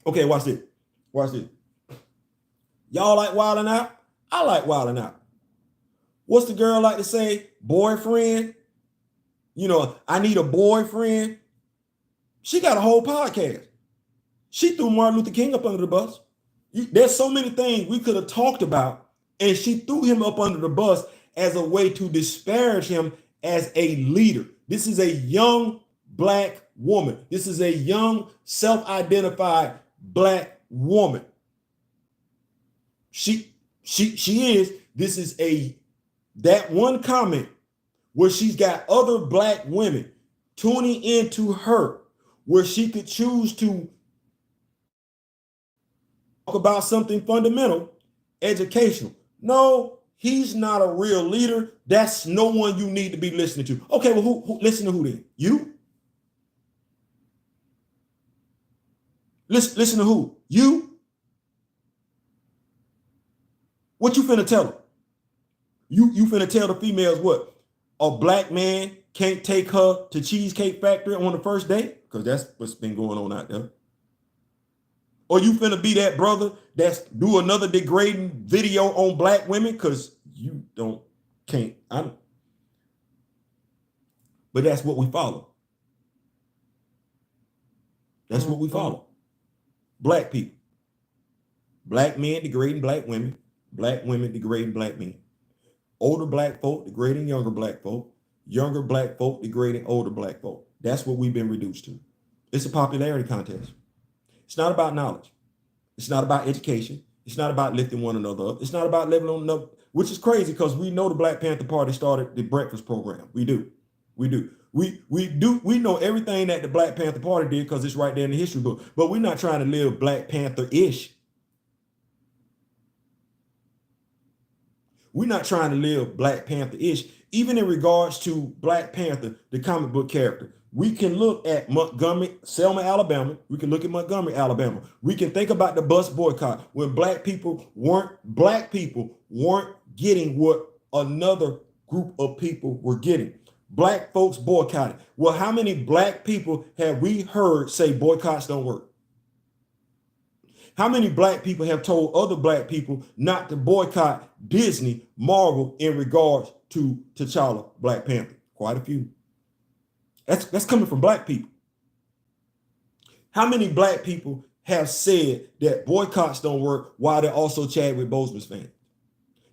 Okay, watch this. Y'all like wilding out? I like wilding out. What's the girl like to say? Boyfriend? I need a boyfriend. She got a whole podcast. She threw Martin Luther King up under the bus. There's so many things we could have talked about, and she threw him up under the bus as a way to disparage him as a leader. This is a young black woman. This is a young, self-identified black woman. She is. This is that one comment where she's got other black women tuning into her, where she could choose to talk about something fundamental, educational. No, he's not a real leader. That's no one you need to be listening to. Okay, well, who listen to who then? You? Listen to who? You? What you finna tell her? You finna tell the females what? A black man can't take her to Cheesecake Factory on the first date? Because that's what's been going on out there. Or you finna be that brother that's do another degrading video on black women? Because you can't. But that's what we follow. That's what we follow. Black people. Black men degrading black women. Black women degrading black men. Older black folk degrading younger black folk. Younger black folk degrading older black folk. That's what we've been reduced to. It's a popularity contest. It's not about knowledge. It's not about education. It's not about lifting one another up. It's not about leveling one another, which is crazy because we know the Black Panther Party started the breakfast program. We do. We know everything that the Black Panther Party did because it's right there in the history book. But we're not trying to live Black Panther-ish. We're not trying to live Black Panther-ish, even in regards to Black Panther, the comic book character. We can look at Selma, Alabama. We can look at Montgomery, Alabama. We can think about the bus boycott when black people weren't getting what another group of people were getting. Black folks boycotted. Well, how many black people have we heard say boycotts don't work? How many black people have told other black people not to boycott Disney, Marvel in regards to T'Challa, Black Panther? Quite a few. That's coming from black people. How many black people have said that boycotts don't work while they're also Chadwick Boseman's fans?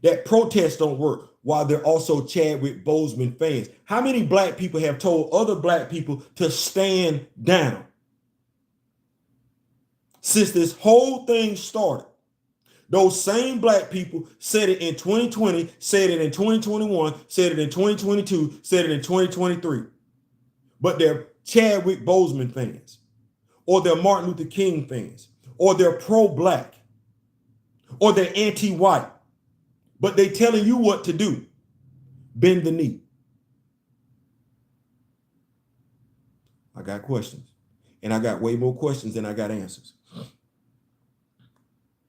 That protests don't work while they're also Chadwick Boseman fans? How many black people have told other black people to stand down? Since this whole thing started, those same black people said it in 2020, said it in 2021, said it in 2022, said it in 2023. But they're Chadwick Boseman fans, or they're Martin Luther King fans, or they're pro-black, or they're anti-white. But they telling you what to do. Bend the knee. I got questions. And I got way more questions than I got answers.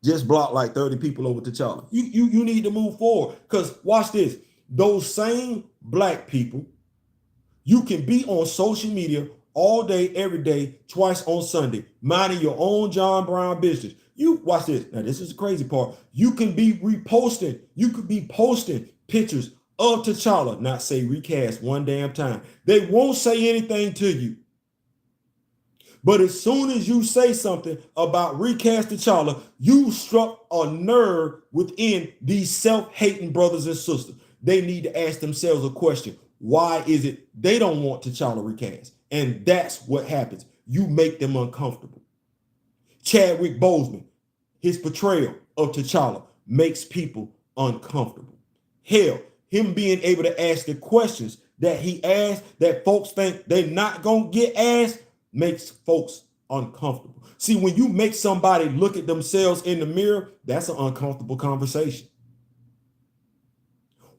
Just block like 30 people over T'Challa. You need to move forward. Because watch this. Those same black people, you can be on social media all day, every day, twice on Sunday, minding your own John Brown business. You watch this. Now, this is the crazy part. You can be reposting. You could be posting pictures of T'Challa, not say Recast one damn time. They won't say anything to you. But as soon as you say something about Recast T'Challa, you struck a nerve within these self-hating brothers and sisters. They need to ask themselves a question. Why is it they don't want T'Challa recast? And that's what happens. You make them uncomfortable. Chadwick Boseman, his portrayal of T'Challa makes people uncomfortable. Hell, him being able to ask the questions that he asked that folks think they're not going to get asked makes folks uncomfortable. See, when you make somebody look at themselves in the mirror, that's an uncomfortable conversation.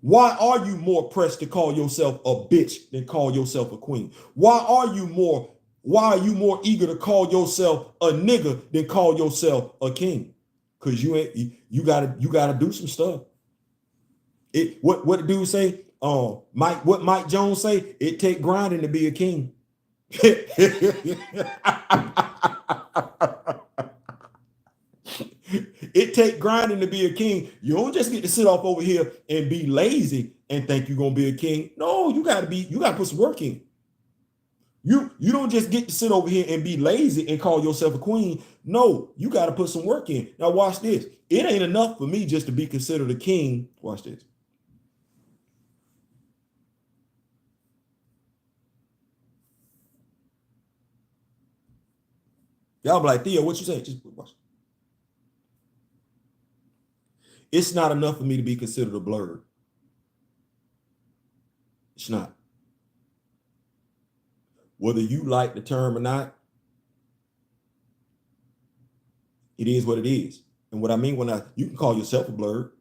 Why are you more pressed to call yourself a bitch than call yourself a queen? Why are you more eager to call yourself a nigga than call yourself a king? Because you gotta do some stuff. What the dude say? What Mike Jones say? It take grinding to be a king. It take grinding to be a king. You don't just get to sit off over here and be lazy and think you're gonna be a king. No, you gotta put some work in. You don't just get to sit over here and be lazy and call yourself a queen. No, you gotta put some work in. Now watch this. It ain't enough for me just to be considered a king. Watch this. Y'all be like, Theo, what you say? Just watch. It's not enough for me to be considered a blurred. It's not. Whether you like the term or not, it is what it is. And what I mean you can call yourself a blurred.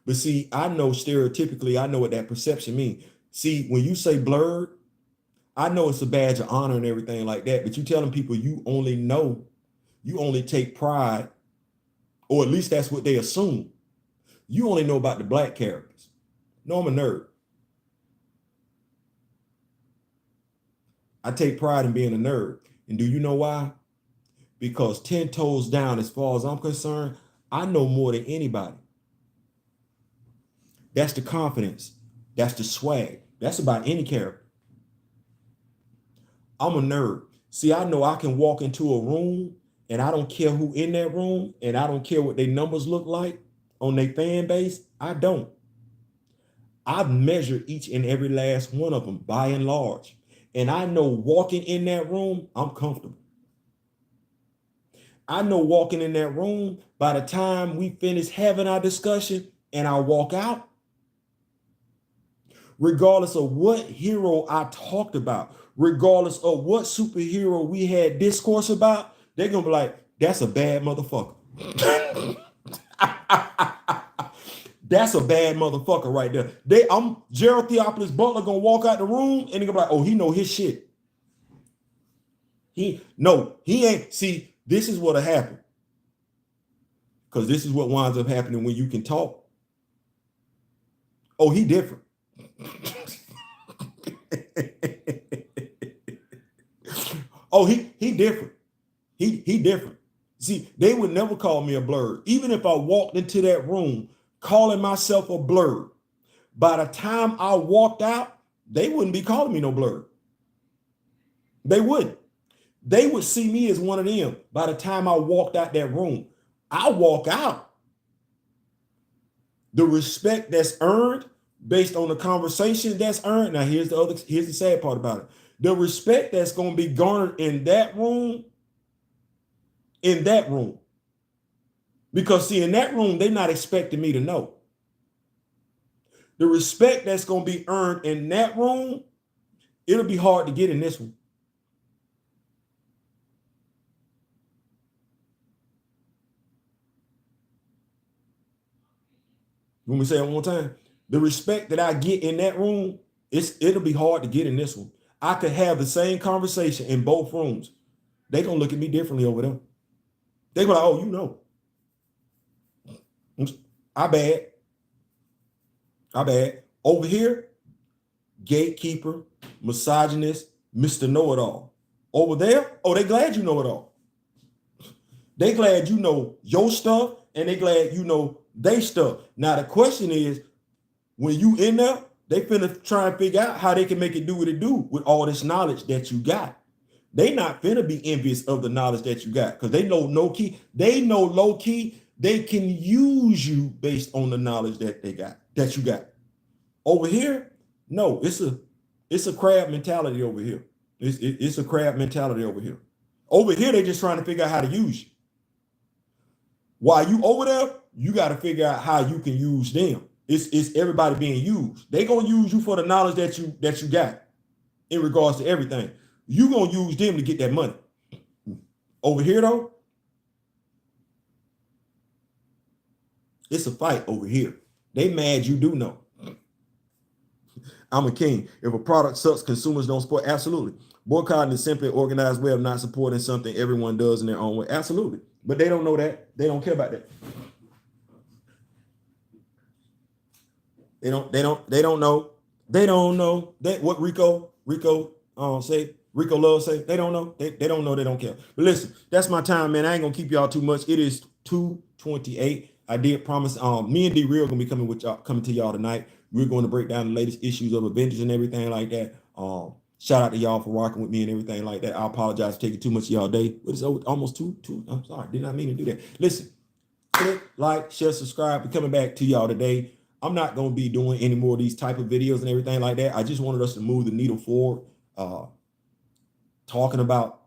But see, I know stereotypically, I know what that perception means. See, when you say blurred, I know it's a badge of honor and everything like that, but you telling people you only take pride, or at least that's what they assume. You only know about the black characters. No, I'm a nerd. I take pride in being a nerd. And do you know why? Because 10 toes down, as far as I'm concerned, I know more than anybody. That's the confidence. That's the swag. That's about any character. I'm a nerd. See, I know I can walk into a room and I don't care who in that room and I don't care what their numbers look like on their fan base. I don't. I've measured each and every last one of them by and large. And I know walking in that room, I'm comfortable. I know walking in that room, by the time we finish having our discussion and I walk out, regardless of what hero I talked about, regardless of what superhero we had discourse about, they're going to be like, that's a bad motherfucker. That's a bad motherfucker right there. Gerald Theophilus Butler going to walk out the room and they're going to be like, oh, he know his shit. He ain't. See, this is what'll happen. Because this is what winds up happening when you can talk. Oh, he different. Oh, he different. He different. See, they would never call me a blurred. Even if I walked into that room calling myself a blurred, by the time I walked out, they wouldn't be calling me no blurred. They wouldn't. They would see me as one of them by the time I walked out that room. I walk out. The respect that's earned based on the conversation that's earned. Now, here's the sad part about it. The respect that's going to be garnered in that room. Because see, in that room, they're not expecting me to know. The respect that's going to be earned in that room, it'll be hard to get in this one. Let me say it one more time. The respect that I get in that room, it'll be hard to get in this one. I could have the same conversation in both rooms. They're going to look at me differently over there. They're going to be like, oh, you know. I bad. Over here, gatekeeper, misogynist, Mr. Know-it-all. Over there, oh, they glad you know it all. They glad you know your stuff, and they glad you know they stuff. Now, the question is, when you in there, they finna try and figure out how they can make it do what it do with all this knowledge that you got. They not finna be envious of the knowledge that you got, because they know low key, they can use you based on the knowledge that you got. Over here, no, it's a crab mentality over here. It's a crab mentality over here. Over here, they just trying to figure out how to use you. While you over there, you got to figure out how you can use them. It's everybody being used. They gonna use you for the knowledge that you got in regards to everything. You gonna use them to get that money. Over here though, it's a fight over here. They mad you do know. I'm a king. If a product sucks, consumers don't support. Absolutely. Boycotting is simply an organized way of not supporting something everyone does in their own way. Absolutely. But they don't know that. They don't care about that. They don't know. They don't know that what Rico say. Rico Love say. They don't know. They don't know. They don't care. But listen, that's my time, man. I ain't gonna keep y'all too much. It is 2:28. I did promise. Me and D Real gonna be coming to y'all tonight. We're going to break down the latest issues of Avengers and everything like that. Shout out to y'all for rocking with me and everything like that. I apologize for taking too much of y'all day, but it's almost two. I'm sorry, did not mean to do that. Listen, click, like, share, subscribe. We're coming back to y'all today. I'm not going to be doing any more of these type of videos and everything like that. I just wanted us to move the needle forward. Talking about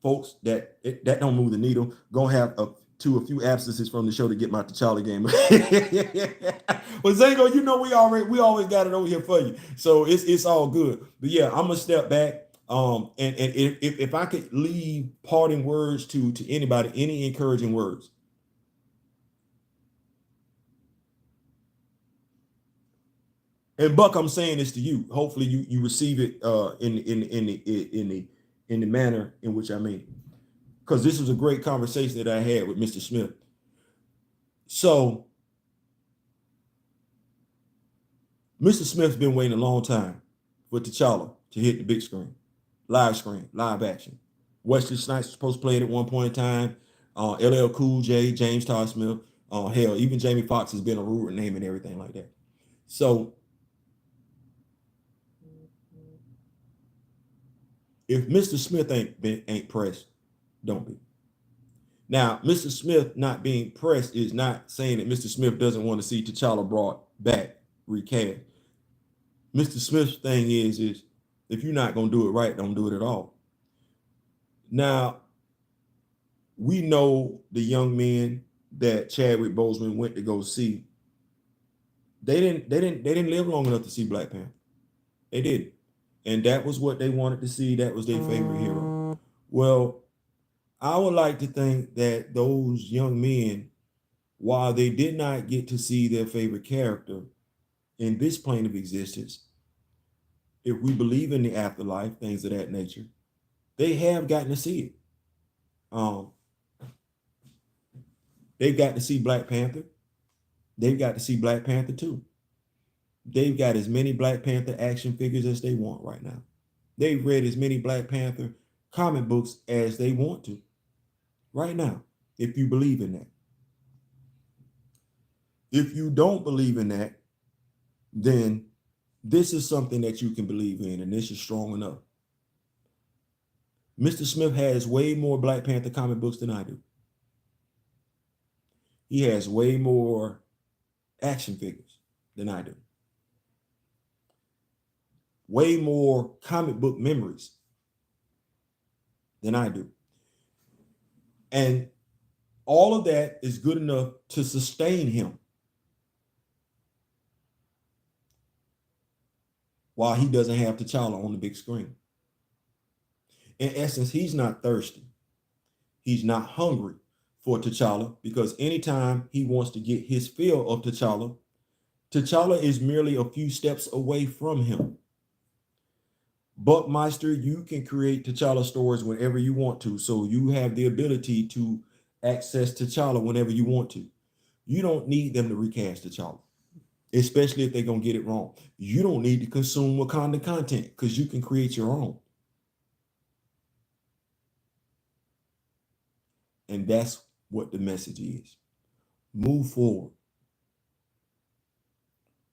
folks that don't move the needle. Gonna have a few absences from the show to get my T'Challa game. But Zango, you know we always got it over here for you, so it's all good. But yeah, I'm gonna step back. And if I could leave parting words to anybody, any encouraging words. And Buck, I'm saying this to you. Hopefully you receive it in the manner in which I mean, because this was a great conversation that I had with Mr. Smith. So Mr. Smith's been waiting a long time for T'Challa to hit the big screen, live action. Wesley Snipes was supposed to play it at one point in time. LL Cool J, James Todd Smith, hell, even Jamie Foxx has been a rumored name and everything like that. So if Mr. Smith ain't pressed, don't be. Now, Mr. Smith not being pressed is not saying that Mr. Smith doesn't want to see T'Challa brought back, recast. Mr. Smith's thing is if you're not going to do it right, don't do it at all. Now, we know the young men that Chadwick Boseman went to go see. They didn't live long enough to see Black Panther. They didn't. And that was what they wanted to see. That was their favorite hero. Well, I would like to think that those young men, while they did not get to see their favorite character in this plane of existence, if we believe in the afterlife, things of that nature, they have gotten to see it. They've got to see Black Panther. They've got to see Black Panther 2. They've got as many Black Panther action figures as they want right now. They've read as many Black Panther comic books as they want to right now, if you believe in that. If you don't believe in that, then this is something that you can believe in, and this is strong enough. Mr. Smith has way more Black Panther comic books than I do. He has way more action figures than I do. Way more comic book memories than I do. And all of that is good enough to sustain him while he doesn't have T'Challa on the big screen. In essence, he's not thirsty. He's not hungry for T'Challa, because anytime he wants to get his fill of T'Challa, T'Challa is merely a few steps away from him. Buckmeister, you can create T'Challa stories whenever you want to, so you have the ability to access T'Challa whenever you want to. You don't need them to recast T'Challa, especially if they're going to get it wrong. You don't need to consume Wakanda content, because you can create your own. And that's what the message is. Move forward.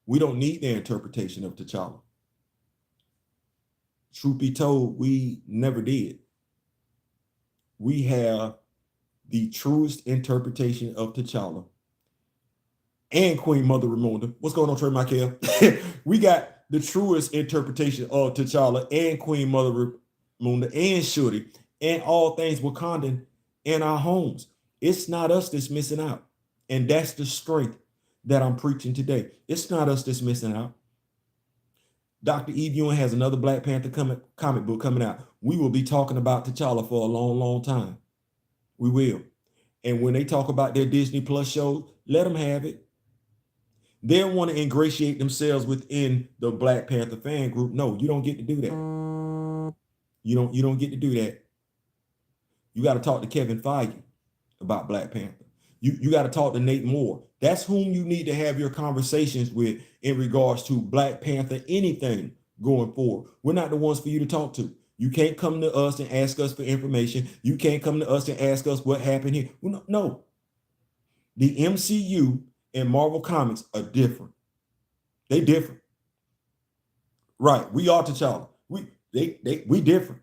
We don't need their interpretation of T'Challa. Truth be told, we never did. we have the truest interpretation of T'Challa and Queen Mother Ramonda. What's going on, Trey Michael? We got the truest interpretation of T'Challa and Queen Mother Ramonda and Shuri and all things Wakandan in our homes. It's not us that's missing out. And that's the strength that I'm preaching today. It's not us that's missing out. Dr. Eve Ewing has another Black Panther comic book coming out. We will be talking about T'Challa for a long, long time. We will. And when they talk about their Disney Plus shows, let them have it. They want to ingratiate themselves within the Black Panther fan group. No, you don't get to do that. You don't get to do that. You got to talk to Kevin Feige about Black Panther. You got to talk to Nate Moore. That's whom you need to have your conversations with in regards to Black Panther, anything going forward. We're not the ones for you to talk to. You can't come to us and ask us for information. You can't come to us and ask us what happened here. No. The MCU and Marvel Comics are different. They different. Right. We are T'Challa. We different.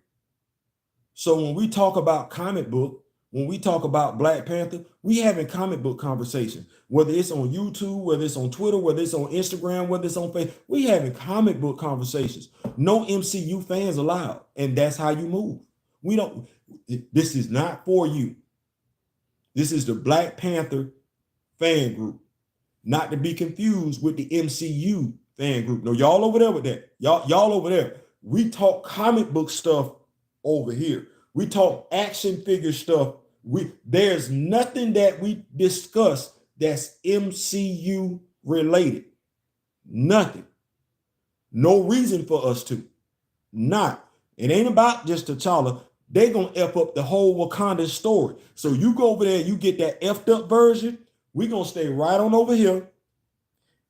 So when we talk about comic book, when we talk about Black Panther, we having comic book conversation. Whether it's on YouTube, whether it's on Twitter, whether it's on Instagram, whether it's on Facebook, we having comic book conversations. No MCU fans allowed. And that's how you move. This is not for you. This is the Black Panther fan group. Not to be confused with the MCU fan group. No, y'all over there with that. Y'all over there. We talk comic book stuff over here. We talk action figure stuff. There's nothing that we discuss that's MCU related. Nothing. No reason for us to. Not. It ain't about just T'Challa. They gonna F up the whole Wakanda story. So you go over there, you get that effed up version. We gonna stay right on over here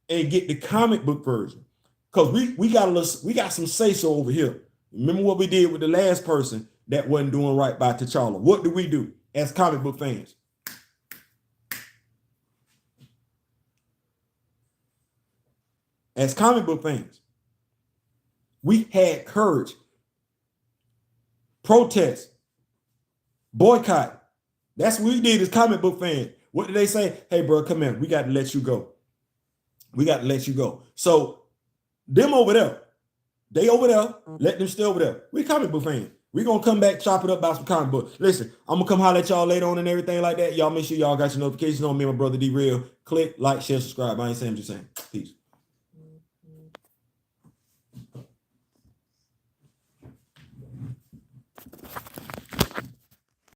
and get the comic book version. Because we got some say-so over here. Remember what we did with the last person that wasn't doing right by T'Challa. What do we do as comic book fans? As comic book fans, we had courage, protest, boycott. That's what we did as comic book fans. What did they say? Hey, bro, come in. We got to let you go. We got to let you go. So them over there, they over there, let them stay over there. We comic book fans. We're going to come back, chop it up about some comic book. Listen, I'm going to come holler at y'all later on and everything like that. Y'all make sure y'all got your notifications on. Me and my brother D-Real. Click, like, share, subscribe. I ain't saying, I'm just saying. Peace.